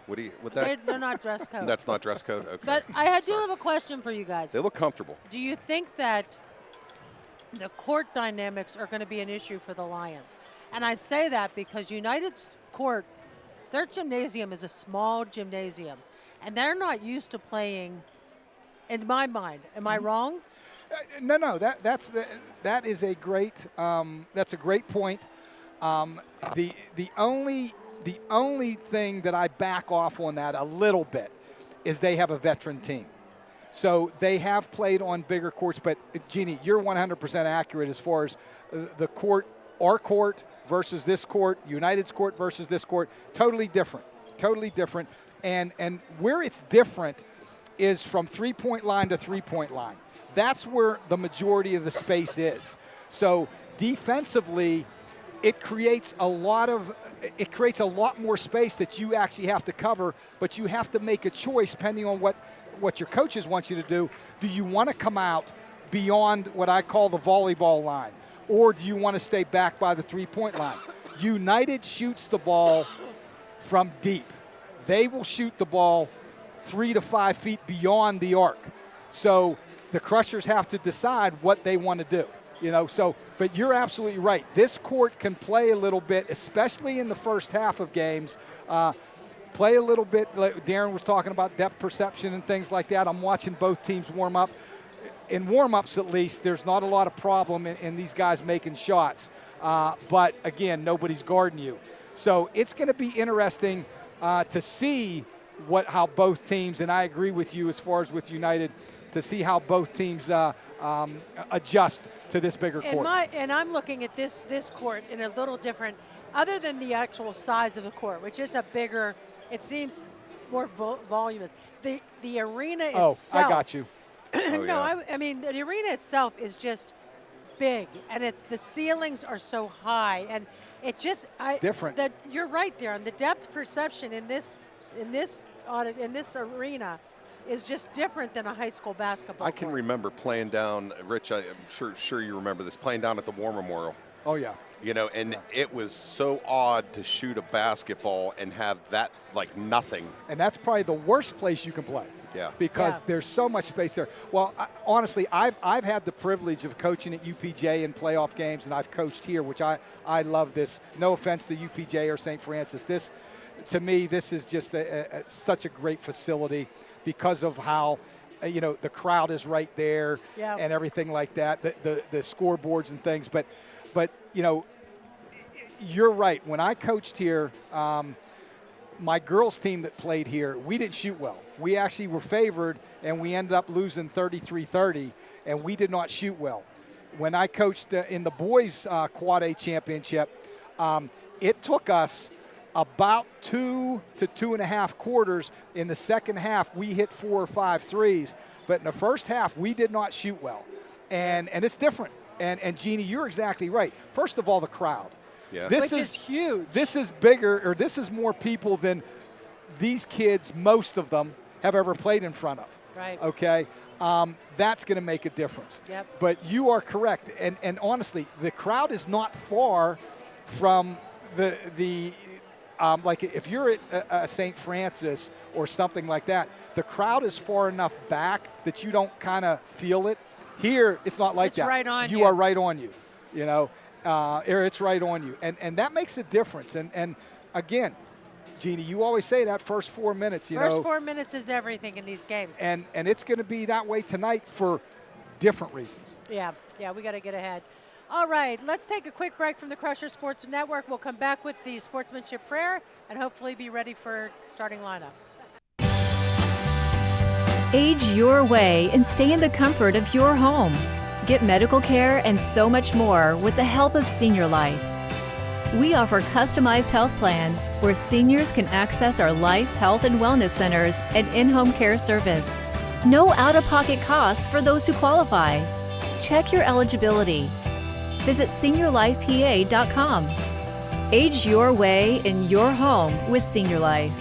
Would that? They're not dress code. That's not dress code? Okay. But I do have a question for you guys. They look comfortable. Do you think that the court dynamics are going to be an issue for the Lions? And I say that because United's court, their gymnasium is a small gymnasium, and they're not used to playing, in my mind. Am I wrong? No. That is a great. That's a great point. The only thing that I back off on that a little bit is they have a veteran team. So they have played on bigger courts, but Jeannie, you're 100% accurate as far as the court, our court versus this court, United's court versus this court, totally different. And where it's different is from three-point line to three-point line. That's where the majority of the space is. So defensively, it creates a lot more space that you actually have to cover, but you have to make a choice depending on what your coaches want you to do. Do you want to come out beyond what I call the volleyball line, or do you want to stay back by the three-point line? United shoots the ball from deep. They will shoot the ball 3 to 5 feet beyond the arc. So the Crushers have to decide what they want to do. But you're absolutely right. This court can play a little bit, especially in the first half of games. Play a little bit, like Darren was talking about depth perception and things like that. I'm watching both teams warm up. In warm-ups, at least, there's not a lot of problem in these guys making shots. But, again, nobody's guarding you. So it's going to be interesting to see how both teams, and I agree with you as far as with United, to see how both teams adjust to this bigger court. And I'm looking at this court in a little different, other than the actual size of the court, which is a bigger, it seems more voluminous. The arena itself. Oh, I got you. I mean, the arena itself is just big, and the ceilings are so high. And It just different. You're right, Darren. The depth perception in this arena is just different than a high school basketball. I can remember playing down, Rich, I'm sure you remember this, playing down at the War Memorial. Oh, yeah. You know, and it was so odd to shoot a basketball and have that, like, nothing. And that's probably the worst place you can play. Yeah. Because there's so much space there. Well, honestly, I've had the privilege of coaching at UPJ in playoff games, and I've coached here, which I love this. No offense to UPJ or St. Francis. This, to me, this is just such a great facility because of how, the crowd is right there and everything like that, the scoreboards and things. But you're right. When I coached here, my girls' team that played here, we didn't shoot well. We actually were favored, and we ended up losing 33-30, and we did not shoot well. When I coached in the boys' Quad A championship, it took us about 2 to 2.5 quarters. In the second half, we hit 4 or 5 threes, but in the first half, we did not shoot well. And it's different. And Jeannie, you're exactly right. First of all, the crowd. Yeah. Which is huge. This is bigger, or this is more people than these kids, most of them, have ever played in front of. Right. Okay? That's going to make a difference. Yep. But you are correct. And honestly, the crowd is not far from the like if you're at St. Francis or something like that, the crowd is far enough back that you don't kind of feel it. Here, it's not like it's that. Right on you are right on you, it's right on you. And that makes a difference. And again, Jeannie, you always say that first 4 minutes, First 4 minutes is everything in these games. And it's going to be that way tonight for different reasons. Yeah, we got to get ahead. All right, let's take a quick break from the Crusher Sports Network. We'll come back with the sportsmanship prayer and hopefully be ready for starting lineups. Age your way and stay in the comfort of your home. Get medical care and so much more with the help of Senior Life. We offer customized health plans where seniors can access our life, health, and wellness centers and in-home care service. No out-of-pocket costs for those who qualify. Check your eligibility. Visit seniorlifepa.com. Age your way in your home with Senior Life.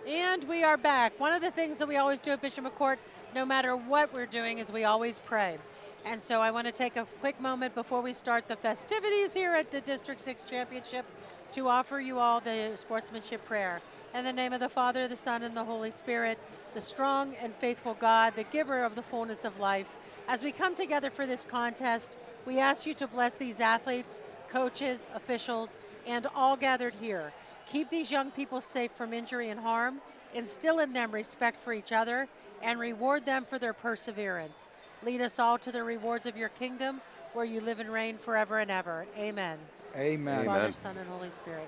And we are back. One of the things that we always do at Bishop McCourt, no matter what we're doing, is we always pray. And so I want to take a quick moment before we start the festivities here at the District 6 Championship to offer you all the sportsmanship prayer. In the name of the Father, the Son, and the Holy Spirit, the strong and faithful God, the giver of the fullness of life, as we come together for this contest, we ask you to bless these athletes, coaches, officials, and all gathered here. Keep these young people safe from injury and harm, instill in them respect for each other, and reward them for their perseverance. Lead us all to the rewards of your kingdom, where you live and reign forever and ever. Amen. Amen. Father, Son, and Holy Spirit.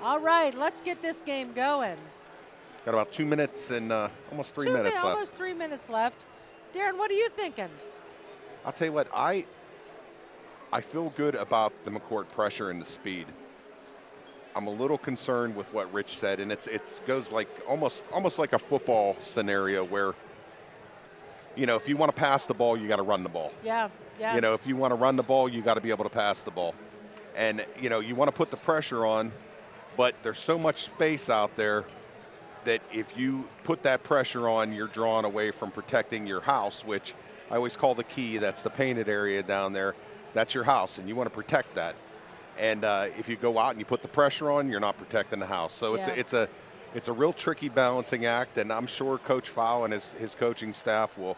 All right, let's get this game going. Got about 2 minutes and almost 3 minutes left. Almost 3 minutes left. Darren, what are you thinking? I'll tell you what, I feel good about the McCourt pressure and the speed. I'm a little concerned with what Rich said, and it goes like almost like a football scenario where, if you want to pass the ball, you got to run the ball. Yeah. If you want to run the ball, you got to be able to pass the ball. And, you want to put the pressure on, but there's so much space out there that if you put that pressure on, you're drawn away from protecting your house, which I always call the key. That's the painted area down there. That's your house, and you want to protect that. And if you go out and you put the pressure on, you're not protecting the house. So it's a real tricky balancing act, and I'm sure Coach Fowl and his coaching staff will,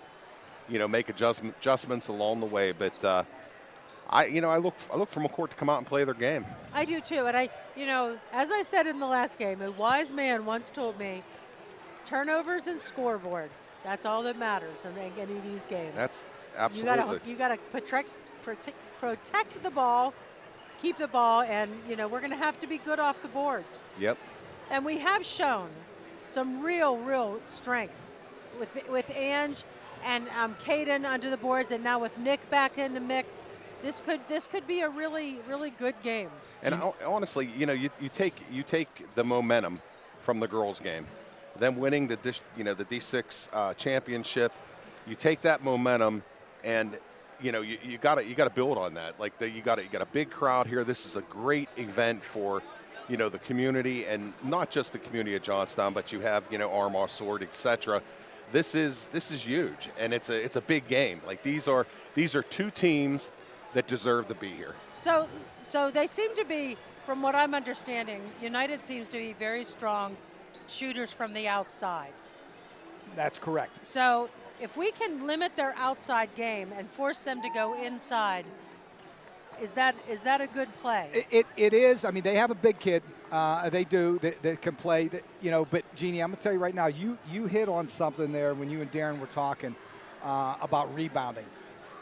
make adjustments along the way. But I look for McCourt to come out and play their game. I do too, and as I said in the last game, a wise man once told me, turnovers and scoreboard, that's all that matters in any of these games. That's absolutely. You got to protect the ball, keep the ball, and we're going to have to be good off the boards. Yep. And we have shown some real strength with Ange and Caden under the boards, and now with Nick back in the mix. This could be a really good game. And honestly, you take the momentum from the girls' game, them winning the D6 championship. You take that momentum, and you know, you got to build on that. Like you got a big crowd here. This is a great event for, you know, the community, and not just the community of Johnstown, but you have, you know, Armagh, Sword, etc. This is huge, and it's a big game. Like these are two teams that deserve to be here. So they seem to be, from what I'm understanding, United seems to be very strong shooters from the outside. That's correct. So if we can limit their outside game and force them to go inside, is that a good play? It is. I mean, they have a big kid. They do. That can play. You know, but Jeannie, I'm going to tell you right now, you hit on something there when you and Darren were talking about rebounding.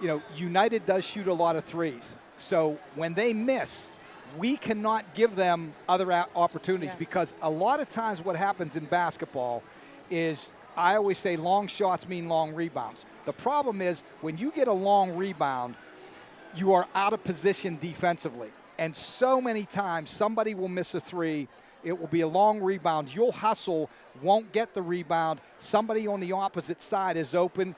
You know, United does shoot a lot of threes. So when they miss, we cannot give them other opportunities, because a lot of times what happens in basketball is, I always say long shots mean long rebounds. The problem is when you get a long rebound, you are out of position defensively. And so many times somebody will miss a three. It will be a long rebound. You'll hustle, won't get the rebound. Somebody on the opposite side is open.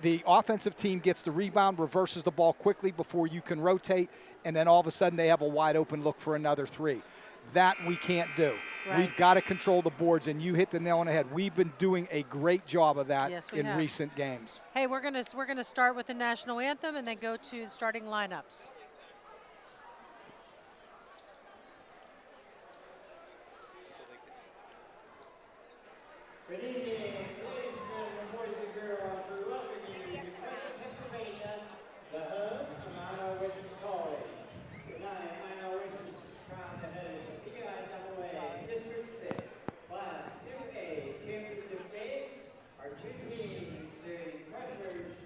The offensive team gets the rebound, reverses the ball quickly before you can rotate, and then all of a sudden they have a wide open look for another three. That we can't do. Right. We've got to control the boards, and you hit the nail on the head. We've been doing a great job of that in recent games. Hey, we're gonna start with the national anthem and then go to starting lineups. Good evening, ladies and gentlemen, boys and girls. We welcome you to Crescent, Pennsylvania, the home of Mount Oasis College. Tonight, Mount Oasis is proud to host the PIAA District 6 Class 2A Championship game. Our two teams, the Crushers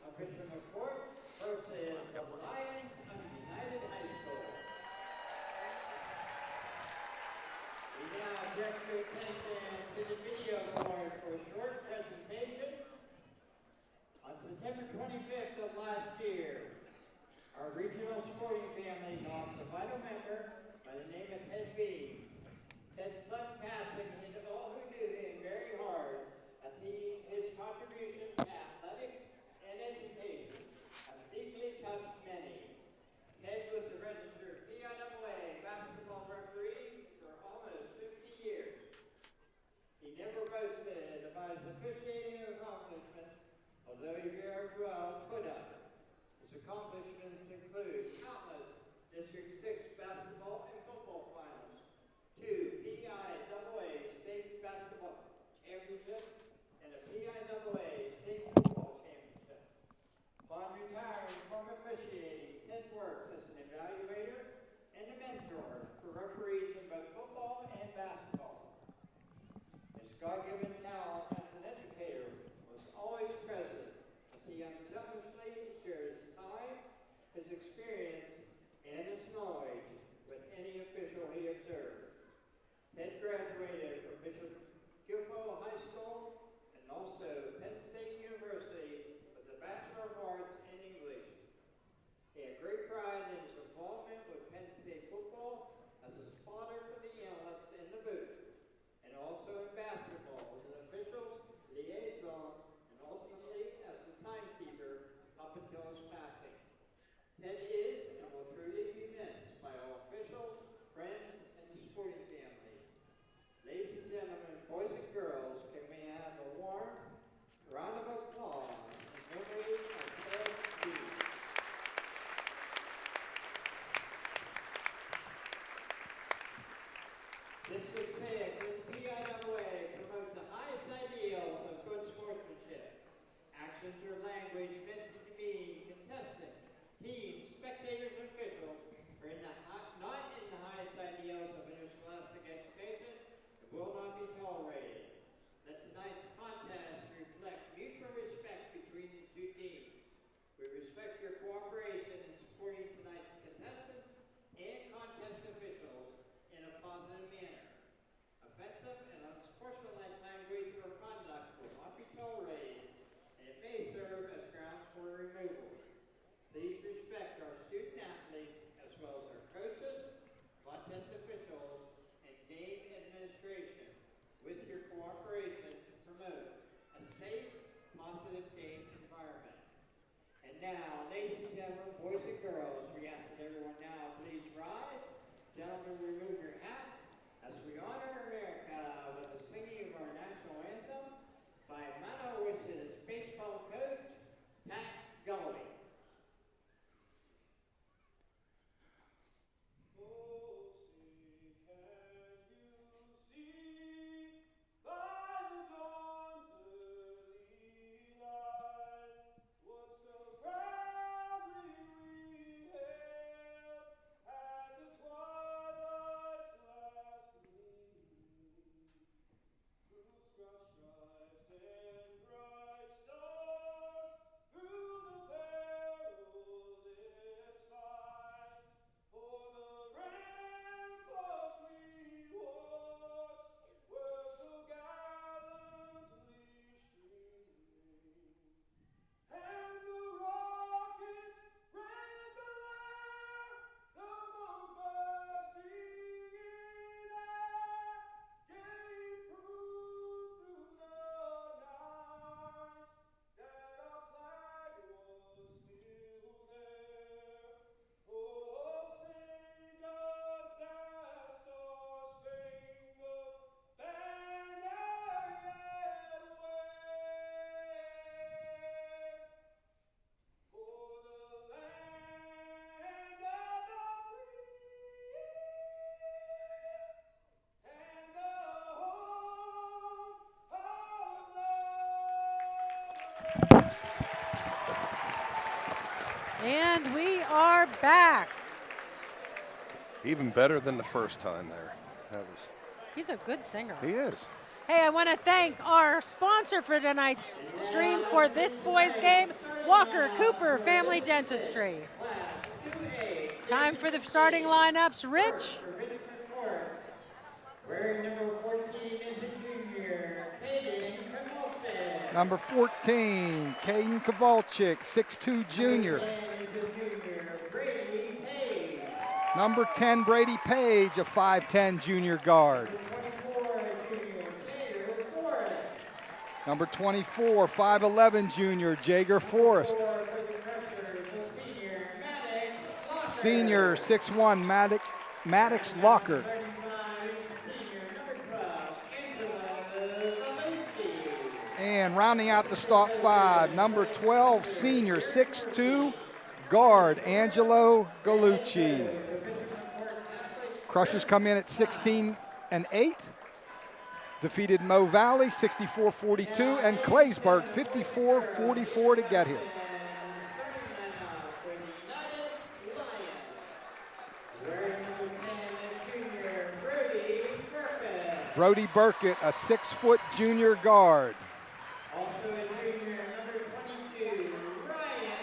of Bishop McCourt versus the Lions of United High School. We now direct your attention to the video board for a short presentation. On September 25th of last year, our regional sporting family lost a vital member by the name of Ted Bean. Ted's sudden passing hit all who knew him very hard, as his contributions to athletics and education have deeply touched many. Ted was a registered PIAA basketball referee for almost 50 years. He never boasted about his officiating accomplishments, although he very well could have. His accomplishments include countless District 6 basketball and football finals, 2 PIAA state basketball championships, and a PIAA state football championship. Upon retiring from officiating, Ted worked as an evaluator and a mentor for referees in both football and basketball. His God-given talent as an educator was always present, as he unselfishly shared his time, his experience, and his knowledge with any official he observed. Ted graduated from Bishop Guilfoyle High School and also Penn State University with a Bachelor of Arts in English. He had great pride in his involvement with Penn State football as a spotter for the analysts in the booth, and also in basketball as an officials liaison, and ultimately as the timekeeper up until his passing. Ted is and will truly be missed by all officials, friends, and the sporting family. Ladies and gentlemen, boys and girls, can we have a warm round of applause in memory of Ted Bean. District 6 and PIAA promote the highest ideals of good sportsmanship. Actions or language meant to demean contestants, teams, spectators, and officials are not in the highest ideals of interscholastic education and will not be tolerated. Let tonight's contest reflect mutual respect between the two teams. We respect your cooperation in supporting tonight's contestants and contest officials in a positive manner. Offensive and unsportsmanlike language or conduct will not be tolerated, and it may serve as grounds for removal. Please respect our student athletes as well as our coaches, contest officials, and game administration with your cooperation to promote a safe, positive game environment. And now, ladies Denver, boys and girls. We ask that everyone now please rise. Gentlemen, remove your hats as we honor America with the singing of our national anthem by Mount Aloysius baseball coach, Pat Gully. And we are back. Even better than the first time there. That was. He's a good singer. He is. Hey, I want to thank our sponsor for tonight's stream for this boys game, Walker Cooper Family Dentistry. Time for the starting lineups. Rich? Wearing number 14 is a junior, Caden Kowalczyk. Number 14, Caden Kowalczyk, 6'2 junior. Number 10, Brady Page, a 5'10 junior guard. Number 24, 5'11 junior, Jager Forrest. Senior, 6'1, Maddox Locker. And rounding out the start 5, number 12, senior, 6'2 guard, Angelo Galucci. Crushers come in at 16-8. Defeated Mo Valley 64-42 and Claysburg 54-44 to get here. Brody Burkett, a 6-foot junior guard. Also a junior, number 22, Ryan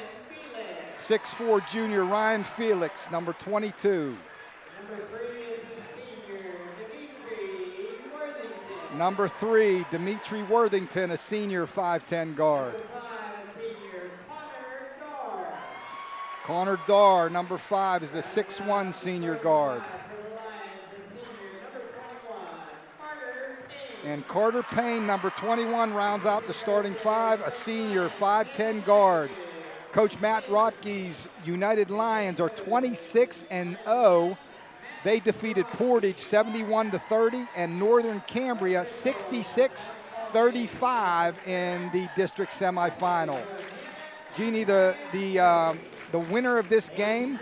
Felix. 6'4 junior Ryan Felix, number 22. Number 3 is the senior, Dimitri Worthington. Number 3, Dimitri Worthington, a senior 5'10 guard. Number 5, a senior, Connor Darr. Connor Darr, number 5, is the 6'1 senior guard. And Carter Payne, number 21, rounds out the starting 5, a senior 5'10 guard. Coach Matt Rotke's United Lions are 26-0. They defeated Portage 71-30 and Northern Cambria 66-35 in the district semifinal. Jeannie, the winner of this game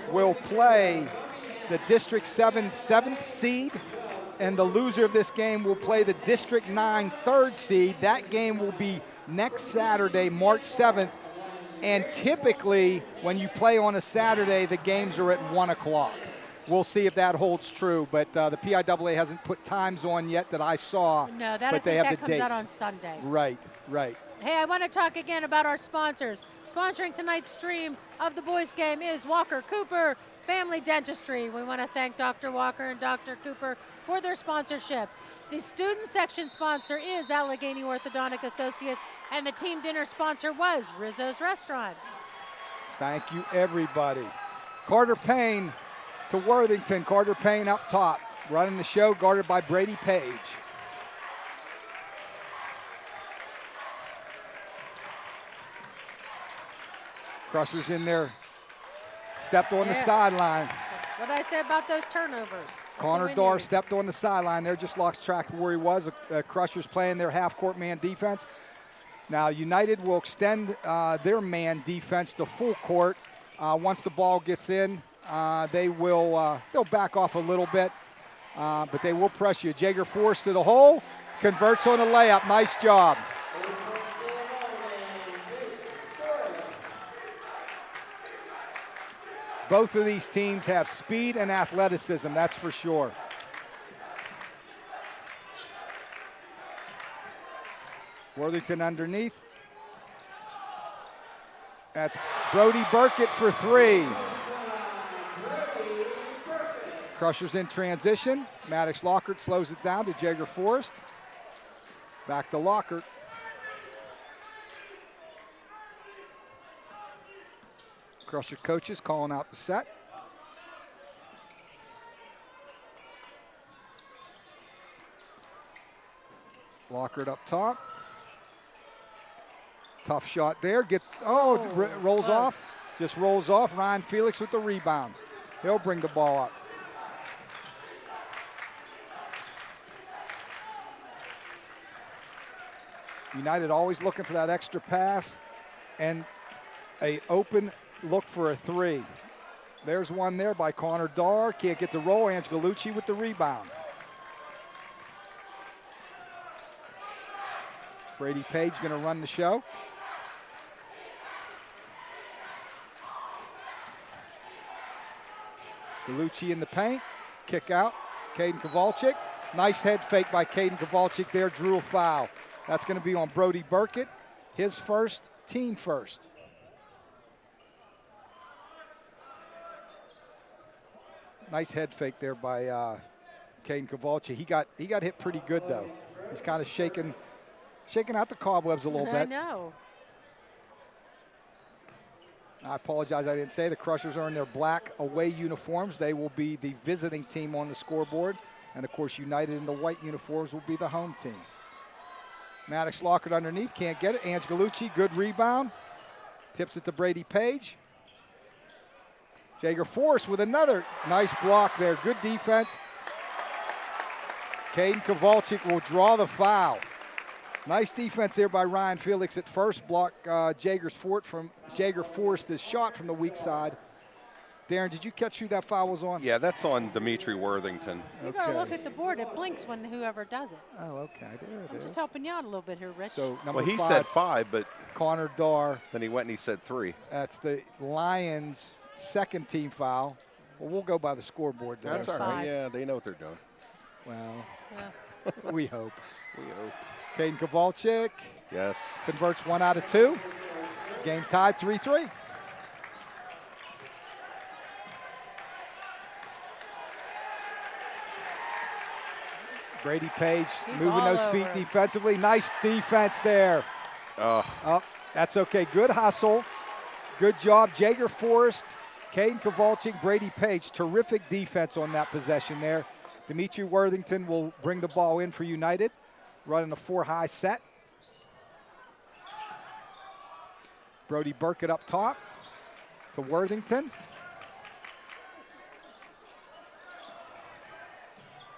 will play the District 7 7th seed, and the loser of this game will play the District 9 3rd seed. That game will be next Saturday, March 7th. And typically, when you play on a Saturday, the games are at 1 o'clock. We'll see if that holds true, but the PIAA hasn't put times on yet that I saw. No, but they have the comes dates. out on Sunday. Right, right. Hey, I want to talk again about our sponsors. Sponsoring tonight's stream of the boys' game is Walker Cooper Family Dentistry. We want to thank Dr. Walker and Dr. Cooper for their sponsorship. The student section sponsor is Allegheny Orthodontic Associates, and the team dinner sponsor was Rizzo's Restaurant. Thank you, everybody. Carter Payne to Worthington. Carter Payne up top, running the show, guarded by Brady Page. Crushers in their stepped on the sideline. What did I say about those turnovers? That's Connor what we Dar need. stepped on the sideline there, just lost track of where he was. Crushers playing their half-court man defense. Now United will extend their man defense to full court. Once the ball gets in, they'll back off a little bit, but they will press you. Jaeger Forrest to the hole, converts on the layup. Nice job. Both of these teams have speed and athleticism, that's for sure. Worthington underneath. That's Brody Burkett for 3. Crushers in transition. Maddox Lockhart slows it down to Jaeger Forrest. Back to Lockhart. Crusher coaches calling out the set. Lockhart up top. Tough shot there. Rolls off. Just rolls off. Ryan Felix with the rebound. He'll bring the ball up. United always looking for that extra pass and a open look for a 3. There's one there by Connor Dar. Can't get the roll. Angelucci with the rebound. Brady Page going to run the show. Galucci in the paint. Kick out. Caden Kowalczyk. Nice head fake by Caden Kowalczyk there. Drew a foul. That's going to be on Brody Burkett. His first, team first. Nice head fake there by Caden Kowalczyk. He got hit pretty good though. He's kind of shaking out the cobwebs a little bit. I know. I apologize, I didn't say the Crushers are in their black away uniforms. They will be the visiting team on the scoreboard. And of course, United in the white uniforms will be the home team. Maddox Lockhart underneath, can't get it. Angelucci, good rebound. Tips it to Brady Page. Jaeger Forrest with another nice block there. Good defense. Caden Kowalczyk will draw the foul. Nice defense there by Ryan Felix at first. Block Jaeger Forrest's shot from the weak side. Darren, did you catch who that foul was on? Yeah, that's on Dimitri Worthington. You got to look at the board. It blinks when whoever does it. Oh, okay. There it I'm is. just helping you out a little bit here, Rich. So number Well, he 5, said 5, but Connor Dar. then he went and he said 3. That's the Lions' second team foul. Well, we'll go by the scoreboard there. That's all right. Yeah, they know what they're doing. Well, yeah. we hope. We hope. Caden Kowalczyk Yes. converts 1 out of 2. Game tied 3-3. Brady Page moving those feet defensively. Nice defense there. Oh, that's okay. Good hustle. Good job. Jaeger Forrest, Caden Kowalczyk, Brady Page. Terrific defense on that possession there. Dimitri Worthington will bring the ball in for United, running a 4-high set. Brody Burkett up top to Worthington.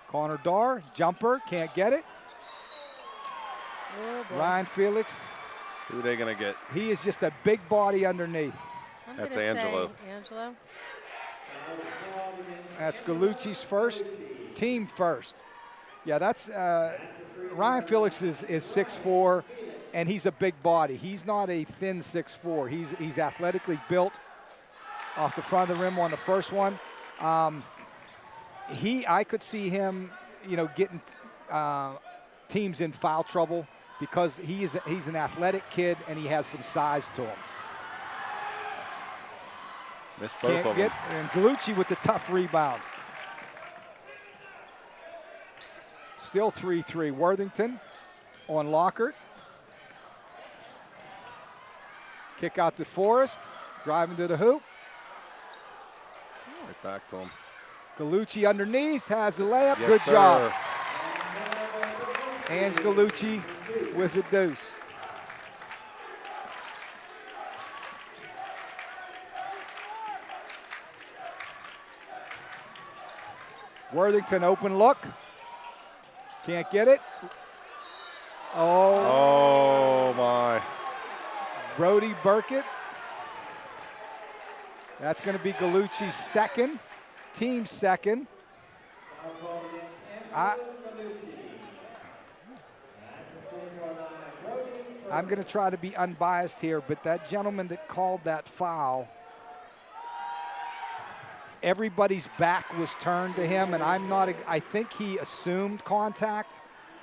Connor Dar, jumper, can't get it. Oh, Ryan Felix. Who are they going to get? He is just a big body underneath. That's Angelo. Angelo. That's Galucci's first, team first. Yeah, that's Ryan Felix is 6'4", and he's a big body. He's not a thin 6'4". He's athletically built off the front of the rim on the first one. I could see him, getting teams in foul trouble because he's an athletic kid and he has some size to him. Missed both of them. And Galucci with the tough rebound. Still 3-3. Worthington on Lockhart. Kick out to Forrest. Driving to the hoop. Right back to him. Galucci underneath, has the layup. Yes, Good sir. job. Hans Galucci with the deuce. Worthington open look. Can't get it. Oh my. Brody Burkett. That's going to be Gallucci's second, team second. I'm going to try to be unbiased here, but that gentleman that called that foul, everybody's back was turned to him, and I think he assumed contact.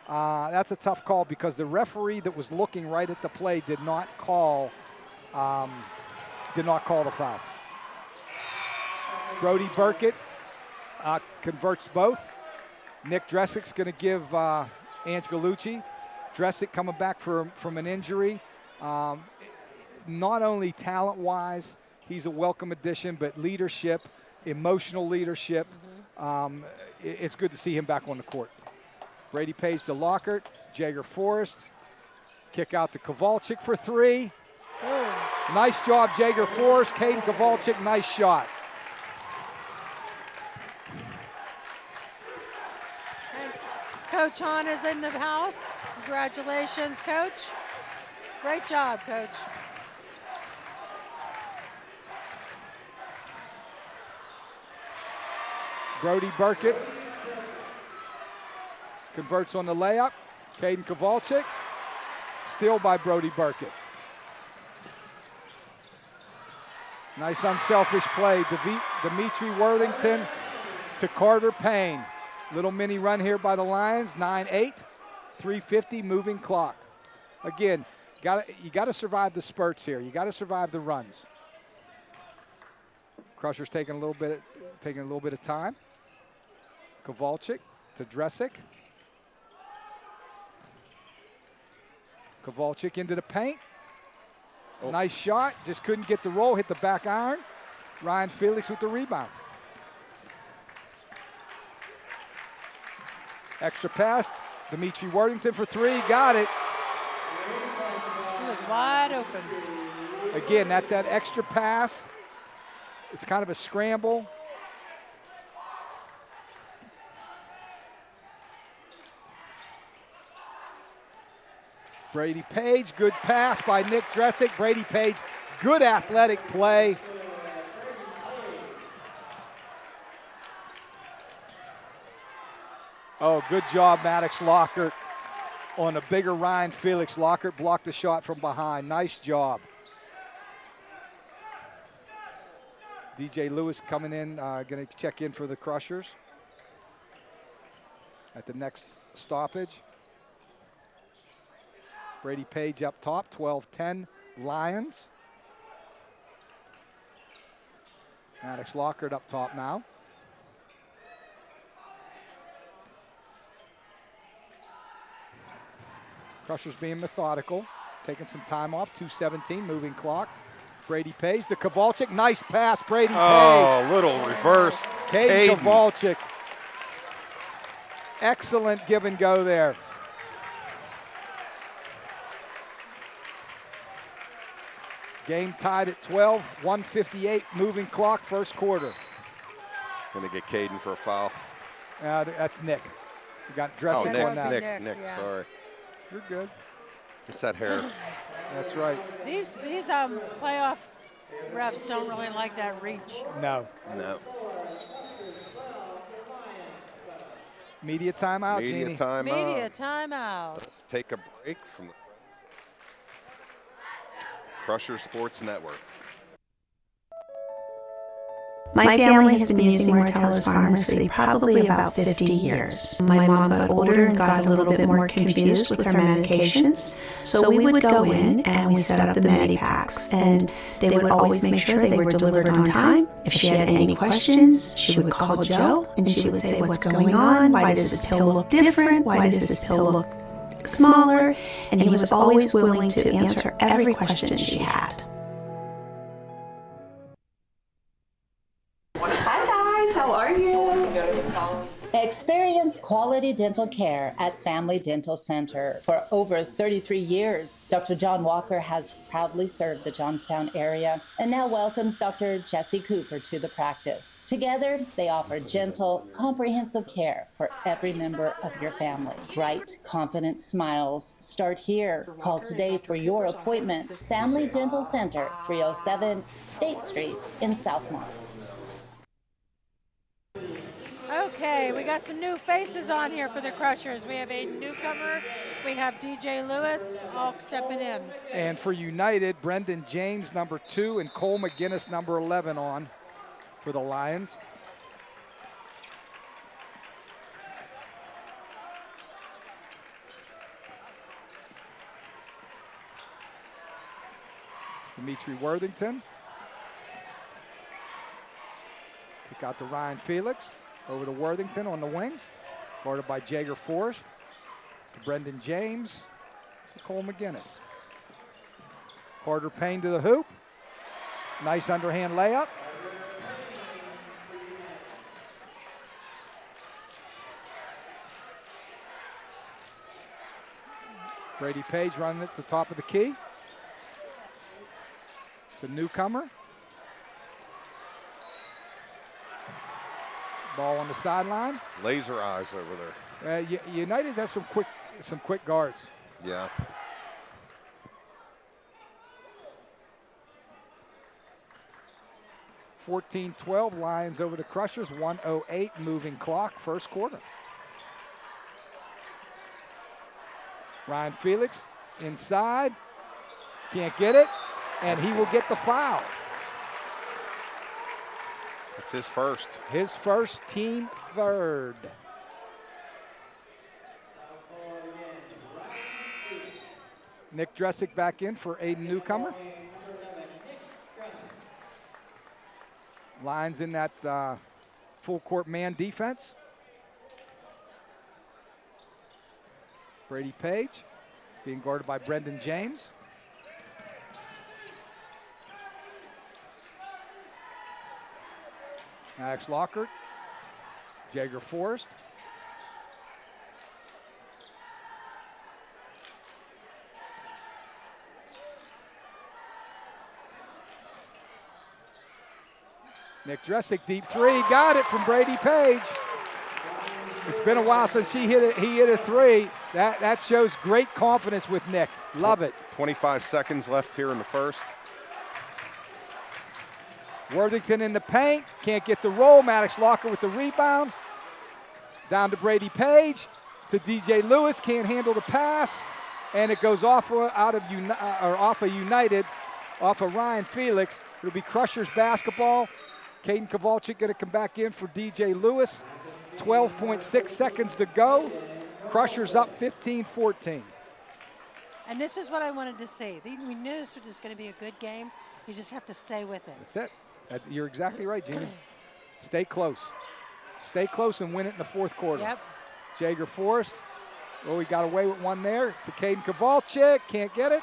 That's a tough call because the referee that was looking right at the play did not call the foul. Brody Burkett converts both. Nick Dressick's going to give Ange Gallucci. Dressick coming back from an injury. Not only talent-wise, he's a welcome addition, but leadership, emotional leadership. It's good to see him back on the court. Brady Page to Lockhart, Jager Forrest. Kick out to Kowalczyk for three. Nice job, Jager Forrest. Caden Kowalczyk, nice shot. Coach Hahn is in the house. Congratulations, Coach. Great job, Coach. Brody Burkett converts on the layup. Caden Kowalczyk. Steal by Brody Burkett. Nice unselfish play. Dimitri Worthington to Carter Payne. Little mini run here by the Lions. 9-8, 3:50 moving clock. Again, you got to survive the spurts here. You got to survive the runs. Crushers taking a little bit of time. Kowalczyk to Dressick. Kowalczyk into the paint. Nice shot. Just couldn't get the roll. Hit the back iron. Ryan Felix with the rebound. Extra pass. Dimitri Worthington for three. Got it. He was wide open. Again, that's that extra pass. It's kind of a scramble. Brady Page, good pass by Nick Dressick. Brady Page, good athletic play. Oh, good job, Maddox Lockhart. On a bigger Ryan Felix, Lockhart blocked the shot from behind. Nice job. DJ Lewis coming in, going to check in for the Crushers at the next stoppage. Brady Page up top, 12-10 Lions. Maddox Lockhart up top now. Crushers being methodical, taking some time off, 2:17 moving clock. Brady Page to Kowalczyk, nice pass, Brady Page. Oh, little reverse. Caden Kowalczyk. Excellent give and go there. Game tied at 12, 1:58 moving clock, first quarter. Gonna get Caden for a foul. That's Nick. You got Dressick on that. Nick, yeah. Sorry. You're good. It's that hair. That's right. These playoff refs don't really like that reach. No. Media timeout, Jeannie. Media timeout. Let's take a break from the Crusher Sports Network. My family has been using Martellus Pharmacy probably about 50 years. My mom got older and got a little bit more confused with her medications, so we would go in and we set up the Medipacks, and they would always make sure they were delivered on time. If she had any questions, she would call Joe and she would say, "What's going on? Why does this pill look different? Why does this pill look smaller?" And he was always willing to answer every question she had. Experience quality dental care at Family Dental Center. For over 33 years, Dr. John Walker has proudly served the Johnstown area and now welcomes Dr. Jesse Cooper to the practice. Together, they offer gentle, comprehensive care for every member of your family. Bright, confident smiles start here. Call today for your appointment. Family Dental Center, 307 State Street in Southmont. Okay, we got some new faces on here for the Crushers. We have a newcomer. We have DJ Lewis all stepping in. And for United, Brendan James, number 2, and Cole McGinnis, number 11 on for the Lions. Dimitri Worthington. Kick out to Ryan Felix. Over to Worthington on the wing. Guarded by Jager Forrest. To Brendan James. To Cole McGinnis. Carter Payne to the hoop. Nice underhand layup. Brady Page running at the top of the key. To newcomer. Ball on the sideline. Laser eyes over there. United has some quick guards. Yeah. (14-12) Lions over the Crushers. 1:08 moving clock. First quarter. Ryan Felix inside. Can't get it, and he will get the foul. It's his first. His first, team third. Nick Dressick back in for Aiden Newcomer. Lions in that full court man defense. Brady Page being guarded by Brendan James. Max Lockhart, Jager Forrest. Nick Dressick, deep three, got it from Brady Page. It's been a while since he hit a three. That shows great confidence with Nick. Love it. 25 seconds left here in the first. Worthington in the paint, can't get the roll. Maddox Locker with the rebound. Down to Brady Page, to DJ Lewis, can't handle the pass, and it goes off of United, off of Ryan Felix. It'll be Crushers basketball. Caden Kowalczyk going to come back in for DJ Lewis. 12.6 seconds to go. Crushers up 15-14. And this is what I wanted to see. We knew this was going to be a good game. You just have to stay with it. That's it. You're exactly right, Jeannie. Stay close. Stay close and win it in the fourth quarter. Yep. Jager Forrest. Oh, we got away with one there to Caden Kowalczyk. Can't get it.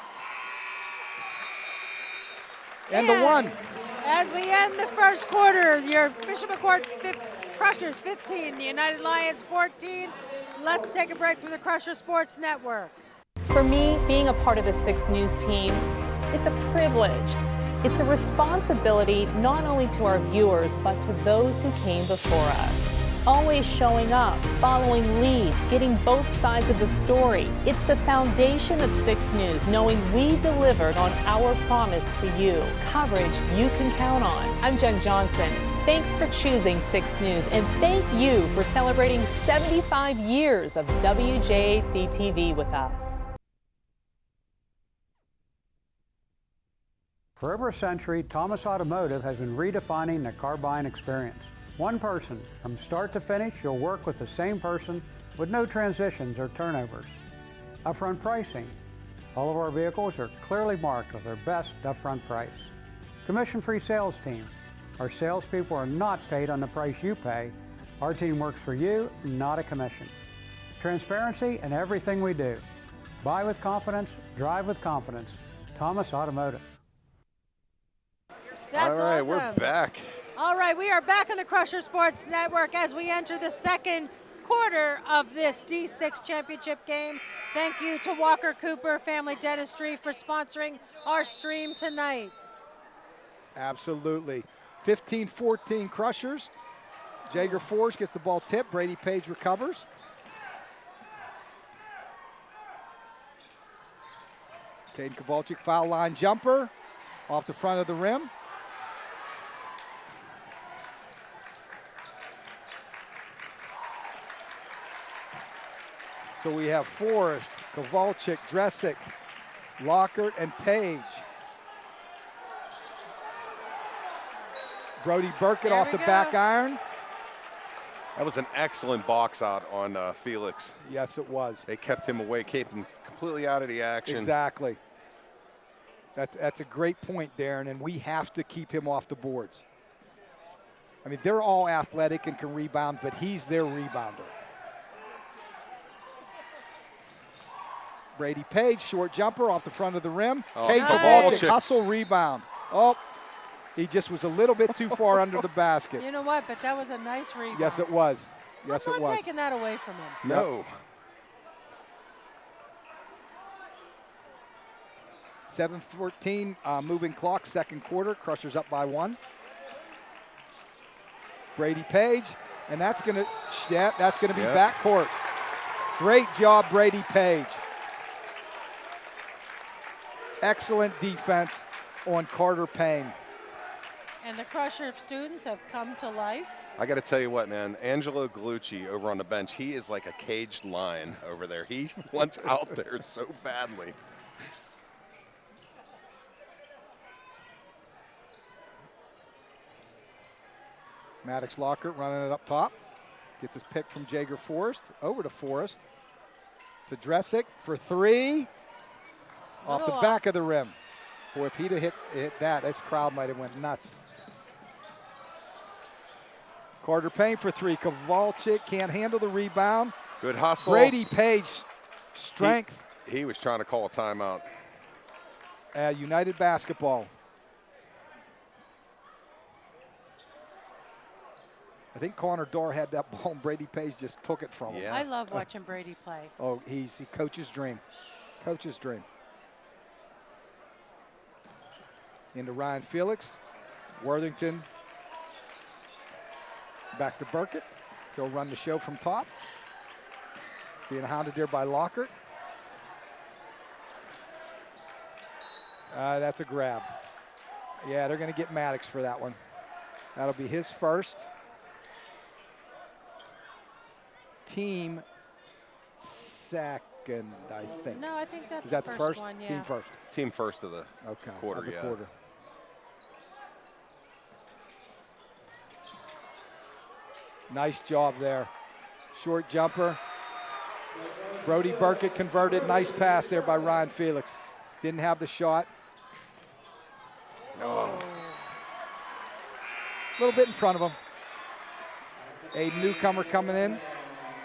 And the one. As we end the first quarter, your Bishop McCourt Crushers 15, the United Lions 14. Let's take a break from the Crusher Sports Network. For me, being a part of the 6 News team, it's a privilege. It's a responsibility not only to our viewers, but to those who came before us. Always showing up, following leads, getting both sides of the story. It's the foundation of 6 News, knowing we delivered on our promise to you. Coverage you can count on. I'm Jen Johnson. Thanks for choosing 6 News, and thank you for celebrating 75 years of WJAC TV with us. For over a century, Thomas Automotive has been redefining the car buying experience. One person, from start to finish, you'll work with the same person with no transitions or turnovers. Upfront pricing. All of our vehicles are clearly marked with their best upfront price. Commission-free sales team. Our salespeople are not paid on the price you pay. Our team works for you, not a commission. Transparency in everything we do. Buy with confidence, drive with confidence. Thomas Automotive. That's all right, awesome. We're back. All right, we are back on the Crusher Sports Network as we enter the second quarter of this D6 championship game. Thank you to Walker Cooper Family Dentistry for sponsoring our stream tonight. Absolutely. 15-14 Crushers. Jaeger Force gets the ball tipped. Brady Page recovers. Caden Kowalczyk, foul line jumper off the front of the rim. So we have Forrest, Kowalczyk, Dresick, Lockhart, and Page. Brody Burkett off the back iron. That was an excellent box out on Felix. Yes, it was. They kept him away, kept him completely out of the action. Exactly. That's a great point, Darren, and we have to keep him off the boards. I mean, they're all athletic and can rebound, but he's their rebounder. Brady Page, short jumper off the front of the rim. Oh, Caden Kowalczyk, hustle rebound. Oh, he just was a little bit too far under the basket. You know what? But that was a nice rebound. Yes, it was. Yes, I'm it not was. taking that away from him. No. 7:14 moving clock, second quarter. Crushers up by 1. Brady Page, and that's gonna be backcourt. Great job, Brady Page. Excellent defense on Carter Payne. And the Crusher students have come to life. I got to tell you what, man. Angelo Gallucci over on the bench, he is like a caged lion over there. He wants out there so badly. Maddox Lockhart running it up top. Gets his pick from Jaeger Forrest. Over to Forrest. To Dresick for 3. Off the back of the rim. Boy, if he'd have hit that, this crowd might have went nuts. Carter Payne for 3. Kowalczyk can't handle the rebound. Good hustle. Brady Page, strength. He was trying to call a timeout. United Basketball. I think Connor Dorr had that ball and Brady Page just took it from him. I love watching Brady play. Oh, he coach's dream. Coach's dream. Into Ryan Felix. Worthington. Back to Burkett. He'll run the show from top. Being hounded there by Lockhart. That's a grab. Yeah, they're going to get Maddox for that one. That'll be his first. Team second, I think. No, I think that's Is that the the first first? one, yeah. Team first. Team first of the quarter, of the yeah. quarter. Nice job there. Short jumper. Brody Burkett converted. Nice pass there by Ryan Felix. Didn't have the shot. Oh. A little bit in front of him. A newcomer coming in.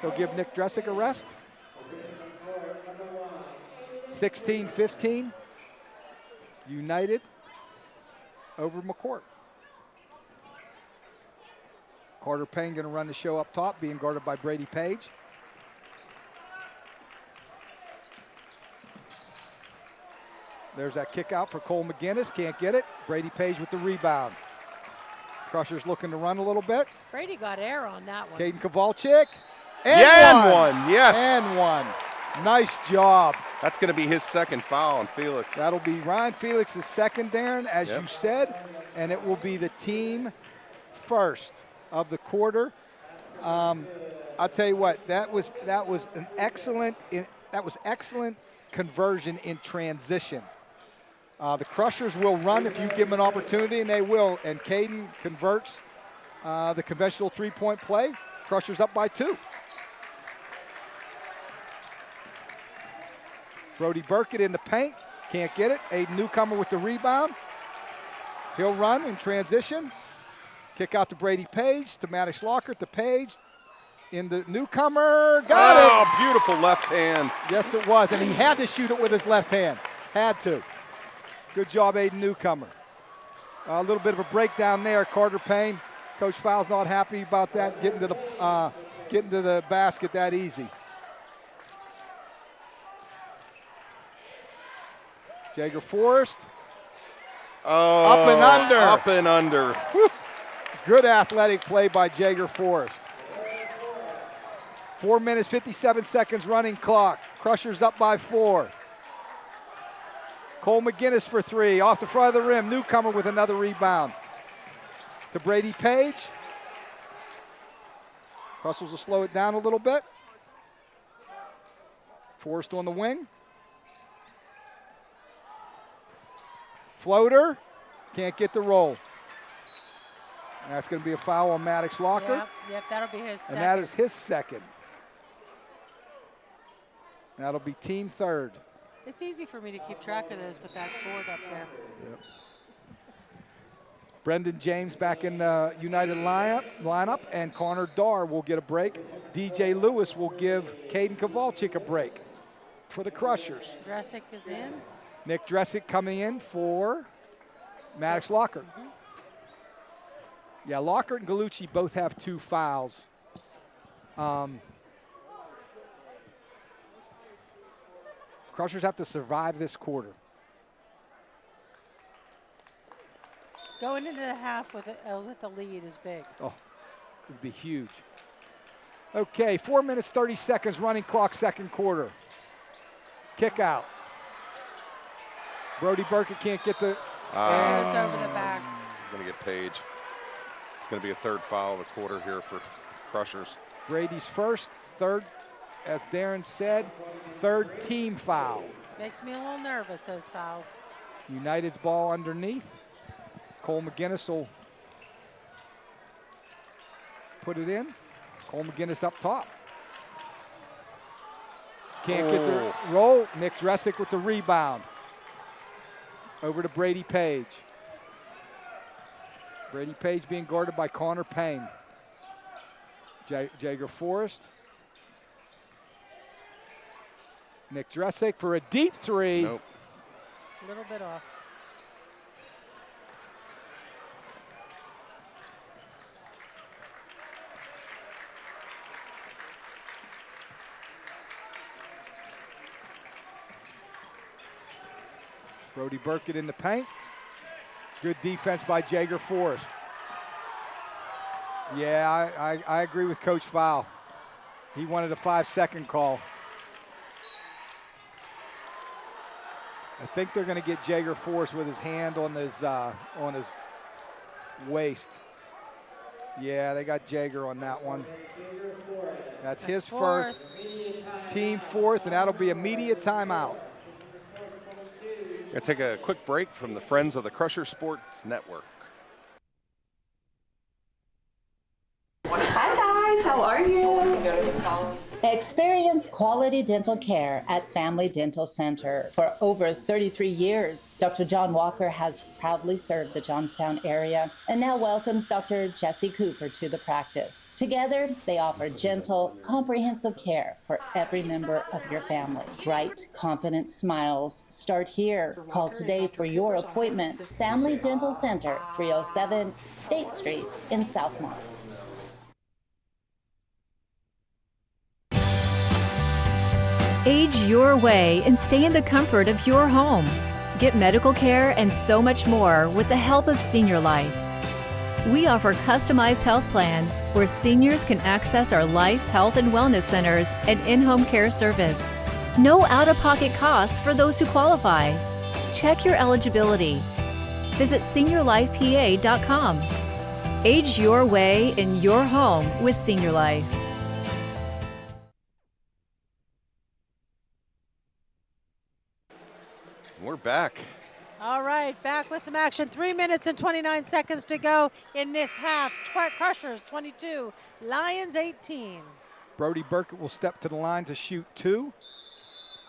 He'll give Nick Dresick a rest. 16-15. United over McCourt. Carter Payne going to run the show up top, being guarded by Brady Page. There's that kick out for Cole McGinnis. Can't get it. Brady Page with the rebound. Crushers looking to run a little bit. Brady got air on that one. Caden Kowalczyk. And one, yes. And one. Nice job. That's going to be his second foul on Felix. That'll be Ryan Felix's second, Darren, as you said, and it will be the team first of the quarter. I'll tell you what, that was excellent conversion in transition. The Crushers will run if you give them an opportunity, and they will. And Caden converts the conventional three-point play. Crushers up by 2. Brody Burkett in the paint. Can't get it. A newcomer with the rebound. He'll run in transition. Kick out to Brady Page, to Maddox Lockhart, to Page. In the newcomer. Got it. Oh, beautiful left hand. Yes, it was. And he had to shoot it with his left hand. Had to. Good job, Aiden Newcomer. A little bit of a breakdown there. Carter Payne. Coach Fowle's not happy about that. Getting to the getting to the basket that easy. Jaeger Forrest. Oh, up and under. Up and under. Whew. Good athletic play by Jaeger Forrest. 4 minutes, 57 seconds running clock. Crushers up by 4. Cole McGinnis for 3. Off the front of the rim. Newcomer with another rebound. To Brady Page. Russell's will slow it down a little bit. Forrest on the wing. Floater. Can't get the roll. And that's going to be a foul on Maddox Locker. Yep, that'll be his second. And that is his second. That'll be team third. It's easy for me to keep track of this with that board up there. Yep. Brendan James back in the United lineup, and Connor Darr will get a break. DJ Lewis will give Caden Kowalczyk a break for the Crushers. Dressick is in. Nick Dressick coming in for Maddox Lockert. Yeah, Lockert and Gallucci both have 2 fouls. Crushers have to survive this quarter. Going into the half with the lead is big. Oh, it would be huge. Okay, 4 minutes, 30 seconds running clock, second quarter. Kick out. Brody Burkett can't get the... It's over the back. Going to get Page. It's going to be a third foul of the quarter here for Crushers. Brady's first, third, as Darren said, third team foul. Makes me a little nervous, those fouls. United's ball underneath. Cole McGinnis will put it in. Cole McGinnis up top. Can't get the roll. Nick Dressick with the rebound. Over to Brady Page. Brady Page being guarded by Connor Payne. Jaeger Forrest. Nick Dressick for a deep 3. Nope. A little bit off. Brody Burkett in the paint. Good defense by Jaeger Forrest. Yeah, I agree with Coach Fowl. He wanted a 5-second call. I think they're going to get Jaeger Forrest with his hand on his waist. Yeah, they got Jaeger on that one. That's his first, team fourth, and that'll be immediate timeout. Going to take a quick break from the Friends of the Crusher Sports Network. Hi guys, how are you? Experience quality dental care at Family Dental Center. For over 33 years, Dr. John Walker has proudly served the Johnstown area and now welcomes Dr. Jesse Cooper to the practice. Together, they offer gentle, comprehensive care for every member of your family. Bright, confident smiles start here. Call today for your appointment. Family Dental Center, 307 State Street in Southmont. Age your way and stay in the comfort of your home. Get medical care and so much more with the help of Senior Life. We offer customized health plans where seniors can access our life, health, and wellness centers and in-home care service. No out-of-pocket costs for those who qualify. Check your eligibility. Visit seniorlifepa.com. Age your way in your home with Senior Life. We're back. All right, back with some action. 3 minutes and 29 seconds to go in this half. Crushers 22, Lions 18. Brody Burkett will step to the line to shoot 2.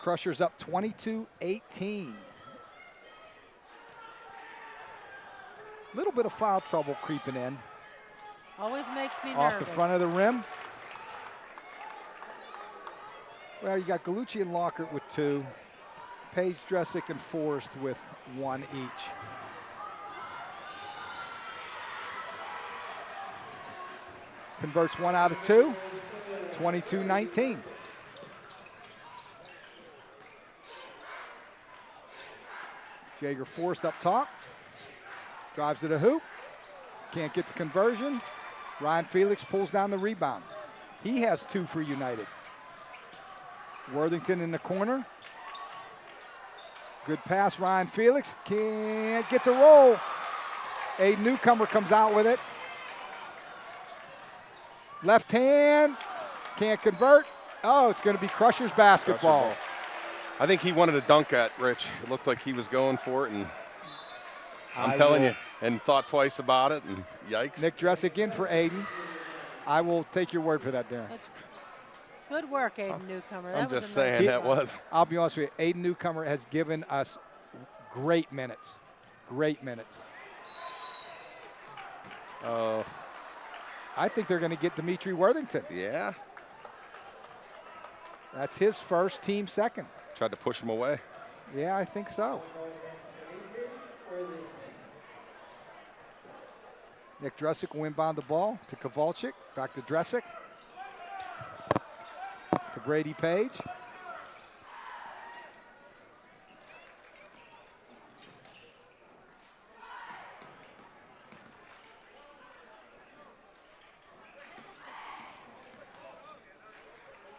Crushers up 22-18. Little bit of foul trouble creeping in. Always makes me Off nervous. the front of the rim. Well, you got Gallucci and Lockert with 2. Page, Dressick, and Forrest with 1 each. Converts 1 out of 2. 22-19. Jaeger Forrest up top. Drives to the hoop. Can't get the conversion. Ryan Felix pulls down the rebound. He has 2 for United. Worthington in the corner. Good pass, Ryan Felix. Can't get the roll. A newcomer comes out with it. Left hand. Can't convert. Oh, it's going to be Crushers basketball. I think he wanted to dunk at Rich. It looked like he was going for it, and I'm telling you, and thought twice about it, and yikes. Nick Dressick in for Aiden. I will take your word for that, Darren. Good work, Aiden Newcomer. I'm That was just a nice saying that play. was. I'll be honest with you, Aiden Newcomer has given us great minutes. Great minutes. Oh. I think they're going to get Dimitri Worthington. Yeah. That's his first, team second. Tried to push him away. Yeah, I think so. Nick Dressick will inbound the ball to Kowalczyk. Back to Dressick. To Brady Page.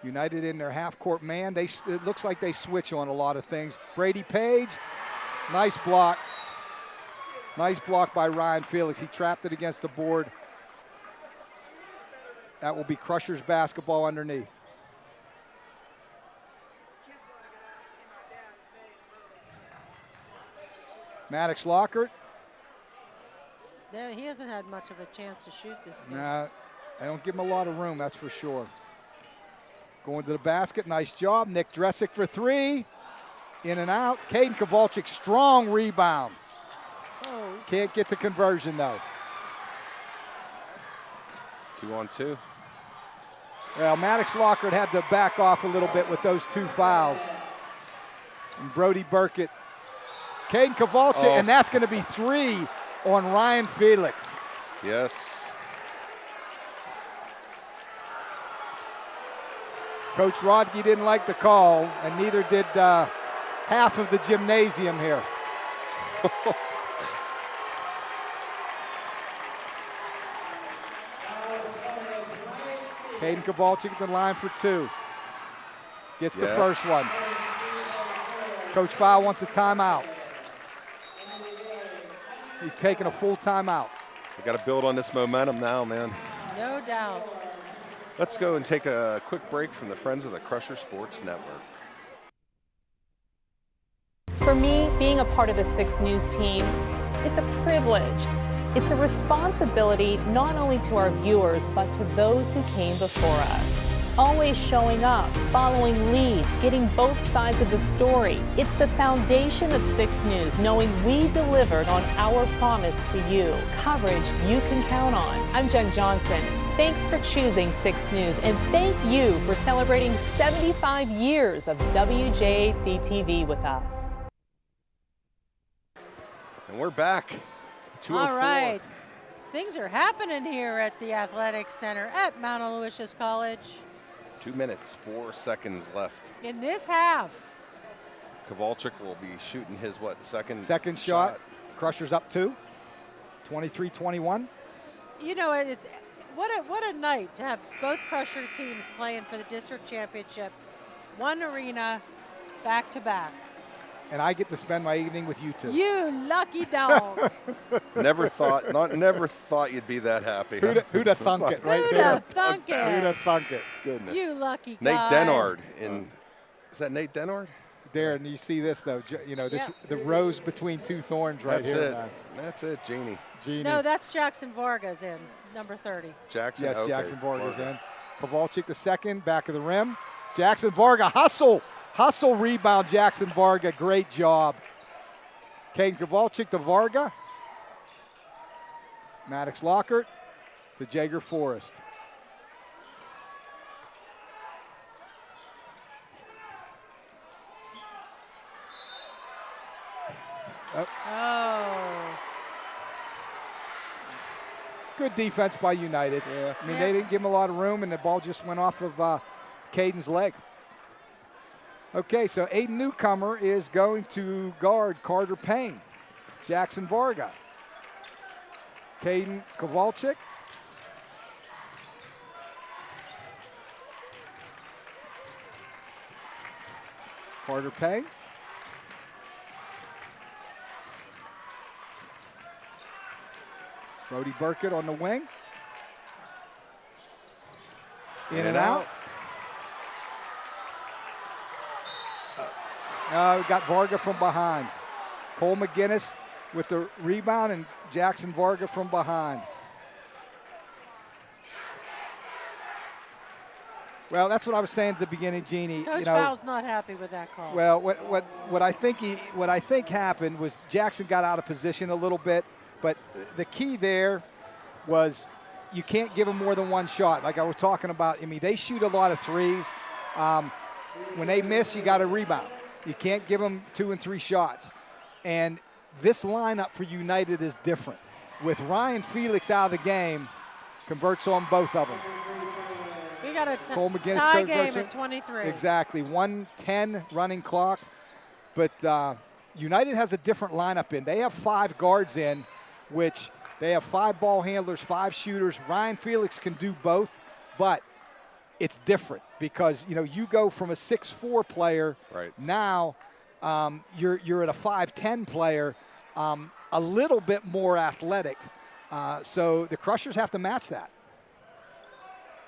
United in their half-court man. It looks like they switch on a lot of things. Brady Page, nice block. Nice block by Ryan Felix. He trapped it against the board. That will be Crushers basketball underneath. Maddox Lockhart. No, he hasn't had much of a chance to shoot this game. Nah, I don't give him a lot of room, that's for sure. Going to the basket, nice job. Nick Dressick for 3. In and out. Caden Kowalczyk, strong rebound. Oh. Can't get the conversion though. 2-on-2. Well, Maddox Lockhart had to back off a little bit with those 2 fouls. And Brody Burkett. Caden Kowalczyk, and that's going to be 3 on Ryan Felix. Yes. Coach Rodke didn't like the call, and neither did half of the gymnasium here. Caden Kowalczyk at the line for 2. Gets the first one. Coach Fowl wants a timeout. He's taking a full timeout. We got to build on this momentum now, man. No doubt. Let's go and take a quick break from the Friends of the Crusher Sports Network. For me, being a part of the 6 News team, it's a privilege. It's a responsibility not only to our viewers, but to those who came before us. Always showing up, following leads, getting both sides of the story. It's the foundation of 6 News, knowing we delivered on our promise to you. Coverage you can count on. I'm Jen Johnson. Thanks for choosing 6 News, and thank you for celebrating 75 years of WJAC TV with us. And we're back. 2:04. All right. Things are happening here at the Athletic Center at Mount Aloysius College. 2 minutes, 4 seconds left. In this half. Kowalczyk will be shooting his, second shot. Crushers up 2. 23-21. You know, it's what a night to have both Crusher teams playing for the district championship. One arena, back to back. And I get to spend my evening with you 2. You lucky dog. Never thought you'd be that happy. Who'd have thunk it right there? Who'd have thunk it? Who'd have thunk it? Goodness. You lucky Nate guys. Denard. Is that Nate Denard? Darren, you see this though? You know this, the rose between 2 thorns right That's here. it. That's it, Jeannie. No, that's Jackson Vargas in number 30. Jackson. Yes, okay. Jackson Vargas in. Kowalczyk the second, back of the rim. Jackson Varga, hustle rebound, Jackson Varga, great job. Caden Kowalczyk to Varga. Maddox Lockhart to Jaeger Forrest. Oh. good defense by United. Yeah. I mean, they didn't give him a lot of room, and the ball just went off of Caden's leg. Okay, so Aiden Newcomer is going to guard Carter Payne. Jackson Varga. Caden Kowalczyk. Carter Payne. Brody Burkett on the wing. In and out. We got Varga from behind. Cole McGinnis with the rebound, and Jackson Varga from behind. Well, that's what I was saying at the beginning, Jeannie. Coach Fowle's not happy with that call. Well, what I think happened was Jackson got out of position a little bit, but the key there was you can't give them more than one shot. Like I was talking about, I mean, they shoot a lot of threes. When they miss, you got to rebound. You can't give them 2 and 3 shots. And this lineup for United is different. With Ryan Felix out of the game, converts on both of them. We got a Cole McGinnis tie game at 23. Exactly, 1:10 running clock. But United has a different lineup in. They have 5 guards in, which they have 5 ball handlers, 5 shooters. Ryan Felix can do both, but it's different because, you know, you go from a 6'4" player. Right. Now you're at a 5'10" player, a little bit more athletic. So the Crushers have to match that.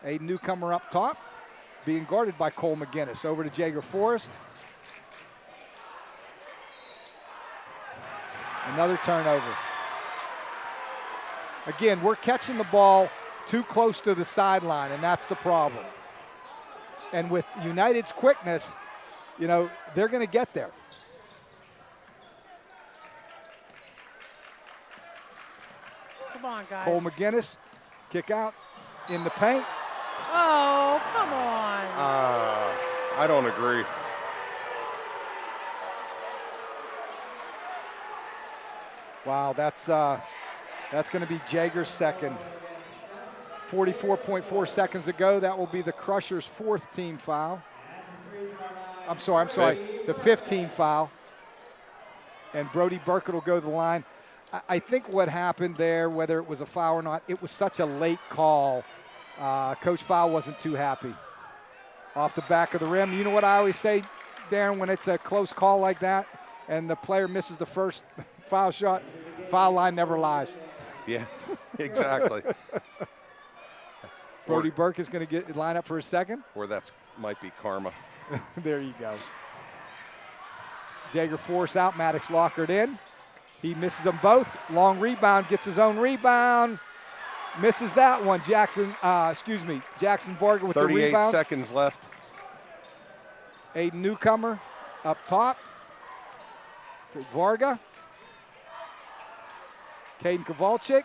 A newcomer up top, being guarded by Cole McGinnis. Over to Jager Forrest. Another turnover. Again, we're catching the ball too close to the sideline, and that's the problem. And with United's quickness, you know, they're going to get there. Come on, guys. Cole McGinnis, kick out in the paint. Oh, come on. I don't agree. Wow, that's going to be Jager's second. 44.4 seconds ago, that will be the Crushers' 4th team foul. I'm sorry, the 5th team foul. And Brody Burkett will go to the line. I think what happened there, whether it was a foul or not, it was such a late call. Coach Fowle wasn't too happy. Off the back of the rim. You know what I always say, Darren, when it's a close call like that and the player misses the first foul shot, foul line never lies. Yeah, exactly. Brody Burke is going to line up for his second. Or that might be karma. There you go. Jager Force out, Maddox Lockhart in. He misses them both. Long rebound, gets his own rebound. Misses that one. Jackson Varga with the rebound. 38 seconds left. Aiden Newcomer up top. Varga. Caden Kowalczyk.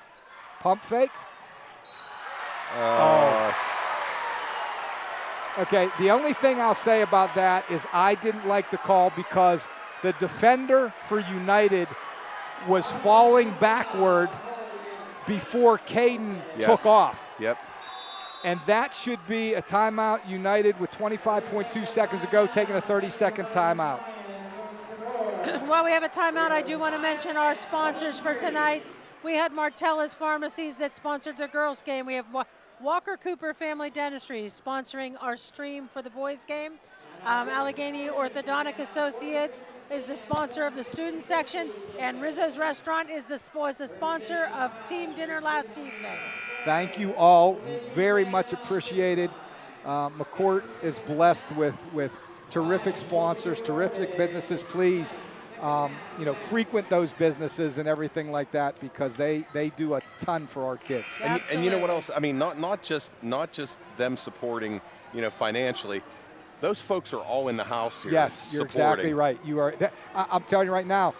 Pump fake. Okay, the only thing I'll say about that is I didn't like the call because the defender for United was falling backward before Caden took off. Yep. And that should be a timeout. United with 25.2 seconds to go, taking a 30-second timeout. While we have a timeout, I do want to mention our sponsors for tonight. We had Martellus Pharmacies that sponsored the girls' game. We have Walker Cooper Family Dentistry sponsoring our stream for the boys' game. Allegheny Orthodontic Associates is the sponsor of the student section, and Rizzo's Restaurant is the sponsor of team dinner last evening. Thank you all, very much appreciated. McCourt is blessed with terrific sponsors, terrific businesses. Please, frequent those businesses and everything like that because they do a ton for our kids. And you know what else? I mean, not just them supporting, financially. Those folks are all in the house here. Yes, you're supporting. exactly right. You are. I'm telling you right now,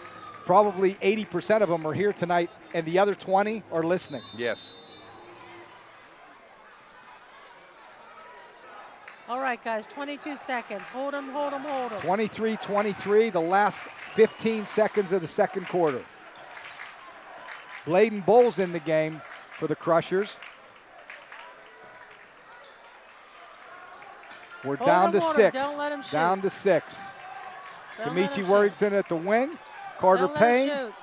probably 80% of them are here tonight, and the other 20 are listening. Yes. All right, guys, 22 seconds. Hold them. 23-23, the last 15 seconds of the second quarter. Bladen Bowles in the game for the Crushers. We're Hold down him, to hold him. 6. Don't let him shoot. Down to 6. Don't let Kamichi him shoot. Worthington at the wing. Carter Don't let him Payne. shoot.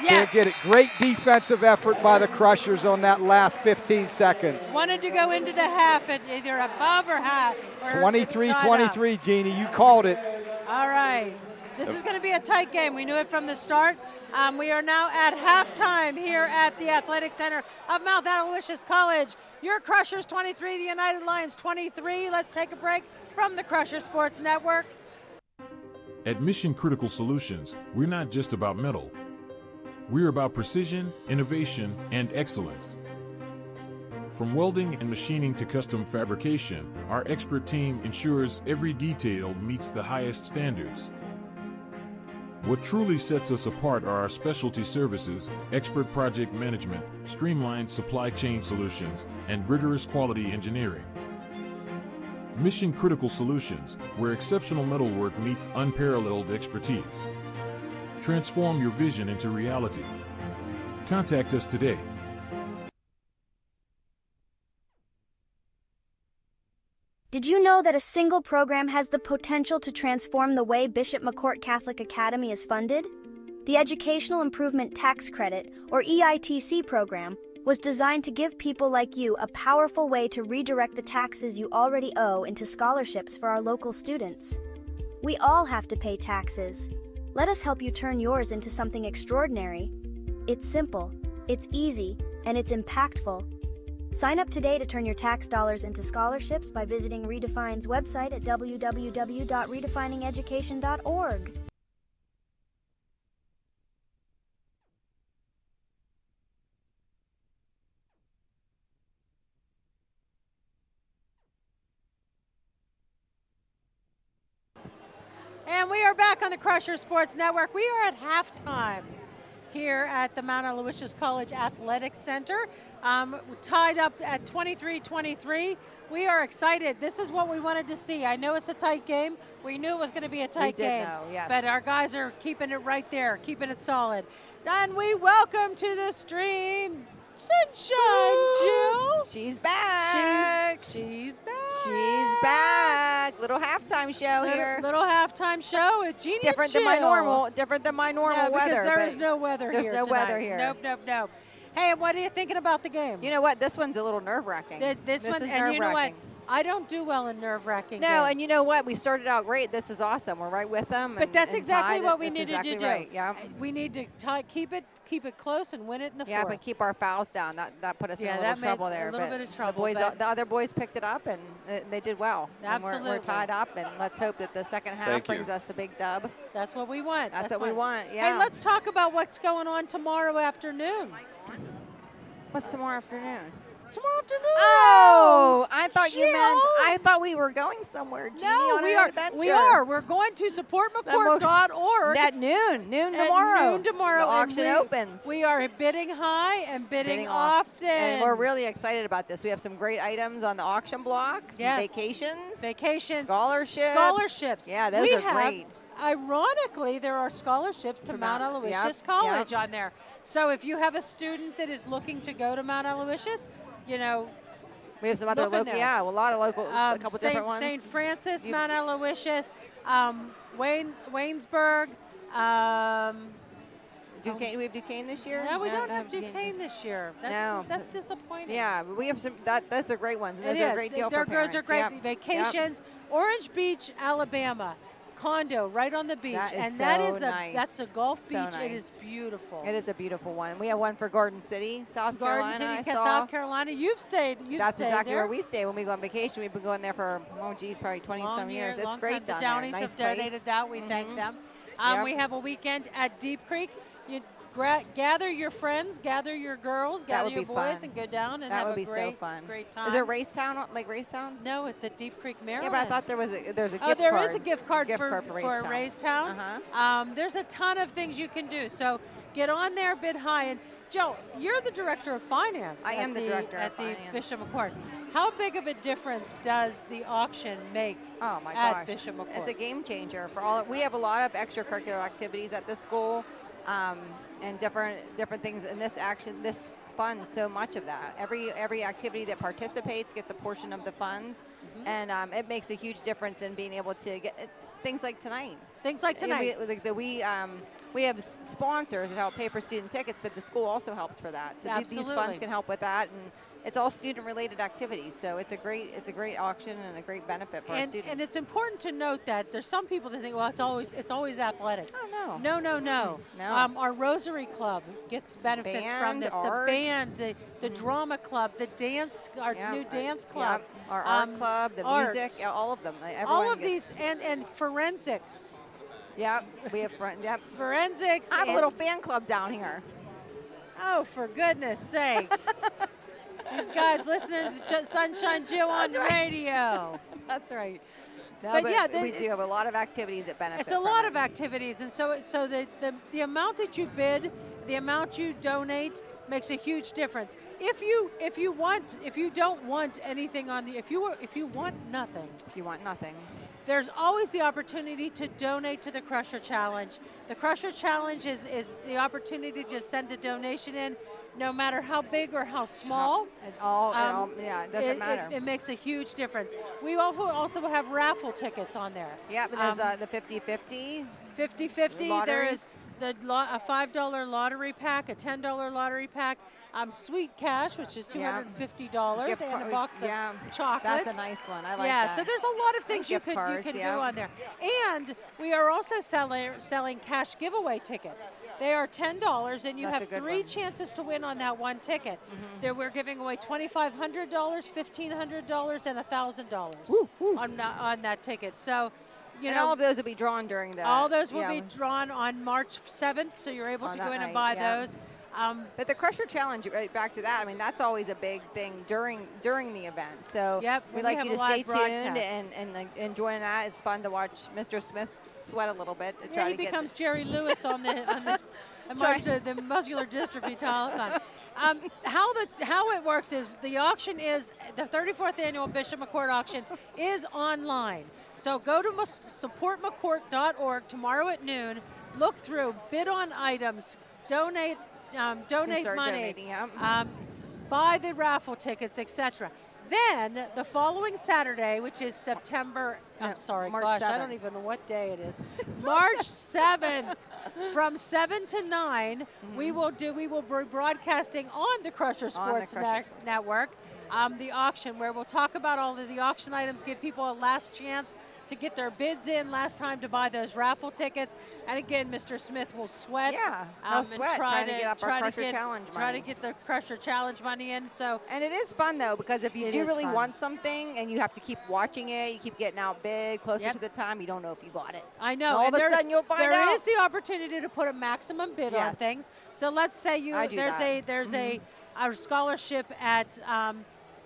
Can't get it. Great defensive effort by the Crushers on that last 15 seconds. Wanted to go into the half at either above or half. Or 23-23, Jeannie. You called it. All right. This is going to be a tight game. We knew it from the start. We are now at halftime here at the Athletic Center of Mount Aloysius College. Your Crushers 23, the United Lions 23. Let's take a break from the Crusher Sports Network. At Mission Critical Solutions, we're not just about metal. We're about precision, innovation, and excellence. From welding and machining to custom fabrication, our expert team ensures every detail meets the highest standards. What truly sets us apart are our specialty services, expert project management, streamlined supply chain solutions, and rigorous quality engineering. Mission Critical Solutions, where exceptional metalwork meets unparalleled expertise. Transform your vision into reality. Contact us today. Did you know that a single program has the potential to transform the way Bishop McCourt Catholic Academy is funded? The Educational Improvement Tax Credit, or EITC program, was designed to give people like you a powerful way to redirect the taxes you already owe into scholarships for our local students. We all have to pay taxes. Let us help you turn yours into something extraordinary. It's simple, it's easy, and it's impactful. Sign up today to turn your tax dollars into scholarships by visiting Redefine's website at www.redefiningeducation.org. And we are back on the Crusher Sports Network. We are at halftime here at the Mount Aloysius College Athletic Center. Tied up at 23-23. We are excited. This is what we wanted to see. I know it's a tight game. We knew it was going to be a tight game. Yes. But our guys are keeping it right there, keeping it solid. And we welcome to the stream Sunshine Jill. She's back. She's back. She's back. Little halftime show here. Little halftime show with Jeannie Different and than my Jill. normal. Different than my normal No, weather. because there is no weather here There's no tonight. weather here. Nope. Hey, what are you thinking about the game? You know what? This one's a little nerve-wracking. This one, is and you know what? nerve-wracking. I don't do well in nerve-wracking No, games. and you know what? We started out great. This is awesome. We're right with them. But that's exactly what we That's needed exactly to do. right. Yeah. We need to keep it close and win it in the Yeah, fourth. but keep our fouls down. That put us in a little that made trouble there. a little but bit of trouble, The boys, but- the other boys picked it up and they did well. And Absolutely. we're tied up, and let's hope that the second half Thank you. brings us a big dub. That's what we want. That's what we want. Yeah. Hey, let's talk about what's going on tomorrow afternoon. What's tomorrow afternoon? Tomorrow afternoon. Oh, I thought you Jill. meant. I thought we were going somewhere. Jeannie, No, on we an are. adventure. We are. We're going to supportmccourt.org At noon at tomorrow. noon tomorrow. The and auction we- opens. We are bidding high and bidding off. often. And we're really excited about this. We have some great items on the auction block. Some Yes. vacations. Scholarships. Yeah, those we are have, great. Ironically, there are scholarships to Mount Aloysius College on there. So if you have a student that is looking to go to Mount Aloysius, you know, We have some other look in local, there. a lot of local, a couple different ones. St. Francis, You- Mount Aloysius, Waynesburg. Duquesne, we have Duquesne this year? No, we don't have Duquesne this year. That's disappointing. Yeah, but we have some. Those are great ones. And those It are is. great deal Those for parents. are great Yep. vacations. Orange Beach, Alabama, condo right on the beach, That is and that is so the that's the Gulf So Beach. It nice. is beautiful. It is a beautiful one. We have one for Garden City, South Garden Carolina. City, I saw. South Carolina. You've stayed. That's stayed exactly there. where we stay when we go on vacation. We've been going there for probably 20 Long some years. year- It's long great time. down The Downies there. Nice have donated place. that. We thank them. Yep. We have a weekend at Deep Creek. You gather your friends, gather your girls, That gather would your be boys, fun. and go down and That have would a be great, so fun. great time. Is it Racetown, like Racetown? No, it's at Deep Creek, Maryland. Yeah, but I thought there's a gift Oh, card. there is a gift card for Racetown. Racetown. There's a ton of things you can do. So get on there, bid high. And Joe, you're the director of finance. I am the director of at the finance. Bishop McCourt. How big of a difference does the auction make Oh my at gosh. Bishop McCourt? It's a game changer for all. We have a lot of extracurricular activities at the school. and different things. And this funds so much of that. Every activity that participates gets a portion of the funds, and it makes a huge difference in being able to get things like tonight. Things like tonight. We have sponsors that help pay for student tickets, but the school also helps for that. So these funds can help with that, and it's all student-related activities. So it's a great auction and a great benefit for our students. And it's important to note that there's some people that think, well, it's always athletics. Oh, no. No. Our Rosary Club gets benefits from this. Art. The band, the drama club, the dance, our new dance club, our art club, the music, all of them. All of these, and forensics. Yep, we have forensics. I have a little fan club down here. Oh, for goodness sake. These guys listening to Sunshine Jill on the radio. That's right. No, but we do have a lot of activities that benefit. It's a lot of activities, and so the amount that you bid, the amount you donate makes a huge difference. If you don't want anything if you want nothing, there's always the opportunity to donate to the Crusher Challenge. The Crusher Challenge is the opportunity to send a donation in, no matter how big or how small. It doesn't matter. It makes a huge difference. We also have raffle tickets on there. Yeah, but there's the 50-50. 50-50. There is a $5 lottery pack, a $10 lottery pack, sweet cash, which is $250, and a box of chocolates. That's a nice one. I like that. Yeah, so there's a lot of things you can do on there. And we are also selling cash giveaway tickets. They are $10, and you have 3 chances to win on that one ticket. There we're giving away $2,500, $1,500, and $1,000 on that ticket. So, all of those will be drawn during the. All those will be drawn on March 7th, so you're able to go in and buy those. But the Crusher Challenge, right back to that, I mean, that's always a big thing during the event. So we'd like you to stay tuned and join that. It's fun to watch Mr. Smith sweat a little bit. He becomes Jerry Lewis on the muscular dystrophy telethon. How it works is the auction is the 34th annual Bishop McCourt auction is online. So go to supportmccourt.org tomorrow at noon. Look through, bid on items, donate money, buy the raffle tickets, etc. Then the following Saturday, which is March 7th. I don't even know what day it is. March 7th, from 7 to 9, we will be broadcasting on the Crusher Sports Network. The auction, where we'll talk about all of the auction items, give people a last chance to get their bids in, last time to buy those raffle tickets. And again, Mr. Smith will sweat. Trying to get up our Crusher Challenge money. Try to get the Crusher Challenge money in. And it is fun, though, because if you do really want something and you have to keep watching it, you keep getting outbid closer to the time, you don't know if you got it. I know. And all of a sudden, you'll find out. There is the opportunity to put a maximum bid on things. So let's say there's a scholarship at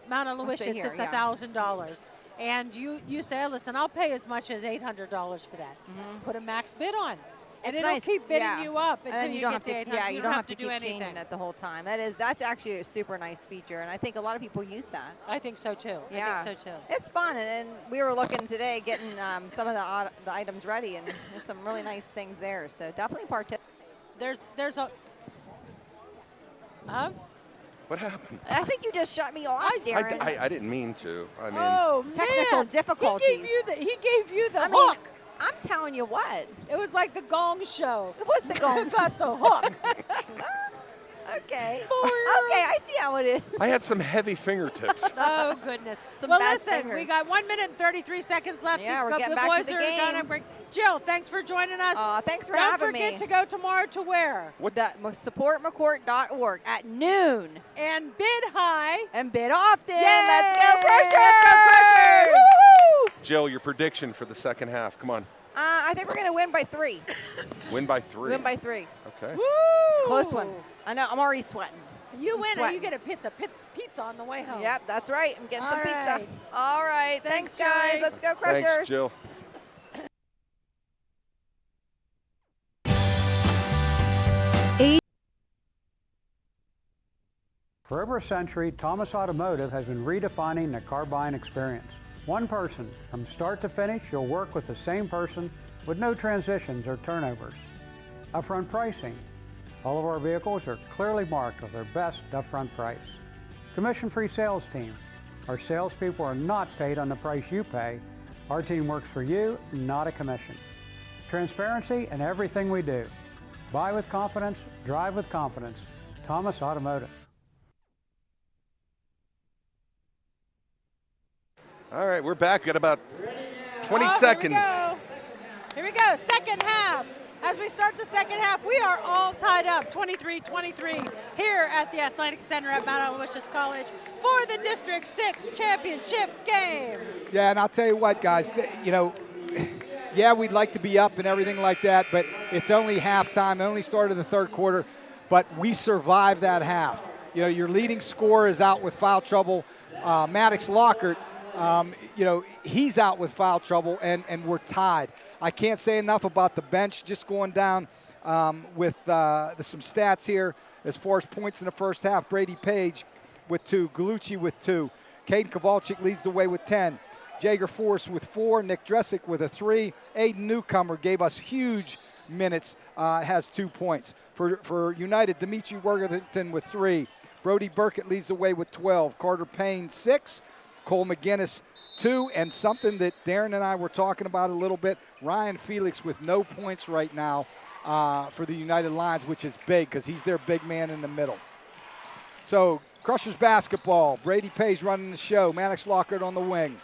Mount Aloysius, it's $1,000. And you say, listen, I'll pay as much as $800 for that. Put a max bid on. And it'll keep bidding you up until you get to $800. You don't have to keep changing it the whole time. That's actually a super nice feature, and I think a lot of people use that. I think so too. Yeah. I think so too. It's fun, and we were looking today, getting some of the items ready, and there's some really nice things there. So definitely participate. There's a. What happened? I think you just shut me off, Darren. I didn't mean to. I mean, technical difficulties. He gave you the hook. I'm telling you what. It was like the Gong Show. It was the Gong. Got the hook. Okay. Okay, I see how it is. I had some heavy fingertips. Oh, goodness. Listen, we got 1 minute and 33 seconds left. Yeah, we're getting back to the game. Jill, thanks for joining us. Thanks for having me. Don't forget to go tomorrow to where? SupportMcCourt.org at noon. And bid high. And bid often. Yay! Let's go, Crushers! Woo-hoo! Jill, your prediction for the second half. Come on. I think we're going to win by 3. Win by 3? Win by 3. Okay. Woo! It's a close one. I know. I'm already sweating. You win or you get a pizza on the way home. Yep, that's right. I'm getting some pizza. Right. All right. Thanks, guys. Jay. Let's go, Crushers. Thanks, Jill. For over a century, Thomas Automotive has been redefining the car buying experience. One person, from start to finish, you'll work with the same person with no transitions or turnovers. Upfront pricing, All of our vehicles are clearly marked with their best upfront price. Commission-free sales team. Our salespeople are not paid on the price you pay. Our team works for you, not a commission. Transparency in everything we do. Buy with confidence, drive with confidence. Thomas Automotive. All right, we're back at about 20 seconds. Here we go, second half. As we start the second half, we are all tied up, 23-23, here at the Athletic Center at Mount Aloysius College for the District 6 championship game. Yeah, and I'll tell you what, guys, yeah, we'd like to be up and everything like that, but it's only halftime, only started the third quarter, but we survived that half. Your leading scorer is out with foul trouble. Maddox Lockhart, he's out with foul trouble, and we're tied. I can't say enough about the bench. Just going down with some stats here as far as points in the first half. Brady Page with 2, Galucci with 2. Caden Kowalczyk leads the way with 10. Jager Forrest with 4, Nick Dressick with a 3. Aiden Newcomer gave us huge minutes, has 2 points. For United, Dimitri Worthington with 3. Brody Burkett leads the way with 12. Carter Payne 6. Cole McGinnis 2, and something that Darren and I were talking about a little bit, Ryan Felix with no points right now for the United Lions, which is big because he's their big man in the middle. So Crushers basketball, Brady Page running the show, Maddox Lockhart on the wing.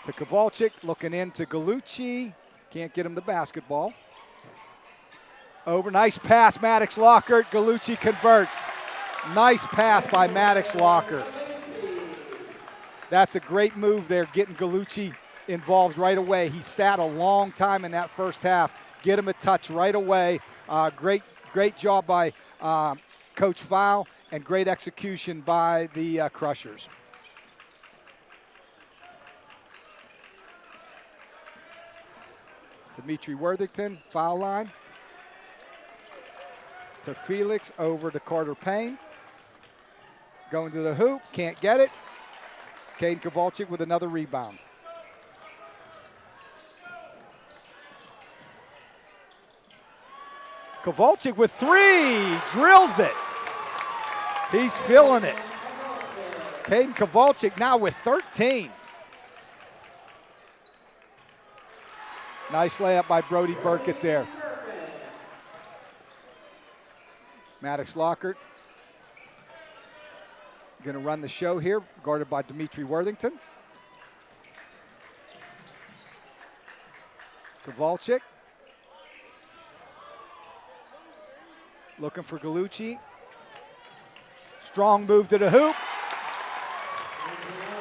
To Kowalczyk, looking into Galucci, can't get him the basketball. Over, nice pass, Maddox Lockhart, Galucci converts. Nice pass by Maddox Lockhart. That's a great move there, getting Galucci involved right away. He sat a long time in that first half. Get him a touch right away. Great job by Coach Fowl, and great execution by the Crushers. Dimitri Worthington, foul line. To Felix, over to Carter Payne. Going to the hoop, can't get it. Caden Kowalczyk with another rebound. Kowalczyk with 3, drills it. He's feeling it. Caden Kowalczyk now with 13. Nice layup by Brody Burkett there. Maddox Lockhart going to run the show here, guarded by Dimitri Worthington. Kowalczyk. Looking for Galucci. Strong move to the hoop.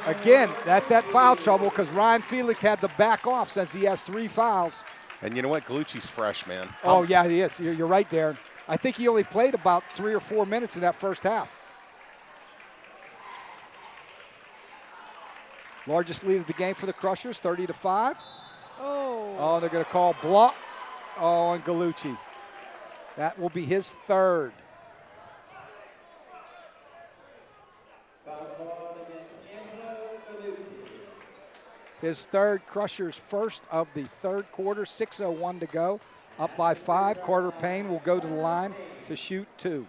Again, that's that foul trouble because Ryan Felix had to back off since he has 3 fouls. And you know what? Galucci's fresh, man. Oh, yeah, he is. You're right, Darren. I think he only played about 3 or 4 minutes in that first half. Largest lead of the game for the Crushers, 30-5. Oh, they're going to call block. Oh, and Galucci. That will be his 3rd. His 3rd, Crushers' first of the 3rd quarter, 6:01 to go. Up by 5. Carter Payne will go to the line to shoot 2.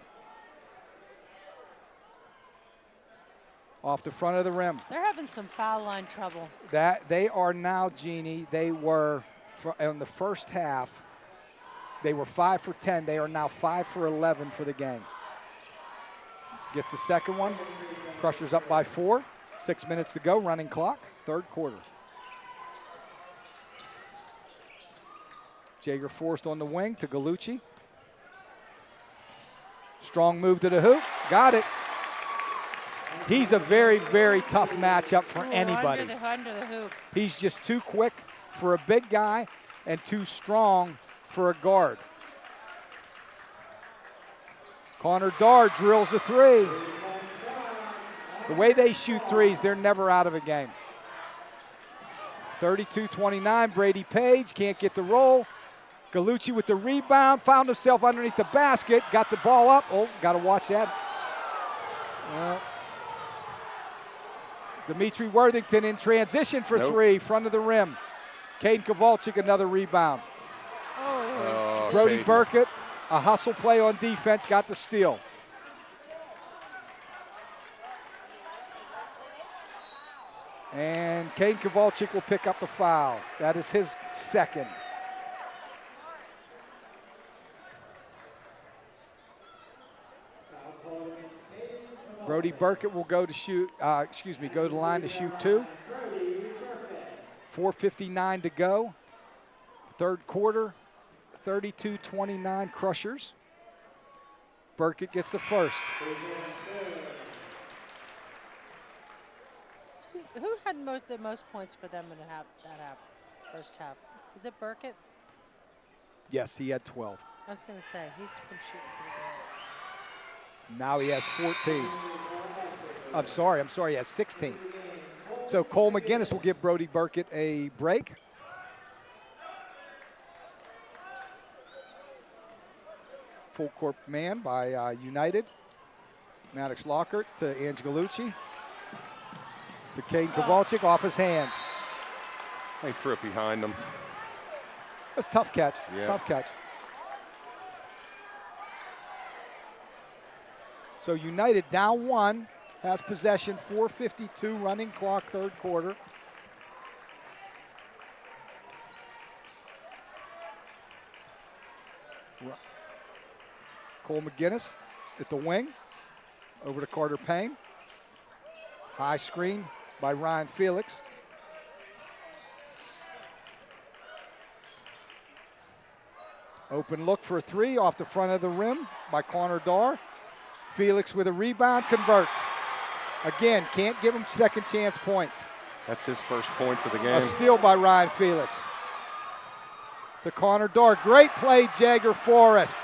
Off the front of the rim. They're having some foul line trouble. That they are now, Jeannie. They were in the first half. They were 5 for 10. They are now 5 for 11 for the game. Gets the second one. Crushers up by 4. 6 minutes to go. Running clock. 3rd quarter. Jager Forrest on the wing to Galucci. Strong move to the hoop. Got it. He's a very, very tough matchup for anybody. Under the hoop. He's just too quick for a big guy and too strong for a guard. Connor Darr drills a 3. The way they shoot threes, they're never out of a game. 32-29, Brady Page can't get the roll. Galucci with the rebound, found himself underneath the basket, got the ball up. Oh, got to watch that. Well, Dimitri Worthington in transition for 3, front of the rim. Caden Kowalczyk, another rebound. Oh, Brody Caden. Burkett A hustle play on defense, got the steal. And Caden Kowalczyk will pick up the foul. That is his second. Brody Burkett will go to shoot, go to the line to shoot 2. 4:59 to go. Third quarter, 32-29 Crushers. Burkett gets the first. Who had the most points for them in that first half? Was it Burkett? Yes, he had 12. I was going to say, he's been shooting pretty good. Now he has 14. I'm sorry, he has 16. So Cole McGinnis will give Brody Burkett a break. Full court man by United. Maddox Lockhart to Angelucci. To Caden Kowalczyk, off his hands. They threw it behind him. That's a tough catch, Yeah. tough catch. So United down 1, has possession, 4:52 running clock, third quarter. Cole McGinnis at the wing, over to Carter Payne. High screen by Ryan Felix. Open look for a 3 off the front of the rim by Connor Darr. Felix with a rebound, converts. Again, can't give him second chance points. That's his first points of the game. A steal by Ryan Felix. To Connor Darr, great play, Jagger Forrest.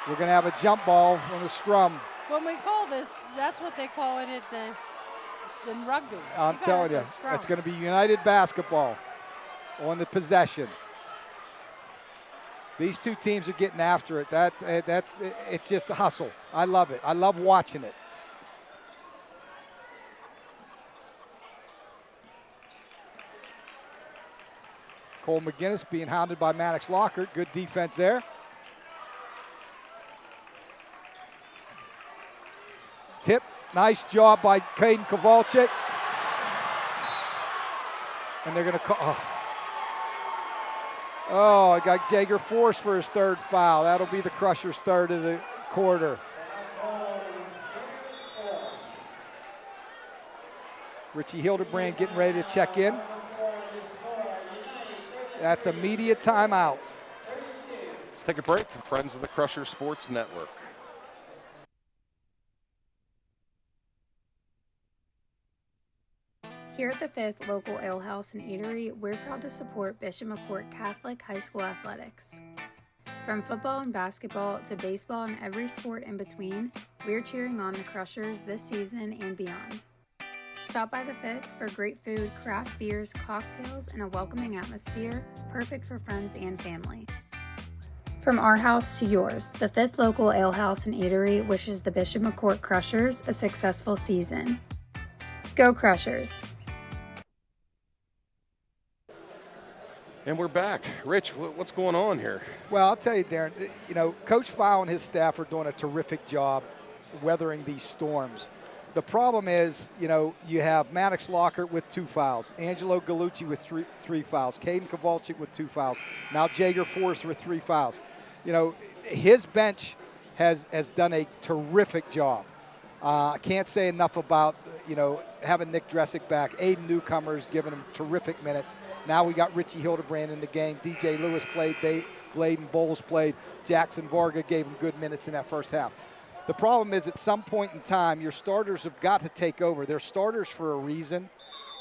We're going to have a jump ball on the scrum. When we call this, that's what they call it in rugby. I'm telling you, it's going to be United basketball on the possession. These two teams are getting after it. It's just a hustle. I love it. I love watching it. Cole McGinnis being hounded by Maddox Lockhart. Good defense there. Tip, nice job by Caden Kowalczyk. And they're going to call. Oh, I got Jagger Forrest for his third foul. That'll be the Crushers' third of the quarter. Richie Hildebrand getting ready to check in. That's a media timeout. Let's take a break from Friends of the Crusher Sports Network. Here at the 5th Local Ale House and Eatery, we're proud to support Bishop McCourt Catholic High School athletics. From football and basketball to baseball and every sport in between, we're cheering on the Crushers this season and beyond. Stop by the 5th for great food, craft beers, cocktails, and a welcoming atmosphere, perfect for friends and family. From our house to yours, the 5th Local Ale House and Eatery wishes the Bishop McCourt Crushers a successful season. Go Crushers! And we're back. Rich, what's going on here? Well, I'll tell you, Darren, Coach Fowl and his staff are doing a terrific job weathering these storms. The problem is, you have Maddox Lockhart with 2 fouls, Angelo Gallucci with three fouls, Caden Kowalczyk with 2 fouls, now Jagger Forrest with 3 fouls. His bench has done a terrific job. I can't say enough about, having Nick Dressick back. Aiden Newcomer's given him terrific minutes. Now we got Richie Hildebrand in the game. DJ Lewis played, Bladen Bowles played. Jackson Varga gave him good minutes in that first half. The problem is at some point in time, your starters have got to take over. They're starters for a reason.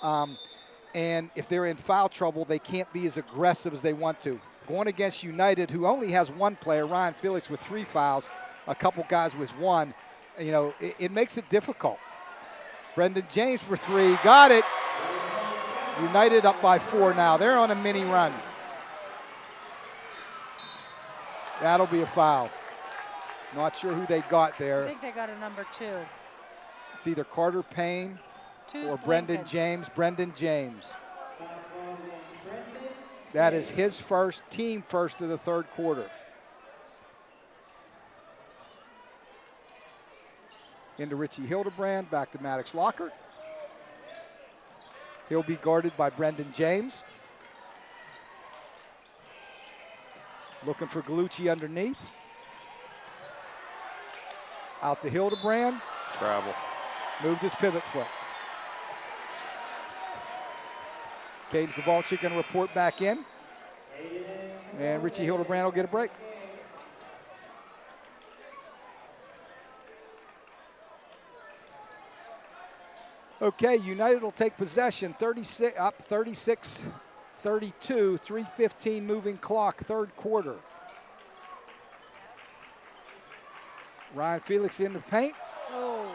And if they're in foul trouble, they can't be as aggressive as they want to. Going against United, who only has 1 player, Ryan Felix with 3 fouls, a couple guys with 1, it makes it difficult. Brendan James for 3, got it. United up by 4 now. They're on a mini run. That'll be a foul. Not sure who they got there. I think they got a number 2. It's either Carter Payne Two's or Brendan James. Brendan James. That is his first, team first of the third quarter. Into Richie Hildebrand, back to Maddox Lockhart. He'll be guarded by Brendan James. Looking for Gallucci underneath. Out to Hildebrand. Travel. Moved his pivot foot. Caden Kowalczyk going to report back in. And Richie Hildebrand will get a break. Okay, United will take possession, 36 up 36-32, 3:15 moving clock, third quarter. Ryan Felix in the paint. Oh.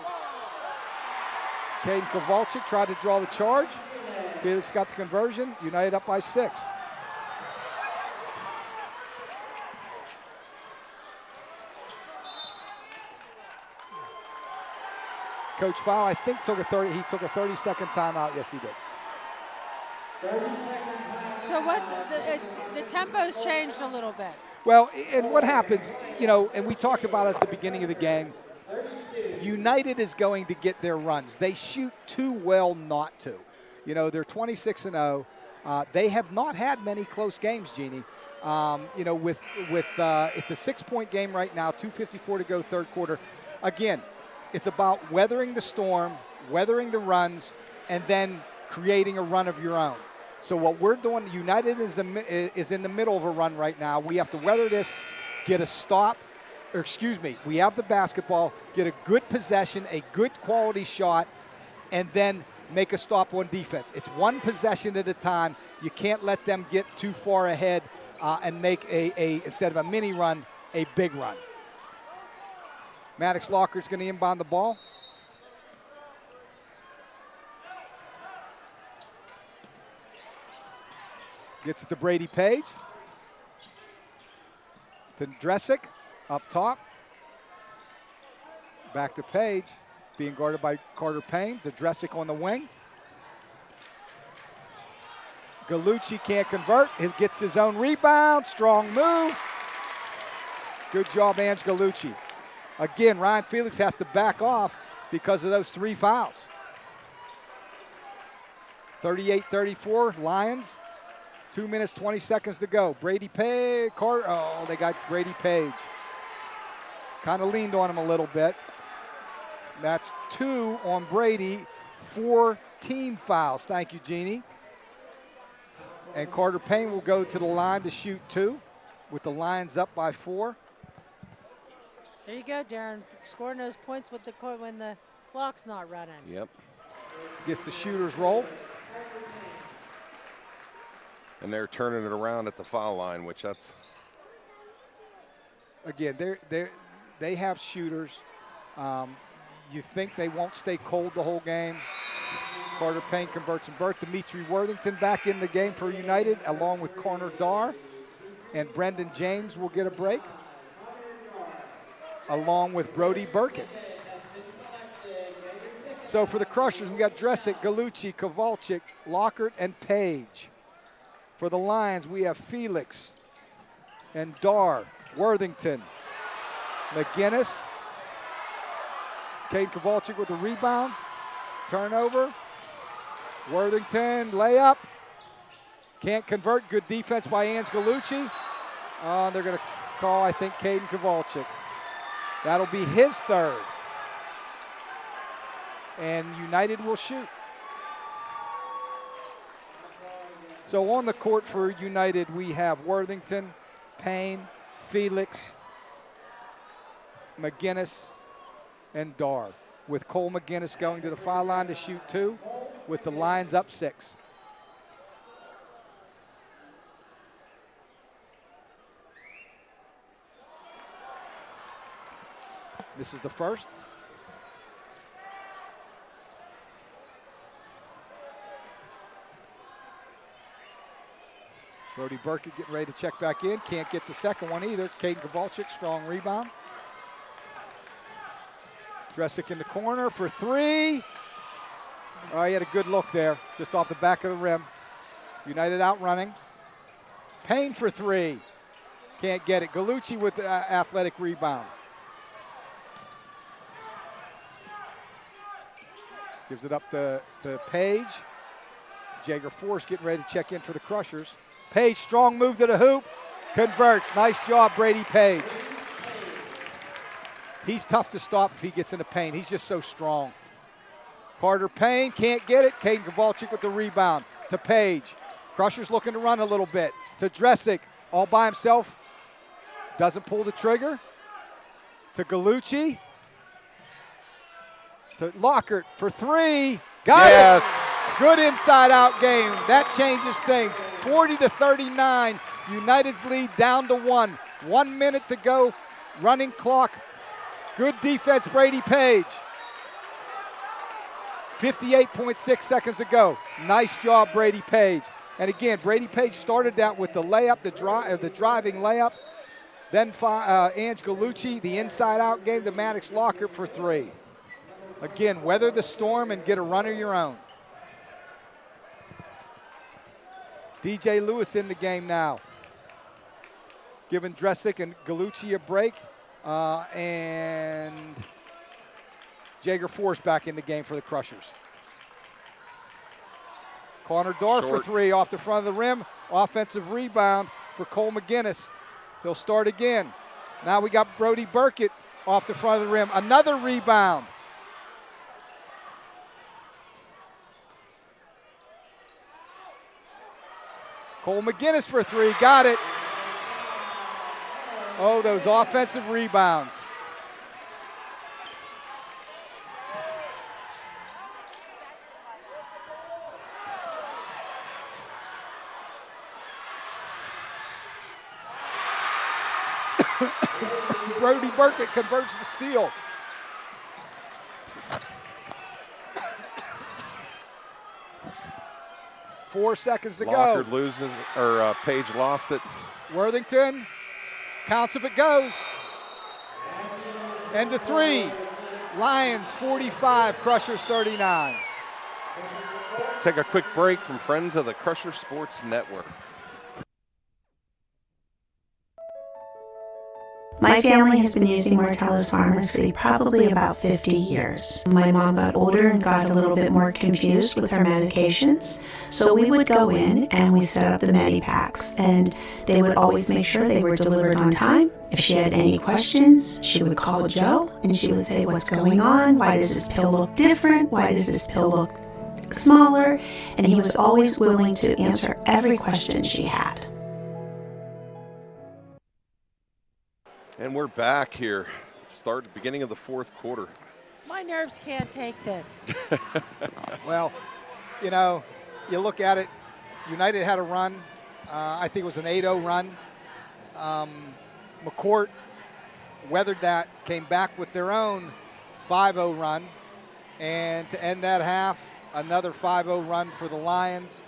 Caden Kowalczyk tried to draw the charge. Felix got the conversion. United up by 6. Coach Fowl, I think, took a 30-second timeout. Yes, he did. So what's the tempo's changed a little bit. Well, and what happens, and we talked about it at the beginning of the game, United is going to get their runs. They shoot too well not to. They're 26-0. They have not had many close games, Jeannie. With it's a 6-point game right now, 2:54 to go, third quarter. Again, it's about weathering the storm, weathering the runs, and then creating a run of your own. So what we're doing, United is in the middle of a run right now. We have to weather this, get a stop, we have the basketball, get a good possession, a good quality shot, and then make a stop on defense. It's one possession at a time. You can't let them get too far ahead and make instead of a mini run, a big run. Maddox Lockhart's going to inbound the ball. Gets it to Brady Page. To Dresick, up top. Back to Page, being guarded by Carter Payne. To Dresick on the wing. Gallucci can't convert. He gets his own rebound. Strong move. Good job, Ange Gallucci. Again, Ryan Felix has to back off because of those 3 fouls. 38-34, Lions. 2 minutes, 20 seconds to go. Brady Page, they got Brady Page. Kind of leaned on him a little bit. That's 2 on Brady, 4 team fouls. Thank you, Jeannie. And Carter Payne will go to the line to shoot 2 with the Lions up by 4. There you go, Darren. Scoring those points when the clock's not running. Yep. Gets the shooter's roll. And they're turning it around at the foul line, which that's... Again, they have shooters. You think they won't stay cold the whole game. Carter Payne converts and Burt. Dimitri Worthington back in the game for United, along with Connor Dar. And Brendan James will get a break, along with Brody Burkett. So for the Crushers, we got Dresick, Gallucci, Kowalczyk, Lockhart, and Page. For the Lions, we have Felix and Dar, Worthington, McGinnis. Caden Kowalczyk with the rebound. Turnover. Worthington, layup. Can't convert. Good defense by Ange Gallucci. They're going to call, I think, Caden Kowalczyk. That'll be his third. And United will shoot. So on the court for United, we have Worthington, Payne, Felix, McGinnis, and Dar, with Cole McGinnis going to the foul line to shoot 2, with the Lions up 6. This is the first. Brody Burkett getting ready to check back in. Can't get the second one either. Caden Kowalczyk, strong rebound. Dresick in the corner for 3. Oh, he had a good look there, just off the back of the rim. United outrunning. Payne for three. Can't get it. Gallucci with the athletic rebound. Gives it up to Page. Jaeger Force getting ready to check in for the Crushers. Page, strong move to the hoop. Converts. Nice job, Brady Page. He's tough to stop if he gets in the paint. He's just so strong. Carter Payne can't get it. Caden Kowalczyk with the rebound to Page. Crushers looking to run a little bit. To Dresick, all by himself. Doesn't pull the trigger. To Gallucci. To Lockhart for three. Got it. Good inside-out game. That changes things. 40-39. United's lead down to 1. 1 minute to go. Running clock. Good defense, Brady Page. 58.6 seconds to go. Nice job, Brady Page. And again, Brady Page started that with the layup, the driving layup. Then Ange Gallucci, the inside-out game to Maddox Lockhart for three. Again, weather the storm and get a run of your own. DJ Lewis in the game now. Giving Dresick and Gallucci a break. And Jaeger Force back in the game for the Crushers. Connor Dorr for three off the front of the rim. Offensive rebound for Cole McGinnis. He'll start again. Now we got Brody Burkett off the front of the rim. Another rebound. Cole McGinnis for three. Got it. Oh, those offensive rebounds. Brody Burkett converts the steal. Four seconds to Lockhart go. loses, or Page lost it. Worthington counts if it goes. And to three. Lions 45, Crushers 39. Take a quick break from friends of the Crusher Sports Network. My family has been using Martellus Pharmacy probably about 50 years. My mom got older and got a little bit more confused with her medications, so we would go in and we set up the Medipacks, and they would always make sure they were delivered on time. If she had any questions, she would call Joe and she would say, "What's going on? Why does this pill look different? Why does this pill look smaller?" And he was always willing to answer every question she had. And we're back here. Start at the beginning of the fourth quarter. My nerves can't take this. Well, you know, you look at it, United had a run. I think it was an 8-0 run. McCourt weathered that, came back with their own 5-0 run. And to end that half, another 5-0 run for the Lions.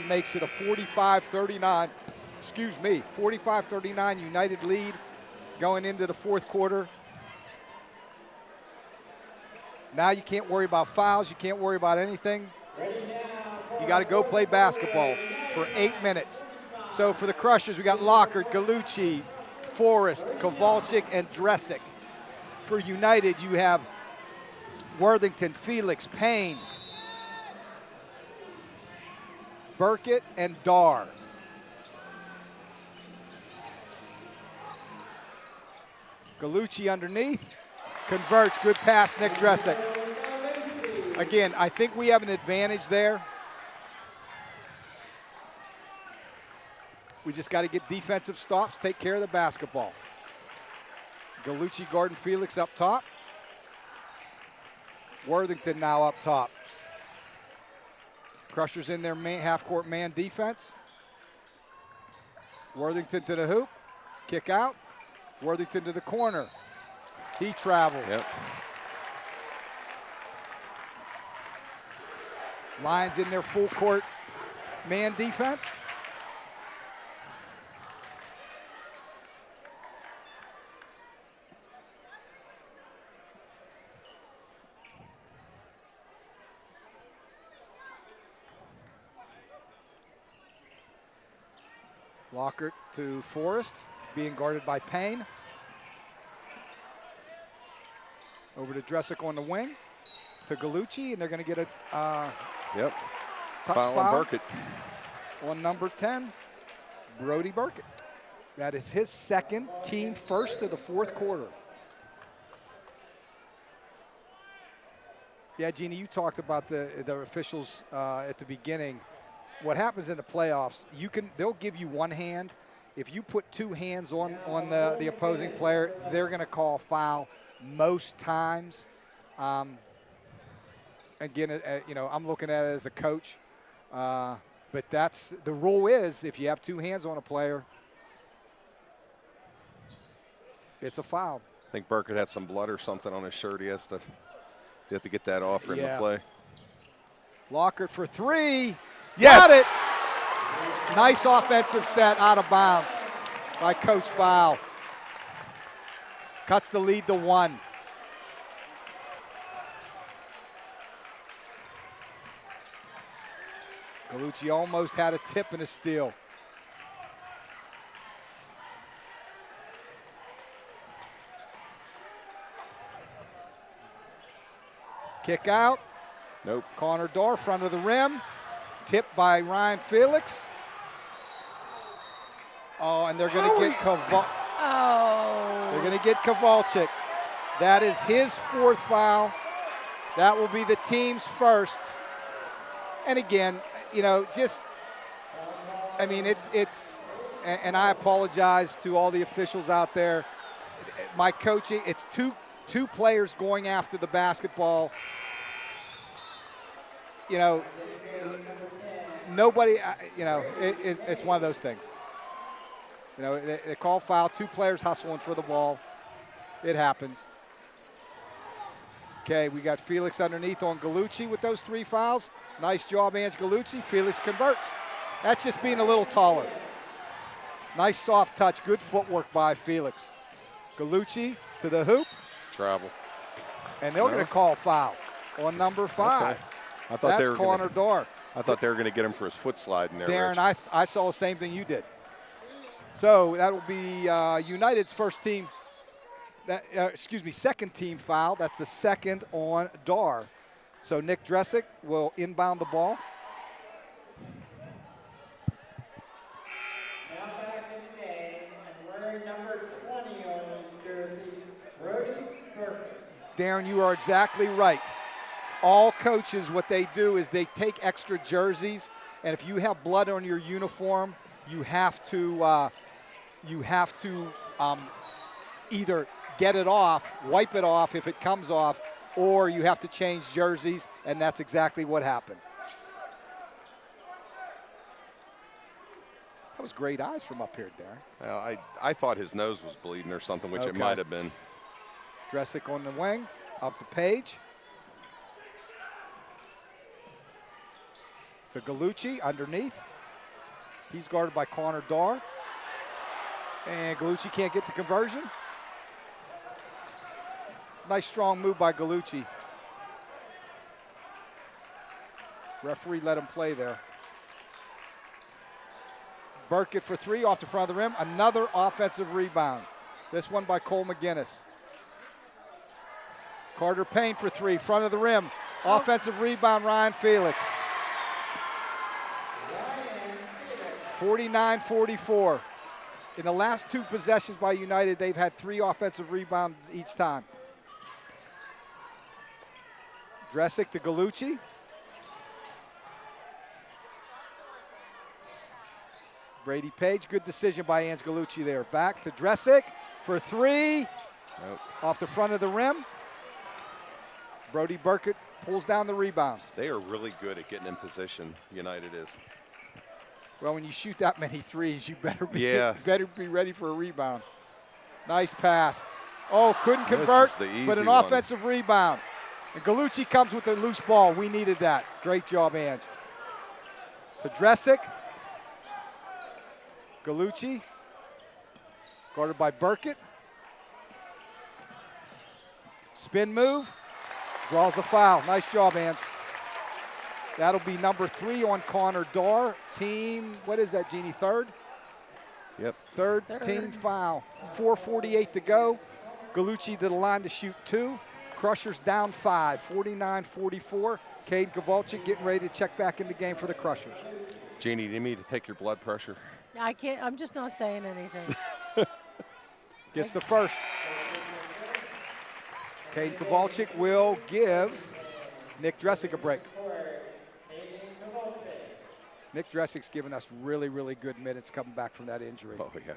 Makes it a 45-39, 45-39 United lead going into the fourth quarter. Now you can't worry about fouls. You can't worry about anything. You got to go play basketball for 8 minutes. So for the Crushers, we got Lockhart, Gallucci, Forrest, Kowalczyk, and Dresick. For United, you have Worthington, Felix, Payne, Burkett, and Dar. Gallucci underneath, converts, good pass, Nick Dresick. Again, I think we have an advantage there. We just got to get defensive stops, take care of the basketball. Gallucci, Gordon, Felix up top. Worthington now up top. Crushers in their half-court man defense. Worthington to the hoop, kick out. Worthington to the corner. He traveled. Yep. Lions in their full court man defense. Lockhart to Forrest, being guarded by Payne. Over to Dressick on the wing, to Gallucci, and they're going to get a Yep. touch Foul on Burkett. on number 10, Brody Burkett. That is his second, team first of the fourth quarter. Yeah, Jeannie, you talked about the officials at the beginning. What happens in the playoffs, they'll give you one hand. If you put two hands on the opposing player, they're going to call foul most times. Again, I'm looking at it as a coach. But that's the rule is if you have two hands on a player, it's a foul. I think Burkett had some blood or something on his shirt. You have to get that off for him to play. Lockhart for three. Yes. Got it. Nice offensive set out of bounds by Coach Fowl. Cuts the lead to 1. Gallucci almost had a tip and a steal. Kick out. Nope. Corner door, front of the rim. Tipped by Ryan Felix. Oh, and they're going to get They're going to get Kowalczyk. That is his fourth foul. That will be the team's first. And again, it's and I apologize to all the officials out there. My coaching, it's two players going after the basketball. Nobody, it's one of those things. They call foul, two players hustling for the ball. It happens. Okay, we got Felix underneath on Gallucci with those 3 fouls. Nice job, Ange Gallucci. Felix converts. That's just being a little taller. Nice soft touch, good footwork by Felix. Gallucci to the hoop. Travel. And they're going to call foul on number 5. Okay. I thought that's corner door. I thought they were going to get him for his foot slide in there, Darren, Rich. I saw the same thing you did. So that will be United's second team foul. That's the second on Dar. So Nick Dressick will inbound the ball. Now back in the game, and wearing number 20 on his jersey, Brody Burkett. Darren, you are exactly right. All coaches, what they do is they take extra jerseys, and if you have blood on your uniform, you have to either get it off, wipe it off if it comes off, or you have to change jerseys, and that's exactly what happened. That was great eyes from up here, Darren. Well, I thought his nose was bleeding or something, which it might have been. Dressick on the wing, up the page. To Gallucci underneath. He's guarded by Connor Dar. And Gallucci can't get the conversion. It's a nice strong move by Gallucci. Referee let him play there. Burkett for 3 off the front of the rim. Another offensive rebound. This one by Cole McGinnis. Carter Payne for 3, front of the rim. Offensive rebound, Ryan Felix. 49-44. In the last 2 possessions by United, they've had 3 offensive rebounds each time. Dressick to Gallucci. Brady Page, good decision by Ange Gallucci there. Back to Dressick for 3. Nope. Off the front of the rim. Brody Burkett pulls down the rebound. They are really good at getting in position, United is. Well, when you shoot that many threes, you better be ready for a rebound. Nice pass. Oh, couldn't convert, but an offensive rebound. And Gallucci comes with a loose ball. We needed that. Great job, Ange. To Dressick. Gallucci. Guarded by Burkett. Spin move. Draws a foul. Nice job, Ange. That'll be number 3 on Connor Dar. Team, what is that, Jeannie, 3rd? Yep. Third team foul. 4:48 to go. Gallucci to the line to shoot 2. Crushers down 5, 49-44. Caden Kowalczyk getting ready to check back in the game for the Crushers. Jeannie, do you need me to take your blood pressure? I can't. I'm just not saying anything. Gets the first. Caden Kowalczyk will give Nick Dressick a break. Nick Dressick's given us really, really good minutes coming back from that injury. Oh, yeah.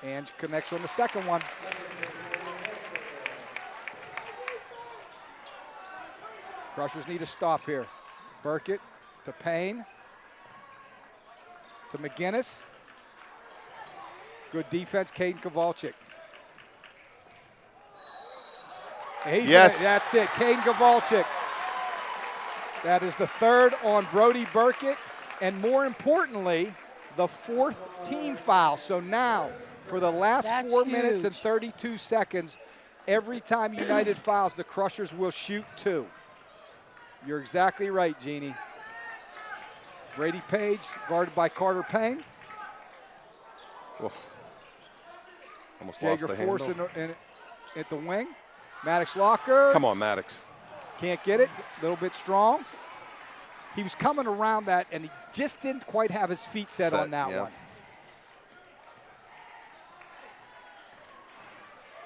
Ange connects on the second one. Crushers need a stop here. Burkett to Payne. To McGinnis. Good defense, Caden Kowalczyk. Yes. That's it, Caden Kowalczyk. That is the third on Brody Burkett, and more importantly, the 4th team foul. So now, for the last 4 minutes and 32 seconds, every time United fouls, the Crushers will shoot 2. You're exactly right, Jeannie. Brady Page guarded by Carter Payne. Oh. Almost Jaeger lost the Force handle. at the wing. Maddox Locker. Come on, Maddox. Can't get it. A little bit strong. He was coming around that, and he just didn't quite have his feet set on that one.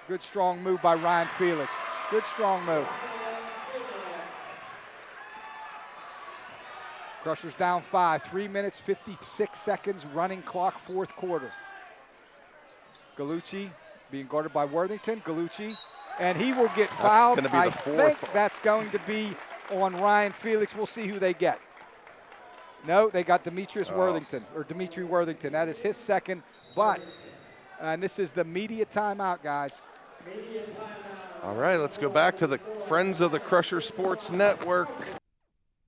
Good strong move by Ryan Felix. Good strong move. Crushers down 5. 3 minutes, 56 seconds, running clock, 4th quarter. Gallucci being guarded by Worthington. Gallucci, and he will get fouled. That's gonna be the 4th. I think that's going to be on Ryan Felix. We'll see who they get. No, they got Demetrius Worthington, or Dimitri Worthington. That is his second, but, and this is the media timeout, guys. All right, let's go back to the Friends of the Crusher Sports Network.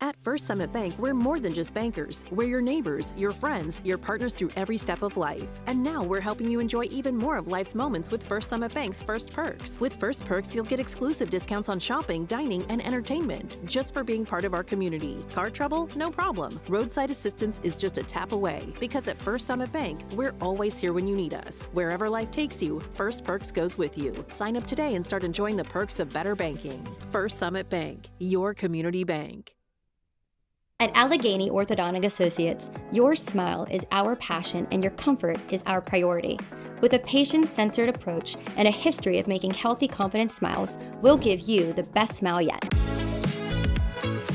At First Summit Bank, we're more than just bankers. We're your neighbors, your friends, your partners through every step of life. And now we're helping you enjoy even more of life's moments with First Summit Bank's First Perks. With First Perks, you'll get exclusive discounts on shopping, dining, and entertainment just for being part of our community. Car trouble? No problem. Roadside assistance is just a tap away. Because at First Summit Bank, we're always here when you need us. Wherever life takes you, First Perks goes with you. Sign up today and start enjoying the perks of better banking. First Summit Bank, your community bank. At Allegheny Orthodontic Associates, your smile is our passion and your comfort is our priority. With a patient-centered approach and a history of making healthy, confident smiles, we'll give you the best smile yet.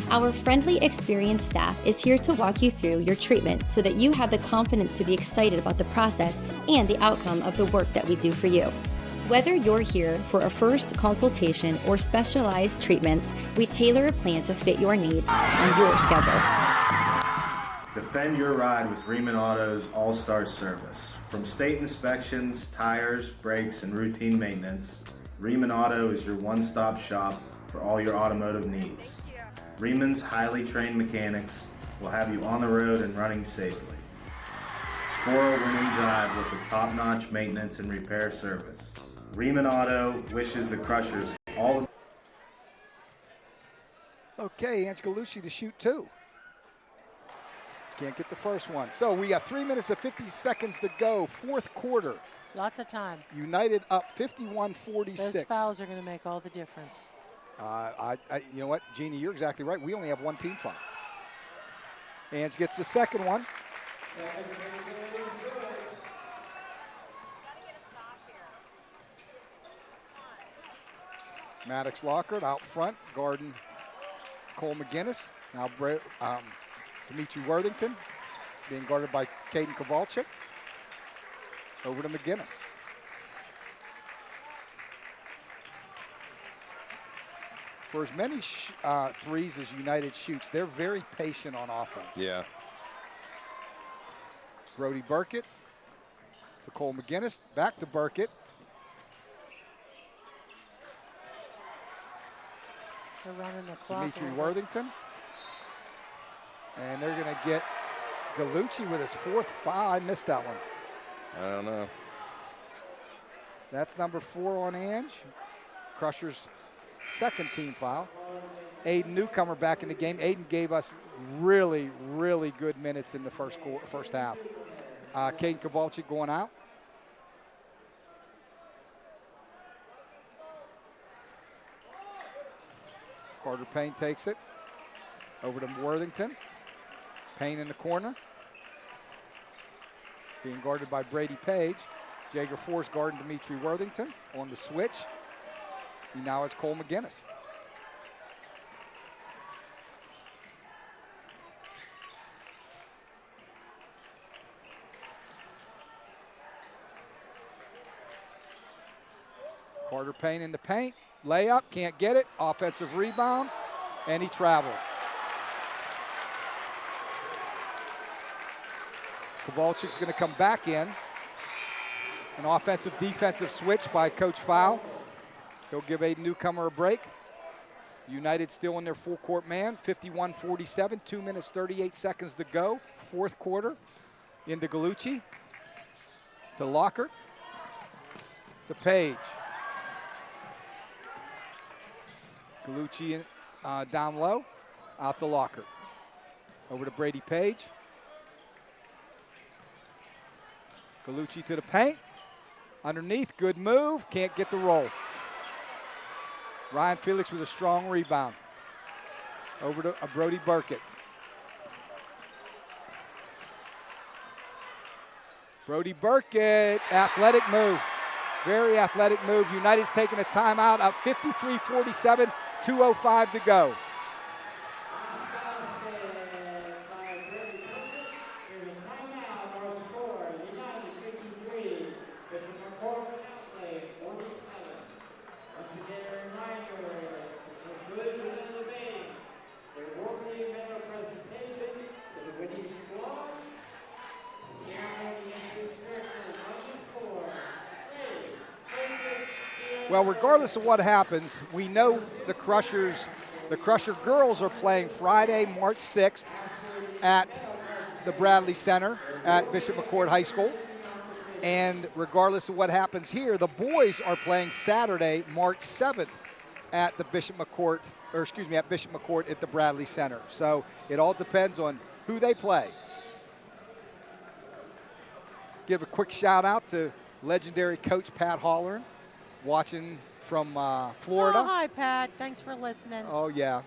Our friendly, experienced staff is here to walk you through your treatment so that you have the confidence to be excited about the process and the outcome of the work that we do for you. Whether you're here for a first consultation or specialized treatments, we tailor a plan to fit your needs on your schedule. Defend your ride with Riemann Auto's All-Star Service. From state inspections, tires, brakes, and routine maintenance, Riemann Auto is your one-stop shop for all your automotive needs. Riemann's highly trained mechanics will have you on the road and running safely. Score a winning drive with the top-notch maintenance and repair service. Riemann Auto wishes the Crushers all the... Okay, Ange Gallucci to shoot 2. Can't get the first one. So we got 3 minutes and 50 seconds to go, 4th quarter. Lots of time. United up 51-46. Those fouls are going to make all the difference. You know what, Jeannie, you're exactly right. We only have one team foul. Ange gets the second one. Maddox Lockhart out front, guarding Cole McGinnis. Now Dimitri Worthington being guarded by Caden Kowalczyk. Over to McGinnis. For as many threes as United shoots, they're very patient on offense. Yeah. Brody Burkett to Cole McGinnis, back to Burkett. They're running the clock. Dimitri Worthington. And they're going to get Gallucci with his 4th foul. I missed that one. I don't know. That's number 4 on Ange. Crushers' second team foul. Aiden Newcomer back in the game. Aiden gave us really, really good minutes in the first half. Caden Kowalczyk going out. Carter Payne takes it. Over to Worthington. Payne in the corner. Being guarded by Brady Page. Jaeger Force guarding Dimitri Worthington on the switch. He now has Cole McGinnis. Carter Payne in the paint. Layup, can't get it. Offensive rebound, and he traveled. Kowalczyk's going to come back in. An offensive-defensive switch by Coach Fowl. He'll give Aiden Newcomer a break. United still in their full-court man, 51-47, 2 minutes, 38 seconds to go. Fourth quarter into Gallucci. To Lockert. To Page. Gallucci down low, out to Lockert. Over to Brady Page. Gallucci to the paint. Underneath, good move, can't get the roll. Ryan Felix with a strong rebound. Over to Brody Burkett. Brody Burkett, athletic move. Very athletic move. United's taking a timeout, up 53-47, 2:05 to go. Well, regardless of what happens, we know the Crusher girls are playing Friday, March 6th at the Bradley Center at Bishop McCort High School. And regardless of what happens here, the boys are playing Saturday, March 7th at Bishop McCort at the Bradley Center. So it all depends on who they play. Give a quick shout out to legendary coach Pat Holleran, watching from Florida. Oh, hi, Pat. Thanks for listening. Oh, yeah.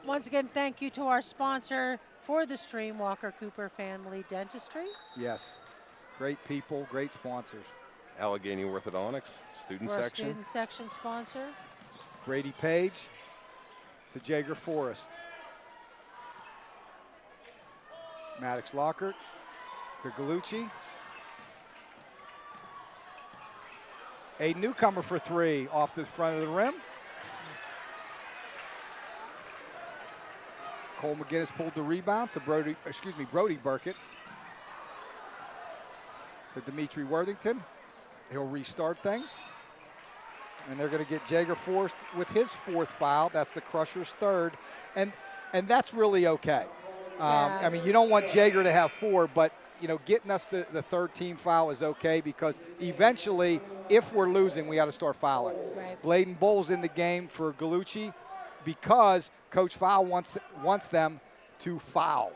Once again, thank you to our sponsor for the stream, Walker Cooper Family Dentistry. Yes. Great people, great sponsors. Allegheny Orthodontics, student for section. Student section sponsor. Brady Page to Jaeger Forest. Maddox Lockert to Gallucci. A newcomer for three off the front of the rim. Cole McGinnis pulled the rebound to Brody Burkett. To Dimitri Worthington. He'll restart things. And they're going to get Jaeger Forrest with his fourth foul. That's the Crushers' third. And that's really okay. I mean, you don't want Jaeger to have four, but you know, getting us the third team foul is okay because eventually, if we're losing, we got to start fouling. Right. Bladen Bowles in the game for Gallucci because Coach Fowl wants them to foul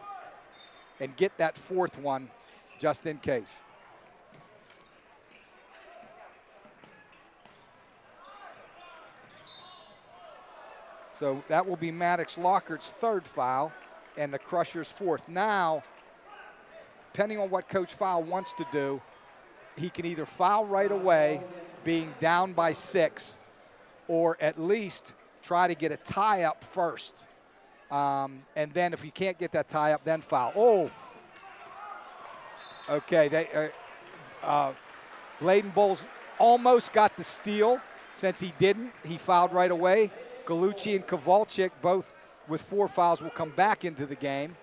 and get that fourth one just in case. So that will be Maddox Lockert's third foul and the Crushers' fourth. Now, depending on what Coach Fowl wants to do, he can either foul right away, being down by 6, or at least try to get a tie up first. And then if you can't get that tie up, then foul. Oh, okay. Bladen Bowles almost got the steal. Since he didn't, he fouled right away. Gallucci and Kowalczyk, both with 4 fouls, will come back into the game.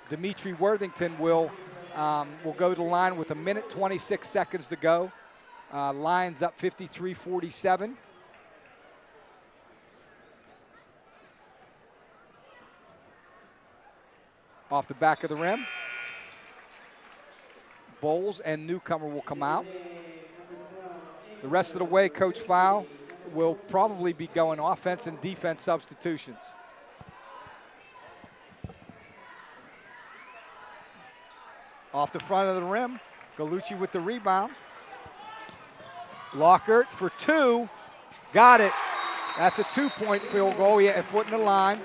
Dimitri Worthington will go to the line with 1 minute 26 seconds to go. Lions up 53-47. Off the back of the rim. Bowles and Newcomer will come out. The rest of the way, Coach Fowl will probably be going offense and defense substitutions. Off the front of the rim, Gallucci with the rebound. Lockhart for 2, got it. That's a 2-point field goal. He had a foot in the line.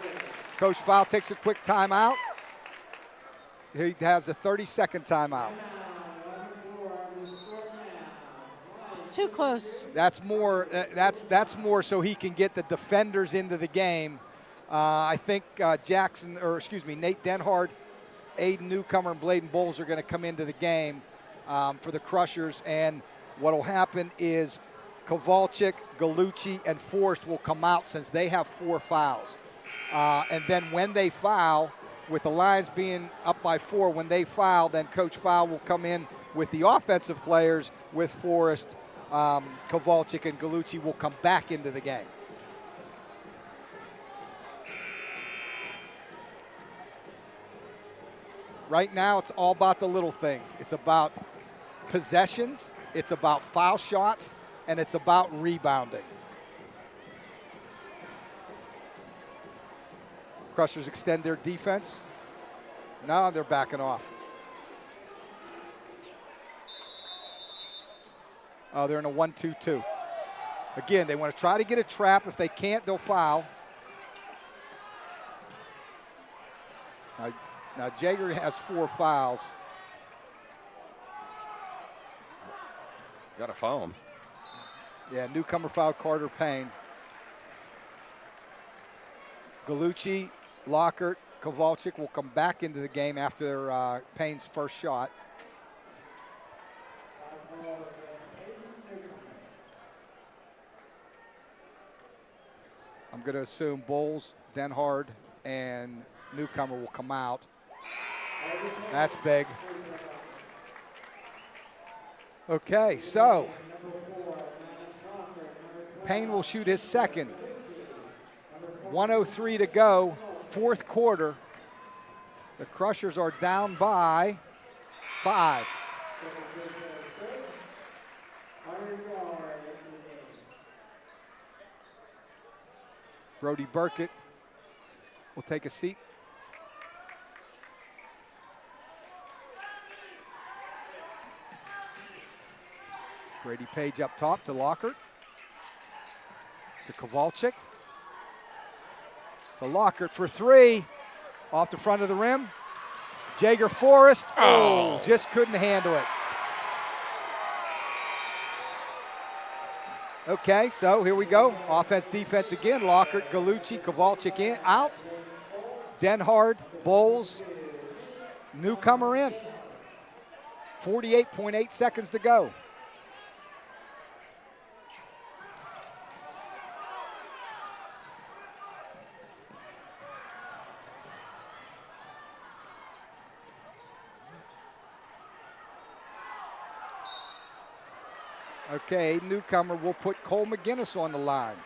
Coach Fowl takes a quick timeout. He has a 30-second timeout. Too close. That's more. That's more so he can get the defenders into the game. I think Nate Denhard, Aiden Newcomer, and Bladen Bowles are going to come into the game for the Crushers. And what will happen is Kowalczyk, Gallucci, and Forrest will come out since they have 4 fouls. And then when they foul, with the Lions being up by 4, when they foul, then Coach Fowl will come in with the offensive players with Forrest. Kowalczyk and Gallucci will come back into the game. Right now, it's all about the little things. It's about possessions, it's about foul shots, and it's about rebounding. Crushers extend their defense. Now they're backing off. Oh, they're in a 1-2-2. Again, they want to try to get a trap. If they can't, they'll foul. Now Jaeger has 4 fouls. Got to foul him. Yeah, newcomer fouled Carter Payne. Gallucci, Lockhart, Kowalczyk will come back into the game after Payne's first shot. I'm going to assume Bowles, Denhard, and Newcomer will come out. That's big. Okay, so Payne will shoot his second. 1:03 to go, 4th quarter. The Crushers are down by 5. Brody Burkett will take a seat. Brady Page up top to Lockhart. To Kowalczyk. To Lockhart for 3. Off the front of the rim. Jaeger Forrest. Oh, just couldn't handle it. Okay, so here we go. Offense, defense again. Lockhart, Gallucci, Kowalczyk in, out. Denhard, Bowles, Newcomer in. 48.8 seconds to go. Okay, Newcomer will put Cole McGinnis on the line.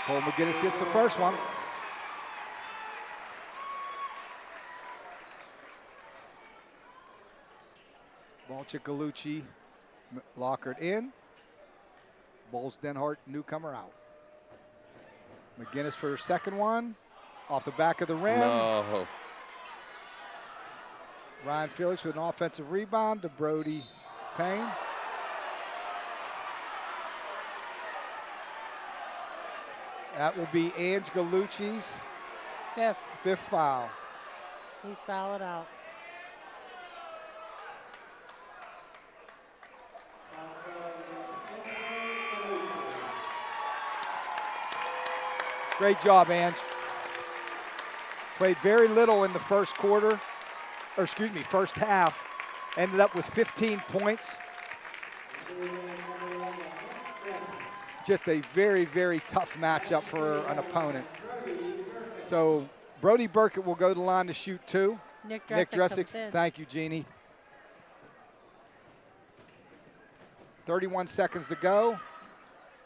Cole McGinnis hits the first one. Kowalczyk, Gallucci, Lockhart in. Bowles, Denhart, Newcomer out. McGinnis for her second one. Off the back of the rim. No. Ryan Felix with an offensive rebound to Brody Payne. That will be Ange Gallucci's fifth foul. He's fouled out. Great job, Ange. Played very little in the first quarter, or excuse me, first half. Ended up with 15 points. Just a very, very tough matchup for an opponent. So Brody Burkett will go to the line to shoot 2. Nick Dressick comes in. Thank you, Jeannie. 31 seconds to go.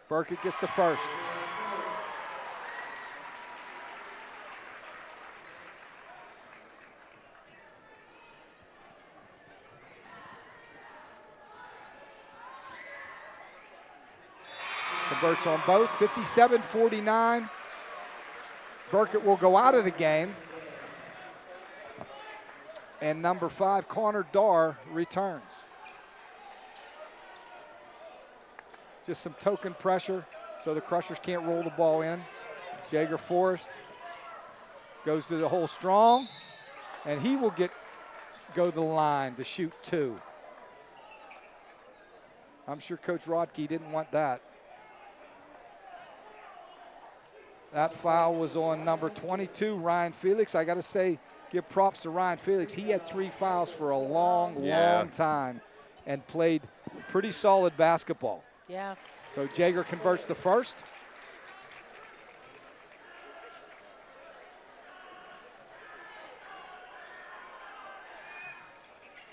Burkett gets the first. Converts on both, 57-49. Burkett will go out of the game. And number 5, Connor Darr, returns. Just some token pressure so the Crushers can't roll the ball in. Jaeger Forrest goes to the hole strong, and he will go to the line to shoot 2. I'm sure Coach Rodkey didn't want that. That foul was on number 22, Ryan Felix. I got to say, give props to Ryan Felix. He had 3 fouls for a long time and played pretty solid basketball. Yeah. So Jaeger converts the first.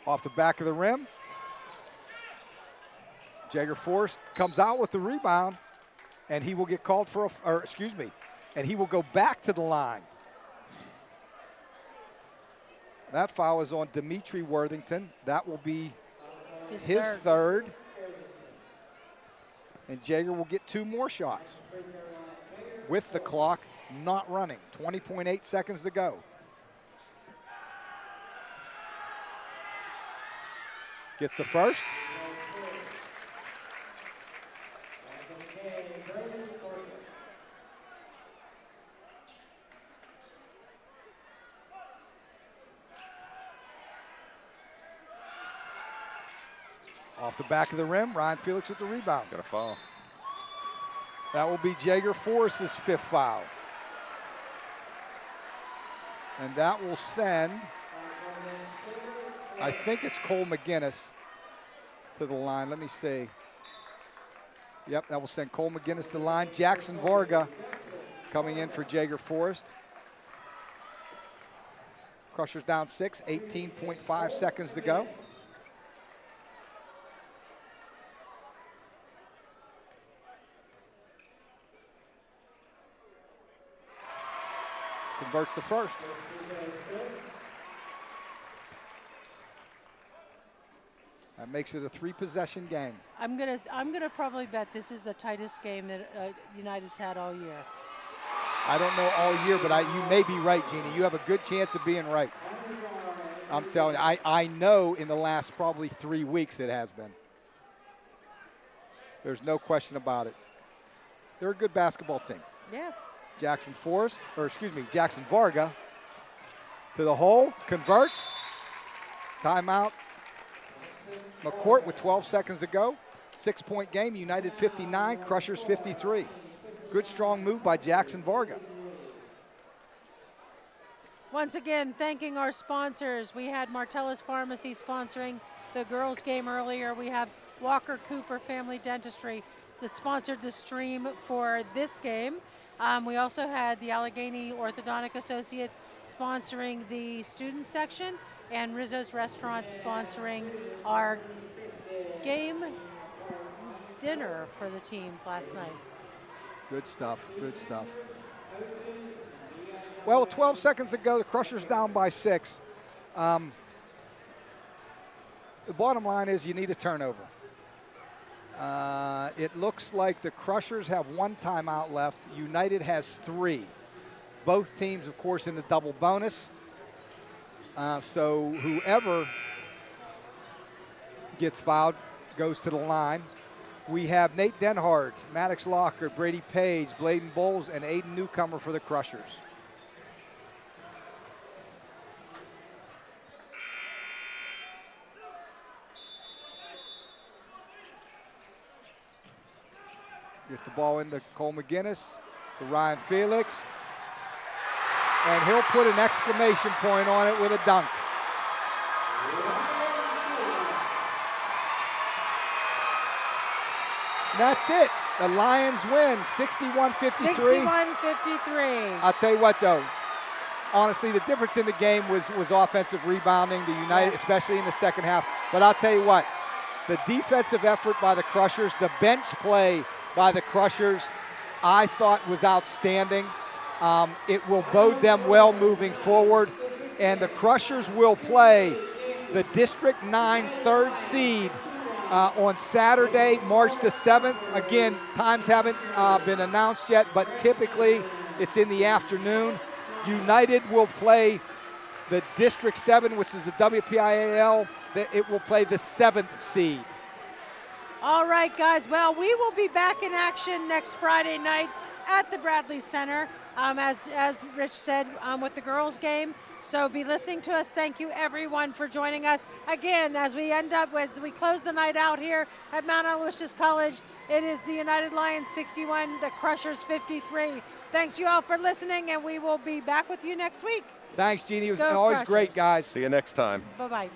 Off the back of the rim. Jaeger Forrest comes out with the rebound, and he will get called for and he will go back to the line. That foul is on Dimitri Worthington. That will be his third. And Jaeger will get 2 more shots with the clock not running. 20.8 seconds to go. Gets the first. Off the back of the rim, Ryan Felix with the rebound. Got a foul. That will be Jaeger Forrest's 5th foul. And that will send, I think it's Cole McGinnis to the line. Let me see. Yep, that will send Cole McGinnis to the line. Jackson Varga coming in for Jaeger Forrest. Crushers down 6, 18.5 seconds to go. Converts the first. That makes it a 3-possession game. I'm gonna probably bet this is the tightest game that United's had all year. I don't know all year, but you may be right, Jeannie. You have a good chance of being right. I'm telling you, I know in the last probably 3 weeks it has been. There's no question about it. They're a good basketball team. Yeah. Jackson Varga to the hole, converts. Timeout. McCourt with 12 seconds to go. 6-point game, United 59, Crushers 53. Good strong move by Jackson Varga. Once again, thanking our sponsors. We had Martellus Pharmacy sponsoring the girls game earlier. We have Walker Cooper Family Dentistry that sponsored the stream for this game. We also had the Allegheny Orthodontic Associates sponsoring the student section, and Rizzo's Restaurant sponsoring our game dinner for the teams last night. Good stuff, good stuff. Well, 12 seconds to go, the Crushers down by 6. The bottom line is you need a turnover. It looks like the Crushers have 1 timeout left. United has 3. Both teams, of course, in the double bonus. So whoever gets fouled goes to the line. We have Nate Denhard, Maddox Locker, Brady Page, Bladen Bowles, and Aiden Newcomer for the Crushers. Gets the ball into Cole McGinnis, to Ryan Felix. And he'll put an exclamation point on it with a dunk. And that's it. The Lions win, 61-53. 61-53. I'll tell you what, though. Honestly, the difference in the game was offensive rebounding. The United, especially in the second half. But I'll tell you what, The defensive effort by the Crushers, the bench play by the Crushers, I thought was outstanding. It will bode them well moving forward. And the Crushers will play the District 9 third seed on Saturday, March the 7th. Again, times haven't been announced yet, but typically it's in the afternoon. United will play the District 7, which is the WPIAL. It will play the 7th seed. All right, guys. Well, we will be back in action next Friday night at the Bradley Center, as Rich said, with the girls' game. So be listening to us. Thank you, everyone, for joining us. Again, as we close the night out here at Mount Aloysius College, it is the United Lions 61, the Crushers 53. Thanks, you all, for listening, and we will be back with you next week. Thanks, Jeannie. It was Go always Crushers. great, guys. See you next time. Bye-bye.